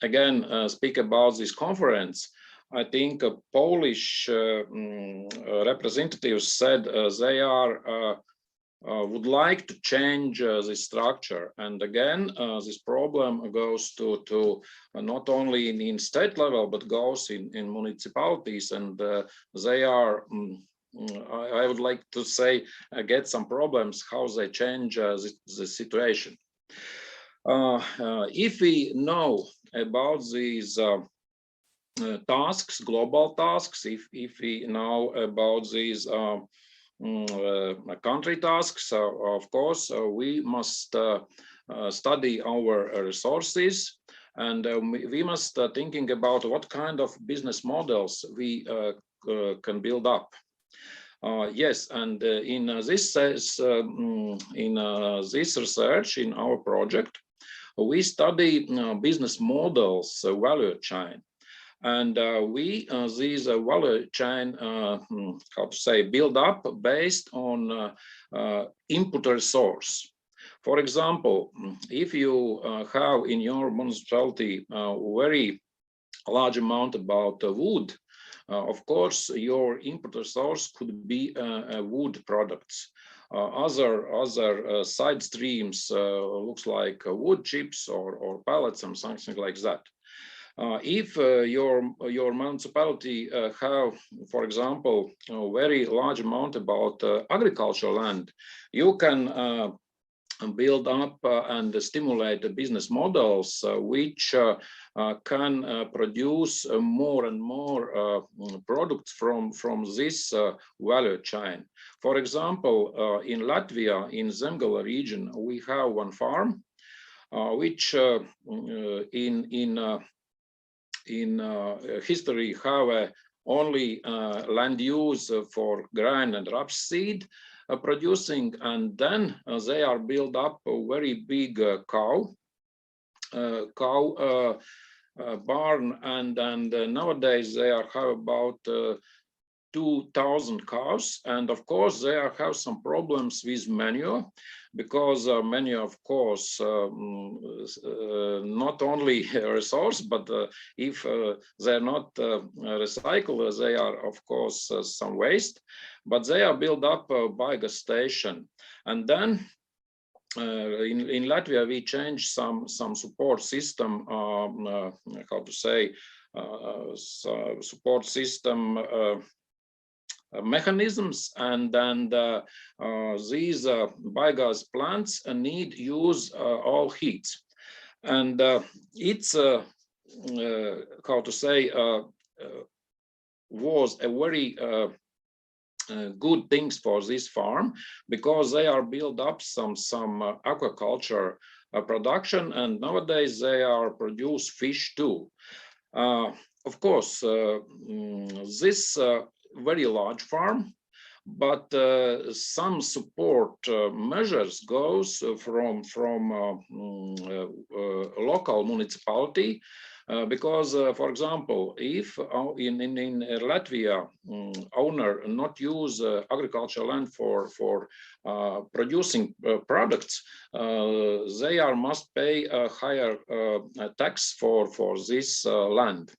again speak about this conference, I think Polish representatives said they are would like to change the structure. And again, this problem goes to not only in state level, but goes in municipalities. And they are, I would like to say, get some problems how they change the situation. If we know about these tasks, global tasks, if we know about these country tasks, of course, we must study our resources, and we must thinking about what kind of business models we can build up. Yes, and in this research in our project, we study business models value chain. And we these value chain, how to say, build up based on input resource. For example, if you have in your municipality a very large amount about wood, of course, your input resource could be wood products. Other side streams looks like wood chips or pellets and something like that. If your municipality have, for example, a very large amount about agricultural land, you can build up and stimulate the business models which can produce more and more products from this value chain. For example, in Latvia, in Zemgala region, we have one farm which in history have only land use for grain and rapeseed producing, and then they are built up a very big cow barn, and nowadays they are have about 2,000 cows, and of course they have some problems with manure, because manure, of course, not only a resource, but if they're not recycled, they are, of course, some waste, but they are built up biogas station. And then in Latvia, we changed some support system, how to say, support system mechanisms, and then these biogas plants need use all heat, and it's how to say was a very good things for this farm, because they are build up some aquaculture production, and nowadays they are produce fish too. Of course, this very large farm, but some support measures goes from local municipality, because for example, if in Latvia owner not use agricultural land for producing products, they must pay a higher tax for this land.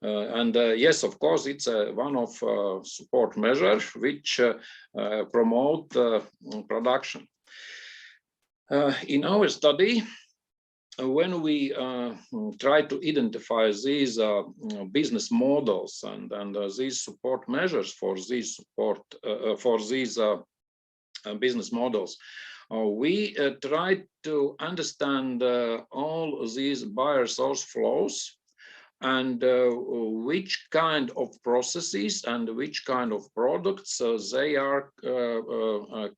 And yes, of course, it's one of support measures which promote production. In our study, when we try to identify these business models and these support measures for these business models, we try to understand all these bioresource flows, and which kind of processes and which kind of products they are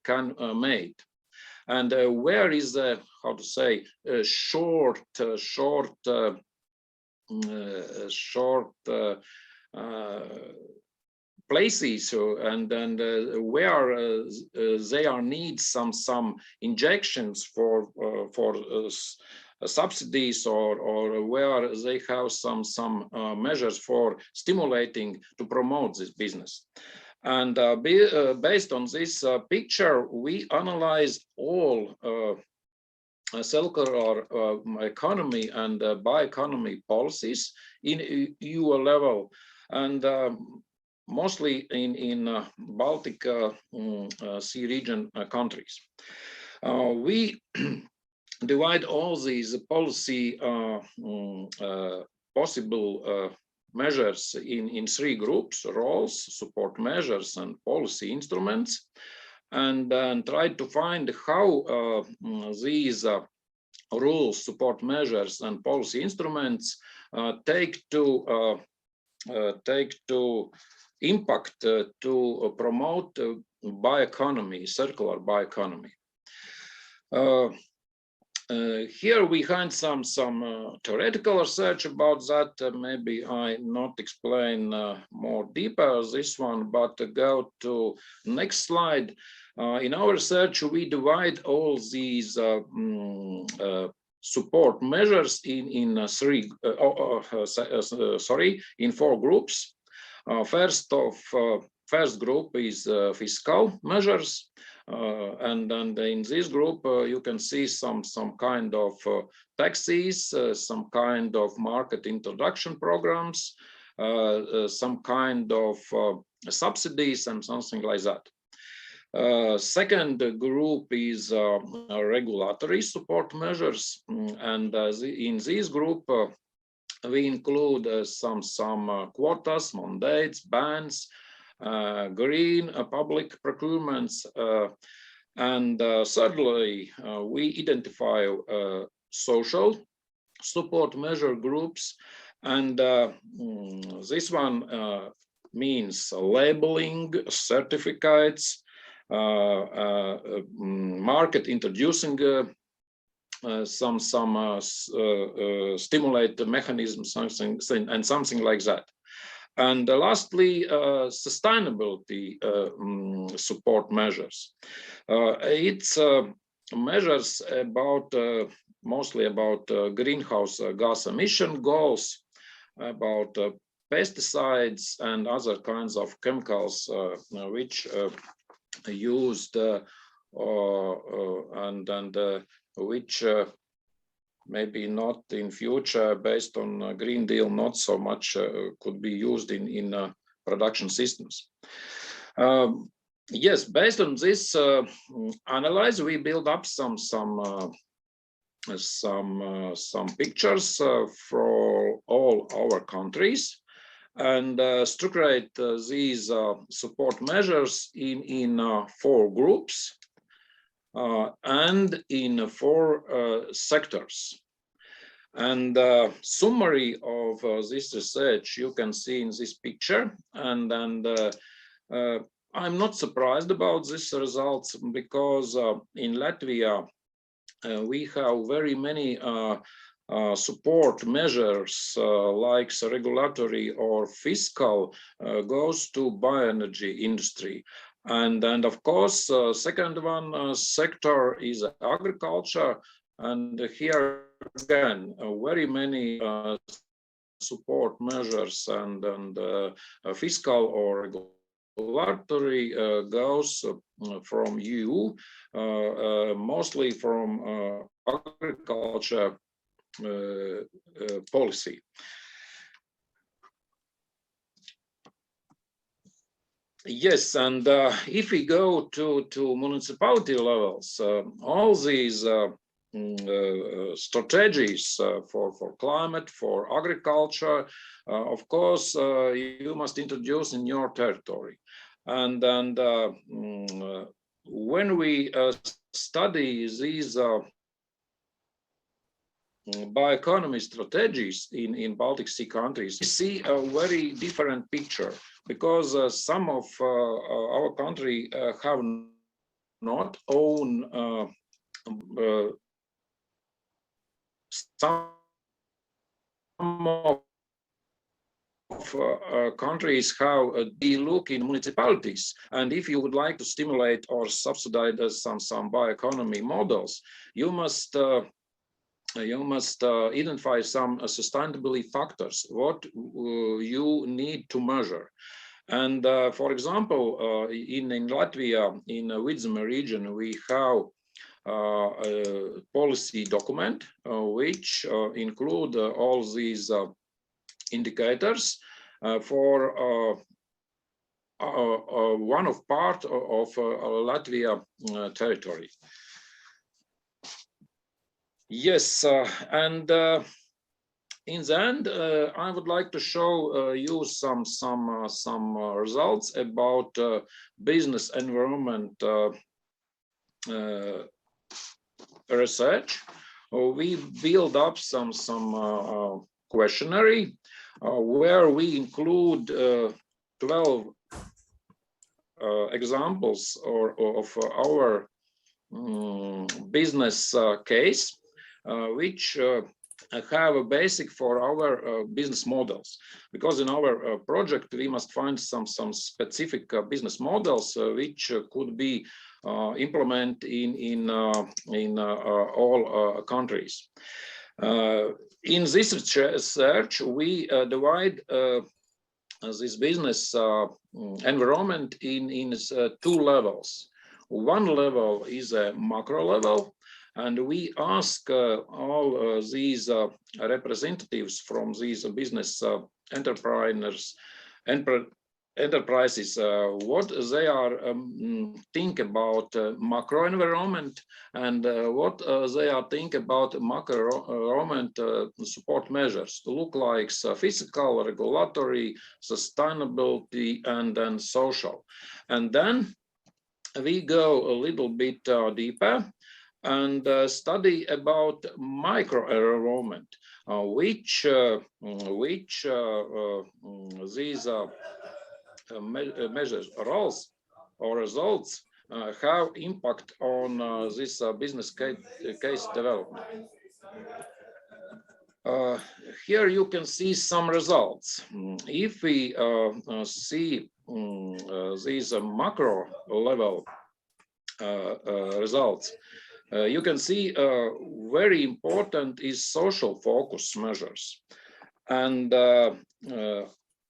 can make, and where is the, how to say, short places, and where they are need some injections for subsidies, or where they have some measures for stimulating to promote this business. And based on this picture, we analyze all circular economy and bioeconomy policies in EU level, and mostly in Baltic Sea region countries. We divide all these policy possible measures in three groups: roles, support measures, and policy instruments, and then try to find how these rules, support measures, and policy instruments take to impact to promote bioeconomy, circular bioeconomy. Here we find some theoretical research about that. Maybe I not explain more deeper this one, but go to next slide. In our research, we divide all these support measures in four groups. First group is fiscal measures. And in this group, you can see some kind of taxes, some kind of market introduction programs, some kind of subsidies, and something like that. Second group is regulatory support measures, and in this group we include some quotas, mandates, bans, green public procurements, and thirdly, we identify social support measure groups, and this one means labeling, certificates, market introducing some stimulate mechanism, something like that. And lastly, sustainability support measures. It's measures about mostly about greenhouse gas emission goals, about pesticides and other kinds of chemicals which used and which maybe not in future, based on Green Deal, not so much could be used in production systems. Yes, based on this analysis, we build up some pictures for all our countries, and structure these support measures in four groups and in four sectors. And summary of this research you can see in this picture, and I'm not surprised about these results, because in Latvia we have very many support measures like regulatory or fiscal goes to bioenergy industry. And of course, second one sector is agriculture, and here again very many support measures and fiscal or regulatory goes from EU, mostly from agriculture policy. Yes, and if we go to municipality levels, all these strategies for climate, for agriculture, of course, you must introduce in your territory. And when we study these bioeconomy strategies in Baltic Sea countries, we see a very different picture, because some of our country have not own some of countries have they look in municipalities, and if you would like to stimulate or subsidize some bioeconomy models, you must identify some sustainability factors, what you need to measure. And for example, in Latvia, in Vidzeme region, we have a policy document which include all these indicators for one of part of Latvia territory. Yes, and in the end, I would like to show you some results about business environment research. We build up some questionnaire where we include 12 examples of our business case, which have a basic for our business models, because in our project we must find some specific business models which could be implemented in all countries. In this research, we divide this business environment in two levels. One level is a macro level, and we ask all these representatives from these business enterprises what they are think about macro environment, and what they are think about macro environment support measures to look like physical, regulatory, sustainability, and then social. And then we go a little bit deeper and study about micro environment, which these measures, roles or results have impact on this business case development. Here you can see some results. If we see these macro level results, you can see very important is social focus measures. And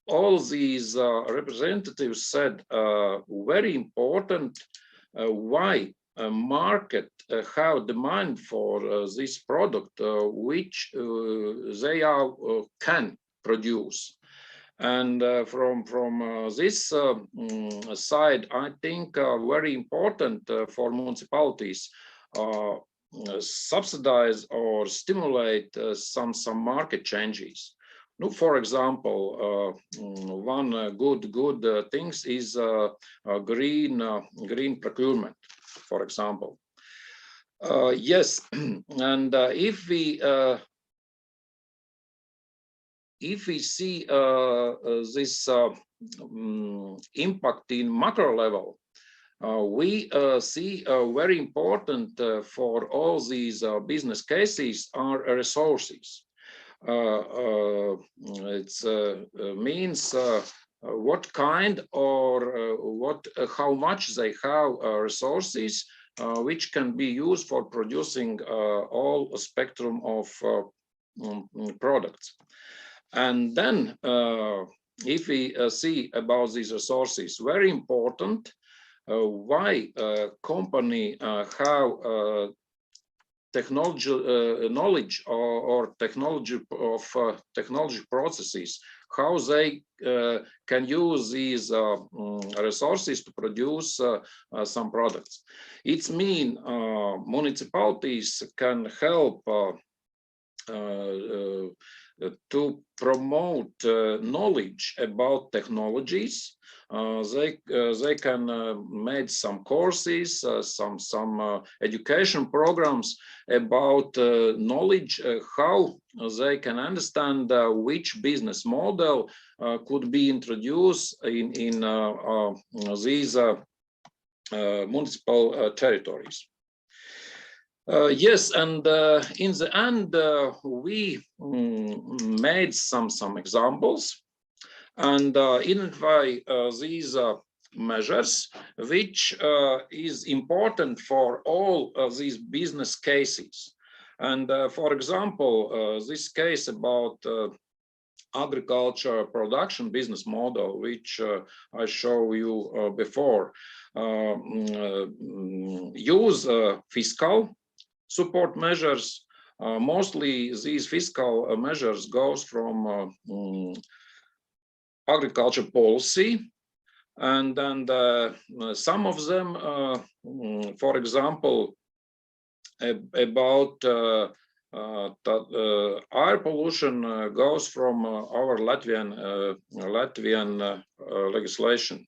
all these representatives said very important why a market have demand for this product which they can produce. And from this side, I think very important for municipalities subsidize or stimulate some market changes. No, for example, one good things is green procurement, for example. Yes, and if we see this impact in macro level, we see very important for all these business cases are resources. It means what kind or how much they have resources which can be used for producing all spectrum of products. And then if we see about these resources, very important why company have technology knowledge or technology of technology processes, how they can use these resources to produce some products. It means municipalities can help to promote knowledge about technologies. They can make some courses, some education programs about knowledge, how they can understand which business model could be introduced in these municipal territories. Yes, and in the end, we made some examples and identify these measures, which is important for all of these business cases. And for example, this case about agriculture production business model, which I show you before, use fiscal support measures. Mostly these fiscal measures goes from agriculture policy, and then some of them, for example, about air pollution goes from our Latvian legislation.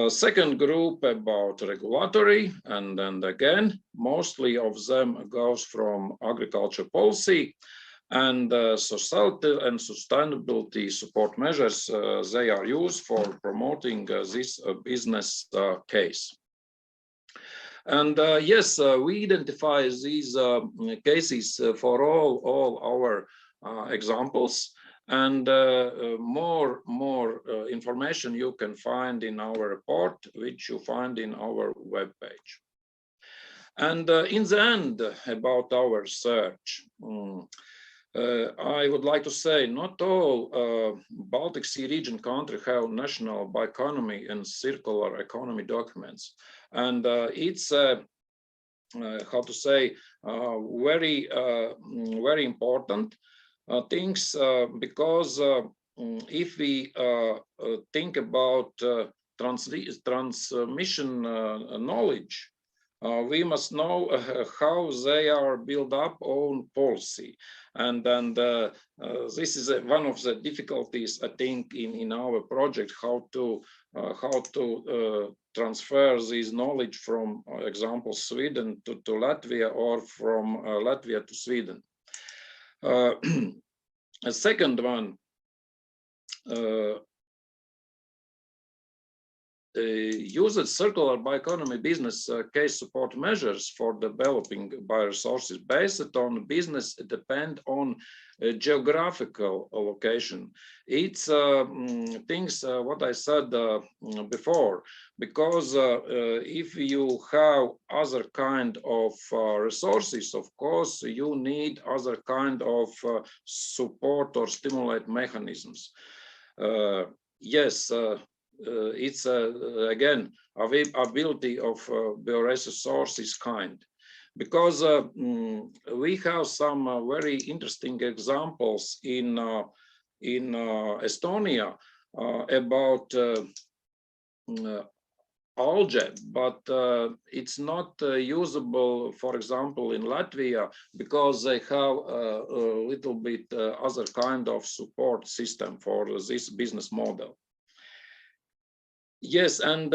Second group about regulatory, and then again, mostly of them goes from agriculture policy, and societal and sustainability support measures, they are used for promoting this business case. And yes, we identify these cases for all our examples, and more information you can find in our report, which you find in our webpage. And in the end, about our research, I would like to say not all Baltic Sea region countries have national bioeconomy and circular economy documents, and it's how to say very important things, because if we think about transmission knowledge, we must know how they are built up on policy, and then this is one of the difficulties, I think, in our project, how to transfer this knowledge from, example, Sweden to Latvia, or from Latvia to Sweden. A second one, uses circular bioeconomy business case support measures for developing bioresources based on business depend on geographical location. It's things what I said before, because if you have other kind of resources, of course you need other kind of support or stimulate mechanisms. Yes, it's again availability of bioresources kind, because we have some very interesting examples in Estonia about algae, but it's not usable, for example, in Latvia, because they have a little bit other kind of support system for this business model. Yes, and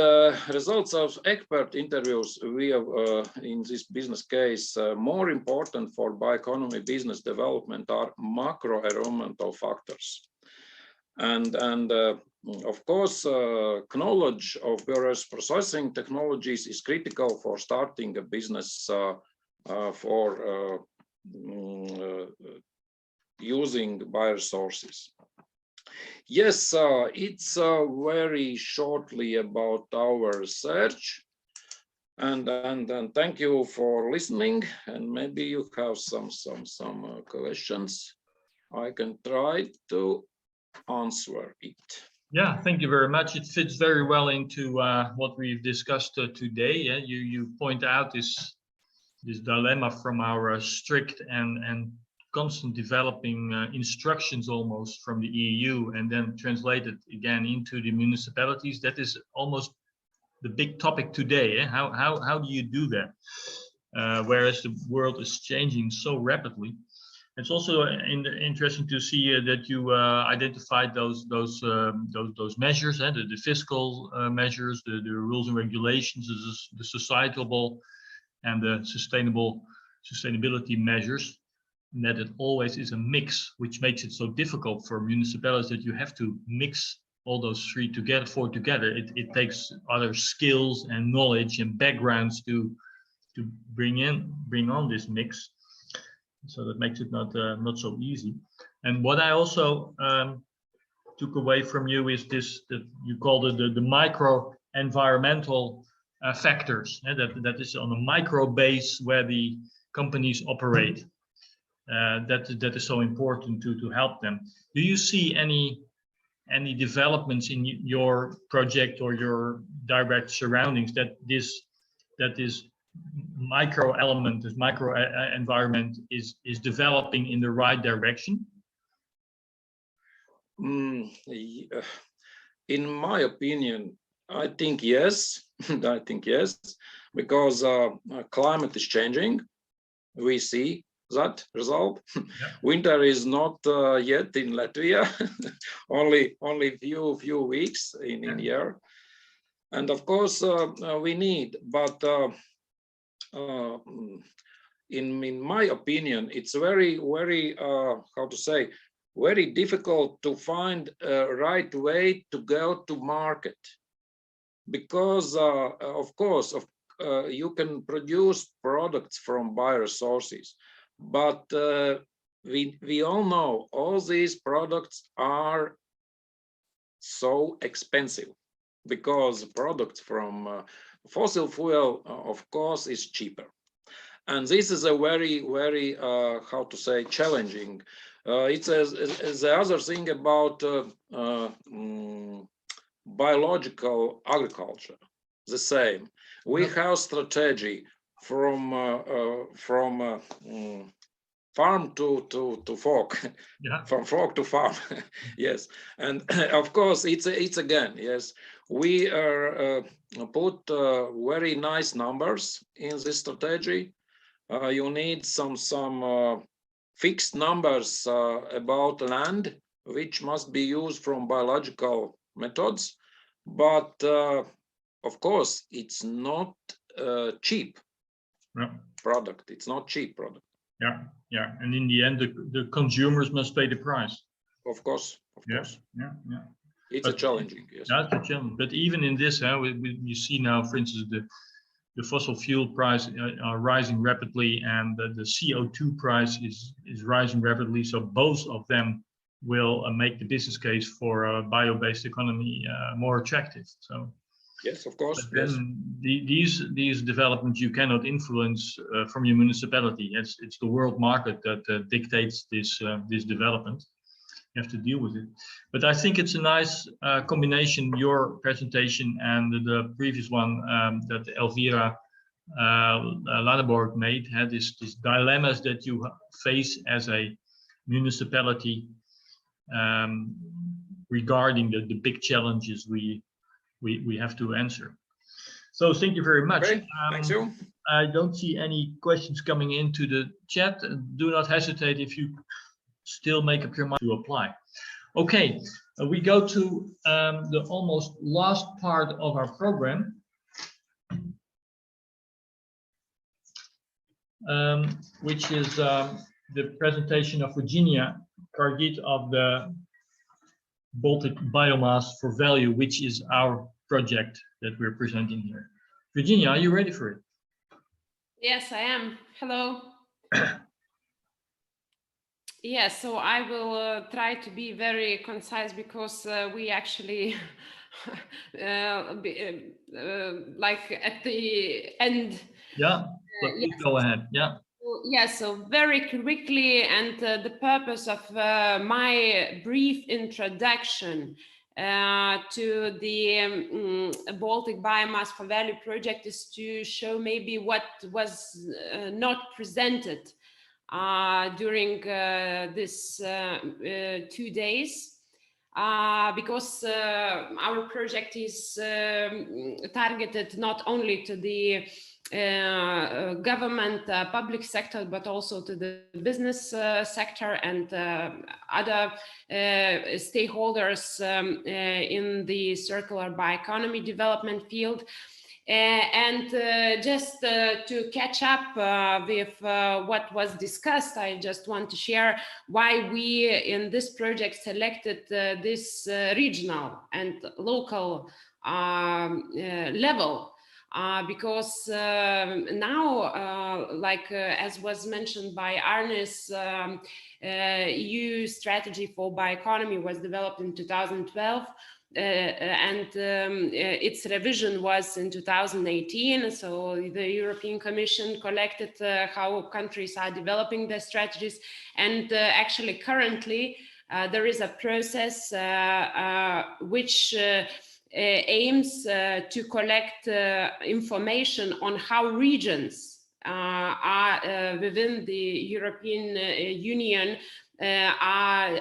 results of expert interviews we have in this business case, more important for bioeconomy business development are macro environmental factors. And of course, knowledge of bioresource processing technologies is critical for starting a business for using bioresources. Yes, it's very shortly about our research, and thank you for listening. And maybe you have some questions. I can try to answer it. Yeah, thank you very much. It fits very well into what we've discussed today. Yeah? You point out this dilemma from our strict and constant developing instructions almost from the EU, and then translated again into the municipalities. That is almost the big topic today. Eh? How do you do that? Whereas the world is changing so rapidly. It's also interesting to see that you identified those measures, the fiscal measures, the rules and regulations, the societal and the sustainability measures. And that it always is a mix, which makes it so difficult for municipalities that you have to mix all those three together. It takes other skills and knowledge and backgrounds to bring on this mix. So that makes it not so easy. And what I also took away from you is this, that you called it the micro environmental factors. That is on a micro base where the companies operate. that is so important to help them. Do you see any developments in your project or your direct surroundings that this micro element, this micro environment is developing in the right direction? In my opinion, I think yes. I think yes, because climate is changing. We see that result. Yeah. Winter is not yet in Latvia. only few weeks in year, and of course we need. But in my opinion, it's very how to say, very difficult to find a right way to go to market, because of course you can produce products from bioresources, but we all know all these products are so expensive, because products from fossil fuel of course is cheaper, and this is a very how to say, challenging. It's the other thing about biological agriculture. The same. We have strategy from farm to fork, yeah. From fork to farm. Yes, and of course it's again, yes, we put very nice numbers in this strategy. You need some fixed numbers about land which must be used from biological methods, but of course it's not cheap product. It's not cheap product. Yeah, and in the end the consumers must pay the price. Of course. Yeah. It's a challenging, yes. That's a challenge. But even in this, you see now, for instance, the fossil fuel price are rising rapidly, and the CO2 price is rising rapidly. So both of them will make the business case for a bio-based economy more attractive. So yes, of course. But then these developments you cannot influence from your municipality. It's the world market that dictates this development. You have to deal with it. But I think it's a nice combination, your presentation and the previous one that Elvira Laneborg made, had this dilemmas that you face as a municipality regarding the big challenges we have to answer. So thank you very much. Okay, thank you. I don't see any questions coming into the chat. Do not hesitate if you still make up your mind to apply. Okay, we go to the almost last part of our program, which is the presentation of Virginia Kargit of the Baltic Biomass for Value, which is our project that we're presenting here. Virginia, are you ready for it? Yes, I am. Hello. Yes, so I will try to be very concise, because we actually like at the end. Yeah, yes. Go ahead. Yeah. Yes, so very quickly, and the purpose of my brief introduction to the Baltic Biomass for Value project is to show maybe what was not presented during this 2 days, because our project is targeted not only to the government, public sector, but also to the business sector and other stakeholders in the circular bioeconomy development field. And just to catch up with what was discussed, I just want to share why we in this project selected this regional and local level. Because now, like as was mentioned by Arnis, EU strategy for bioeconomy was developed in 2012. its revision was in 2018. So the European Commission collected how countries are developing their strategies. And actually currently there is a process which aims to collect information on how regions are within the European Union are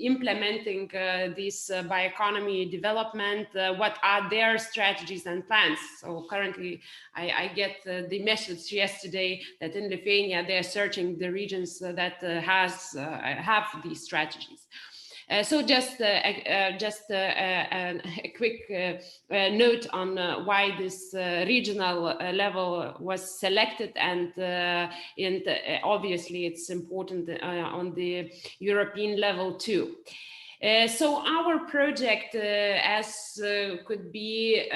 implementing this bioeconomy development, what are their strategies and plans. So currently I get the message yesterday that in Lithuania they're searching the regions that have these strategies. So just a quick note on why this regional level was selected, and obviously it's important on the European level too. So our project, as could be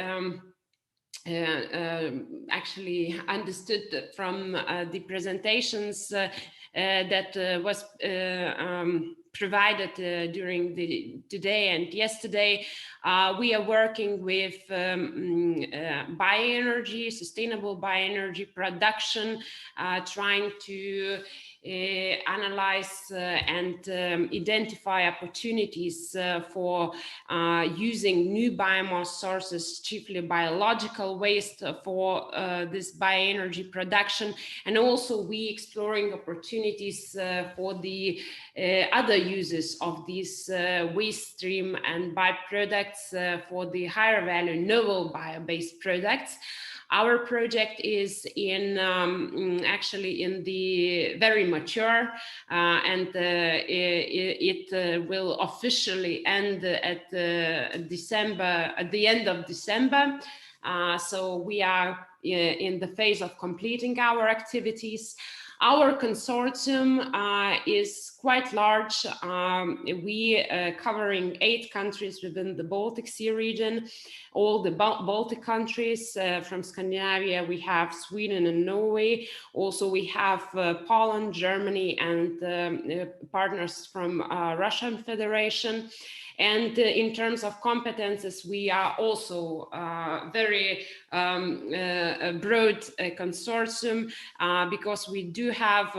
actually understood from the presentations that was provided during today and yesterday, we are working with bioenergy, sustainable bioenergy production, trying to analyze and identify opportunities for using new biomass sources, chiefly biological waste, for this bioenergy production. And also we exploring opportunities for the other uses of this waste stream and byproducts for the higher value novel bio-based products. Our project is in actually in the very mature, and it will officially end at the end of December. So we are in the phase of completing our activities. Our consortium is quite large. We covering 8 countries within the Baltic Sea region, all the Baltic countries. From Scandinavia, we have Sweden and Norway. Also, we have Poland, Germany, and partners from Russian Federation. And in terms of competences, we are also very broad consortium, because we do have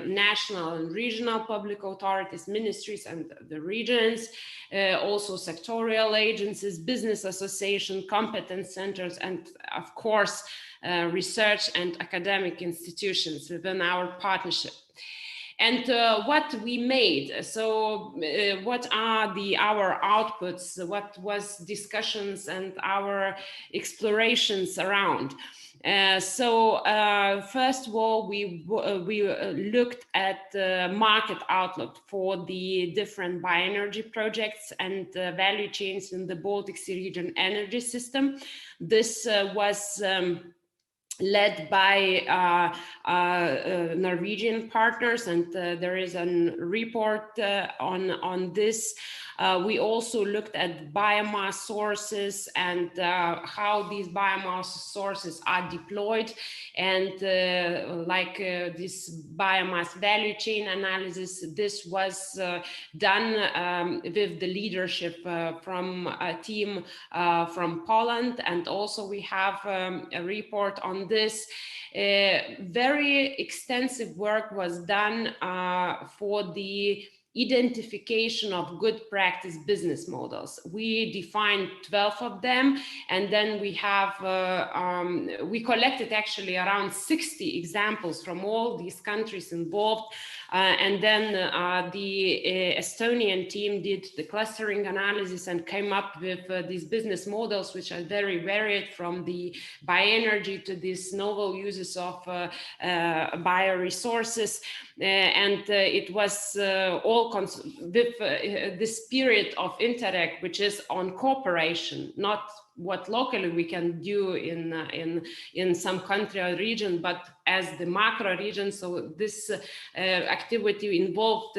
national and regional public authorities, ministries and the regions, also sectorial agencies, business association, competence centers, and of course, research and academic institutions within our partnership. And what we made, so what are our outputs, what was discussions and our explorations around. So first of all, we looked at the market outlook for the different bioenergy projects and value chains in the Baltic Sea region energy system. This was led by Norwegian partners, and there is a report on this. We also looked at biomass sources and how these biomass sources are deployed, and this biomass value chain analysis. This was done with the leadership from a team from Poland, and also we have a report on this. Very extensive work was done for the identification of good practice business models. We defined 12 of them, and then we have we collected actually around 60 examples from all these countries involved, and then the Estonian team did the clustering analysis and came up with these business models, which are very varied, from the bioenergy to these novel uses of bioresources, and it was all with the spirit of Interreg, which is on cooperation, not what locally we can do in some country or region, but as the macro region. So this activity involved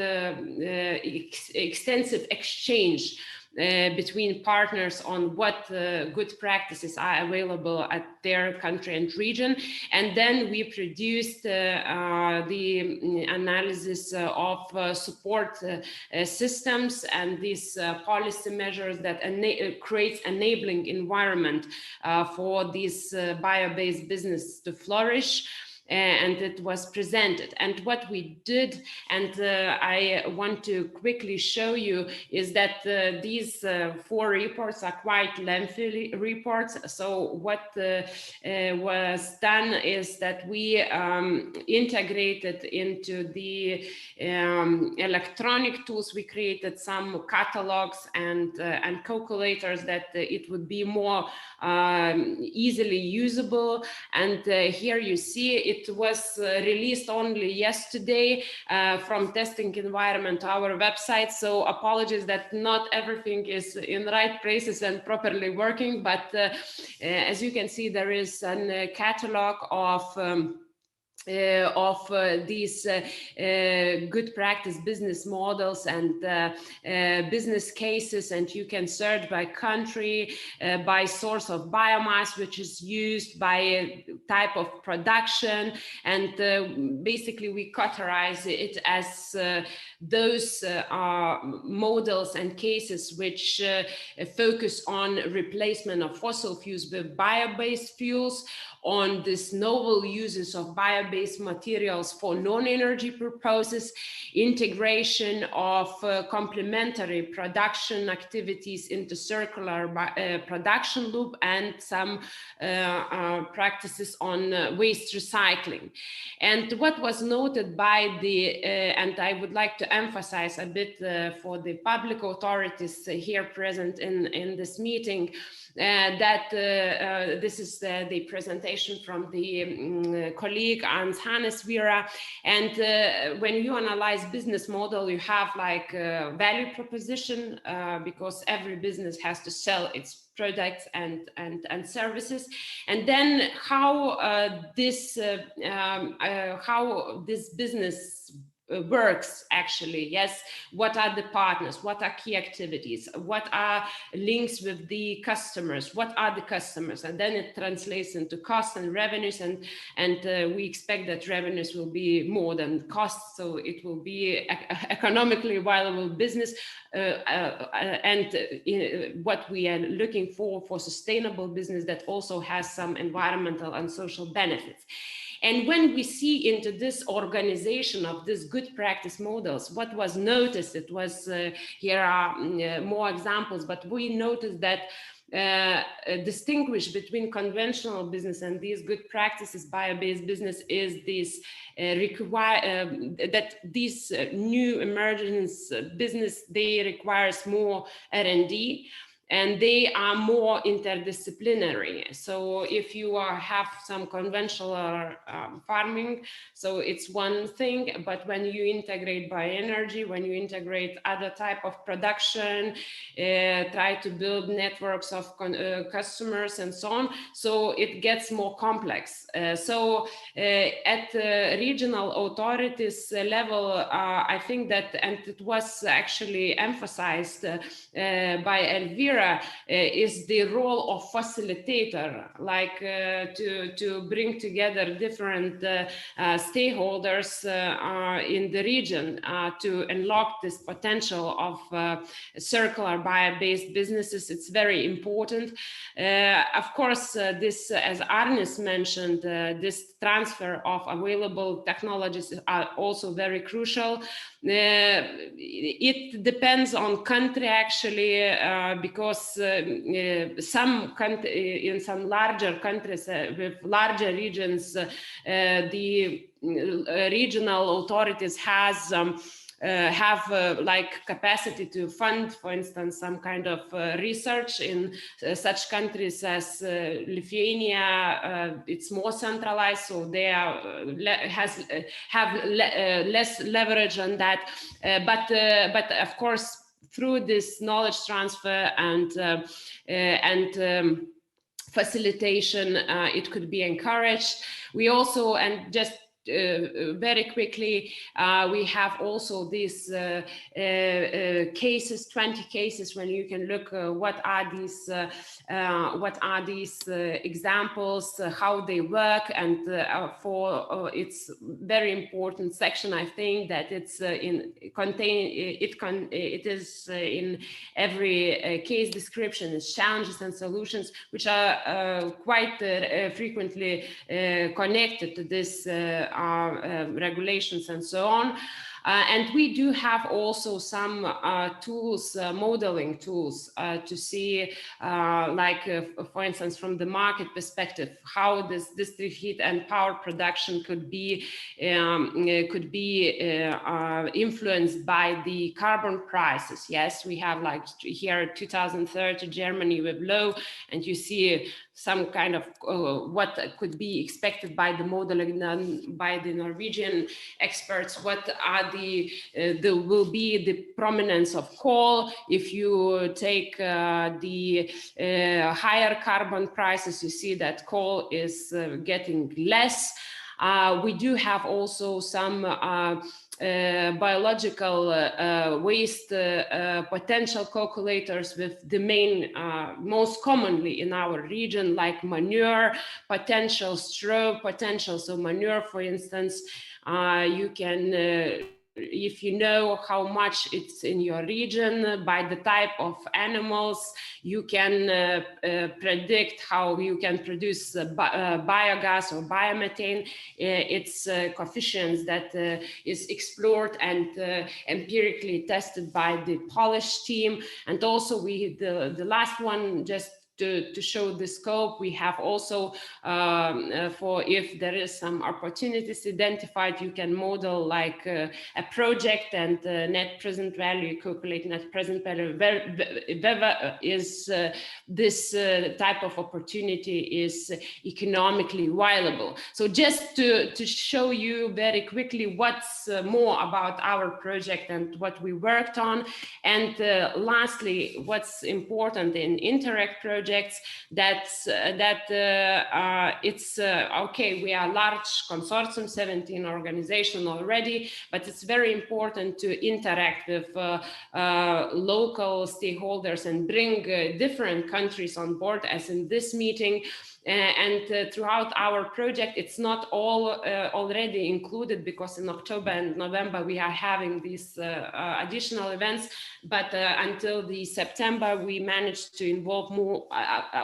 extensive exchange between partners on what good practices are available at their country and region. And then we produced the analysis of support systems and these policy measures that creates enabling environment for this bio-based business to flourish. And it was presented. And what we did, and I want to quickly show you, is that these 4 reports are quite lengthy reports. So what was done is that we integrated into the electronic tools. We created some catalogs and calculators that it would be more easily usable. And here you see it was released only yesterday from testing environment to our website. So apologies that not everything is in the right places and properly working, but as you can see, there is a catalog of these good practice business models and business cases, and you can search by country, by source of biomass which is used, by type of production, and basically we categorize it as those models and cases which focus on replacement of fossil fuels with bio-based fuels, on this novel uses of bio-based materials for non-energy purposes, integration of complementary production activities into circular production loop, and some practices on waste recycling. And what was noted by the, and I would like to emphasize a bit for the public authorities here present in this meeting, that this is the presentation from the colleague Hannes Vera. And when you analyze business model, you have like value proposition, because every business has to sell its products and services, and then how this business works actually. Yes, what are the partners, what are key activities, what are links with the customers, what are the customers, and then it translates into costs and revenues, and we expect that revenues will be more than costs, so it will be economically viable business, and what we are looking for sustainable business that also has some environmental and social benefits. And when we see into this organization of this good practice models, what was noticed, it was, here are more examples, but we noticed that distinguish between conventional business and these good practices bio-based business is this that these new emergence business, they requires more R&D, and they are more interdisciplinary. So if you have some conventional farming, so it's one thing, but when you integrate bioenergy, when you integrate other type of production, try to build networks of customers and so on, so it gets more complex. So at regional authorities level, I think that, and it was actually emphasized by Elvira, is the role of facilitator, like to bring together different stakeholders in the region to unlock this potential of circular bio-based businesses. It's very important. Of course, this, as Arnis mentioned, this transfer of available technologies are also very crucial. It depends on country actually, because some in some larger countries with larger regions, the regional authorities have like capacity to fund, for instance, some kind of research. In such countries as Lithuania, it's more centralized, so they are have less leverage on that. But of course, through this knowledge transfer and facilitation, it could be encouraged. We also, and just very quickly, we have also these cases, 20 cases, when you can look what are these examples, how they work, and it's very important section. I think that it's it is in every case description is challenges and solutions, which are quite frequently connected to this regulations and so on. And we do have also some tools, modeling tools, to see, for instance, from the market perspective, how this district heat and power production could be influenced by the carbon prices. Yes, we have like here 2030 Germany with low, and you see some kind of what could be expected by the modeling done by the Norwegian experts. What are will be the prominence of coal? If you take the higher carbon prices, you see that coal is getting less. We do have also some biological waste potential calculators with the main, most commonly in our region, like manure potential, straw potential. So manure, for instance, you can if you know how much it's in your region by the type of animals, you can predict how you can produce biogas or biomethane. It's coefficients that is explored and empirically tested by the Polish team. And also the last one, just to show the scope, we have also for if there is some opportunities identified, you can model like a project and net present value, calculate net present value. Whether is this type of opportunity is economically viable. So just to show you very quickly what's more about our project and what we worked on. And lastly, what's important in Interreg projects, it's okay, we are a large consortium, 17 organizations already, but it's very important to interact with local stakeholders and bring different countries on board, as in this meeting. And throughout our project, it's not all already included, because in October and November we are having these additional events. But until the September, we managed to involve more,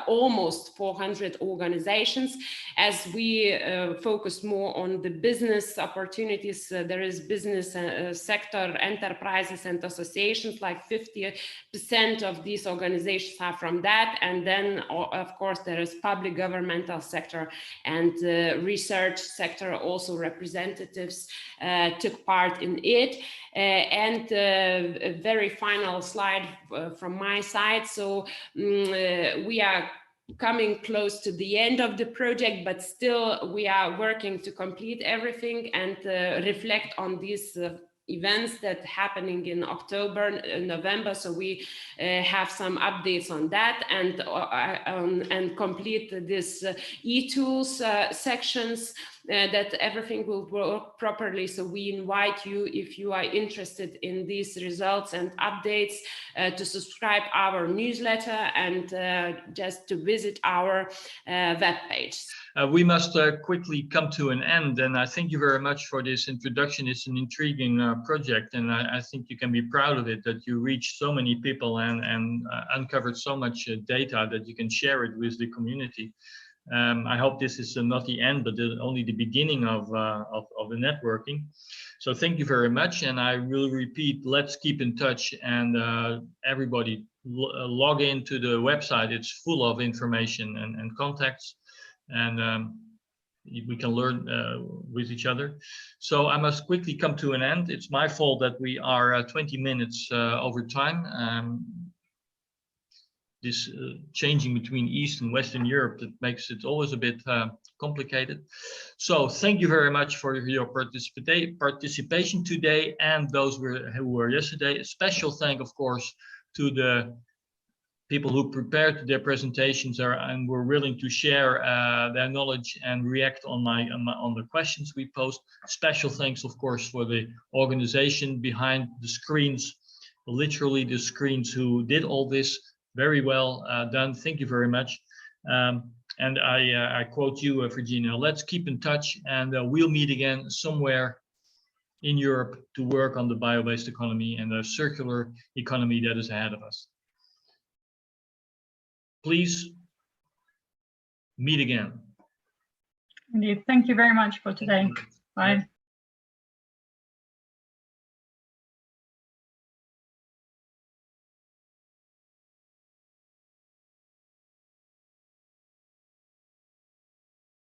almost 400 organizations, as we focus more on the business opportunities. There is business sector, enterprises and associations, like 50% of these organizations are from that. And then, of course, there is public governmental sector and research sector, also representatives took part in it. And a very final slide from my side. So we are coming close to the end of the project, but still we are working to complete everything and reflect on these events that happening in October, November. So we have some updates on that, and complete this e-tools sections, that everything will work properly. So we invite you, if you are interested in these results and updates, to subscribe our newsletter and just to visit our webpage. We must quickly come to an end, and I thank you very much for this introduction. It's an intriguing project, and I think you can be proud of it, that you reached so many people and uncovered so much data that you can share it with the community. I hope this is not the end, but only the beginning of the networking. So thank you very much, and I will repeat, let's keep in touch, and everybody log into the website. It's full of information and contacts, and we can learn with each other. So I must quickly come to an end. It's my fault that we are 20 minutes over time. This changing between East and Western Europe, that makes it always a bit complicated. So thank you very much for your participation today, and those who were yesterday. A special thank, of course, to the people who prepared their presentations and were willing to share their knowledge and react on the questions we posed. Special thanks, of course, for the organization behind the screens, literally the screens, who did all this. Very well done. Thank you very much. And I quote you, Virginia, let's keep in touch, and we'll meet again somewhere in Europe to work on the bio-based economy and the circular economy that is ahead of us. Please meet again. Indeed. Thank you very much for today. Bye.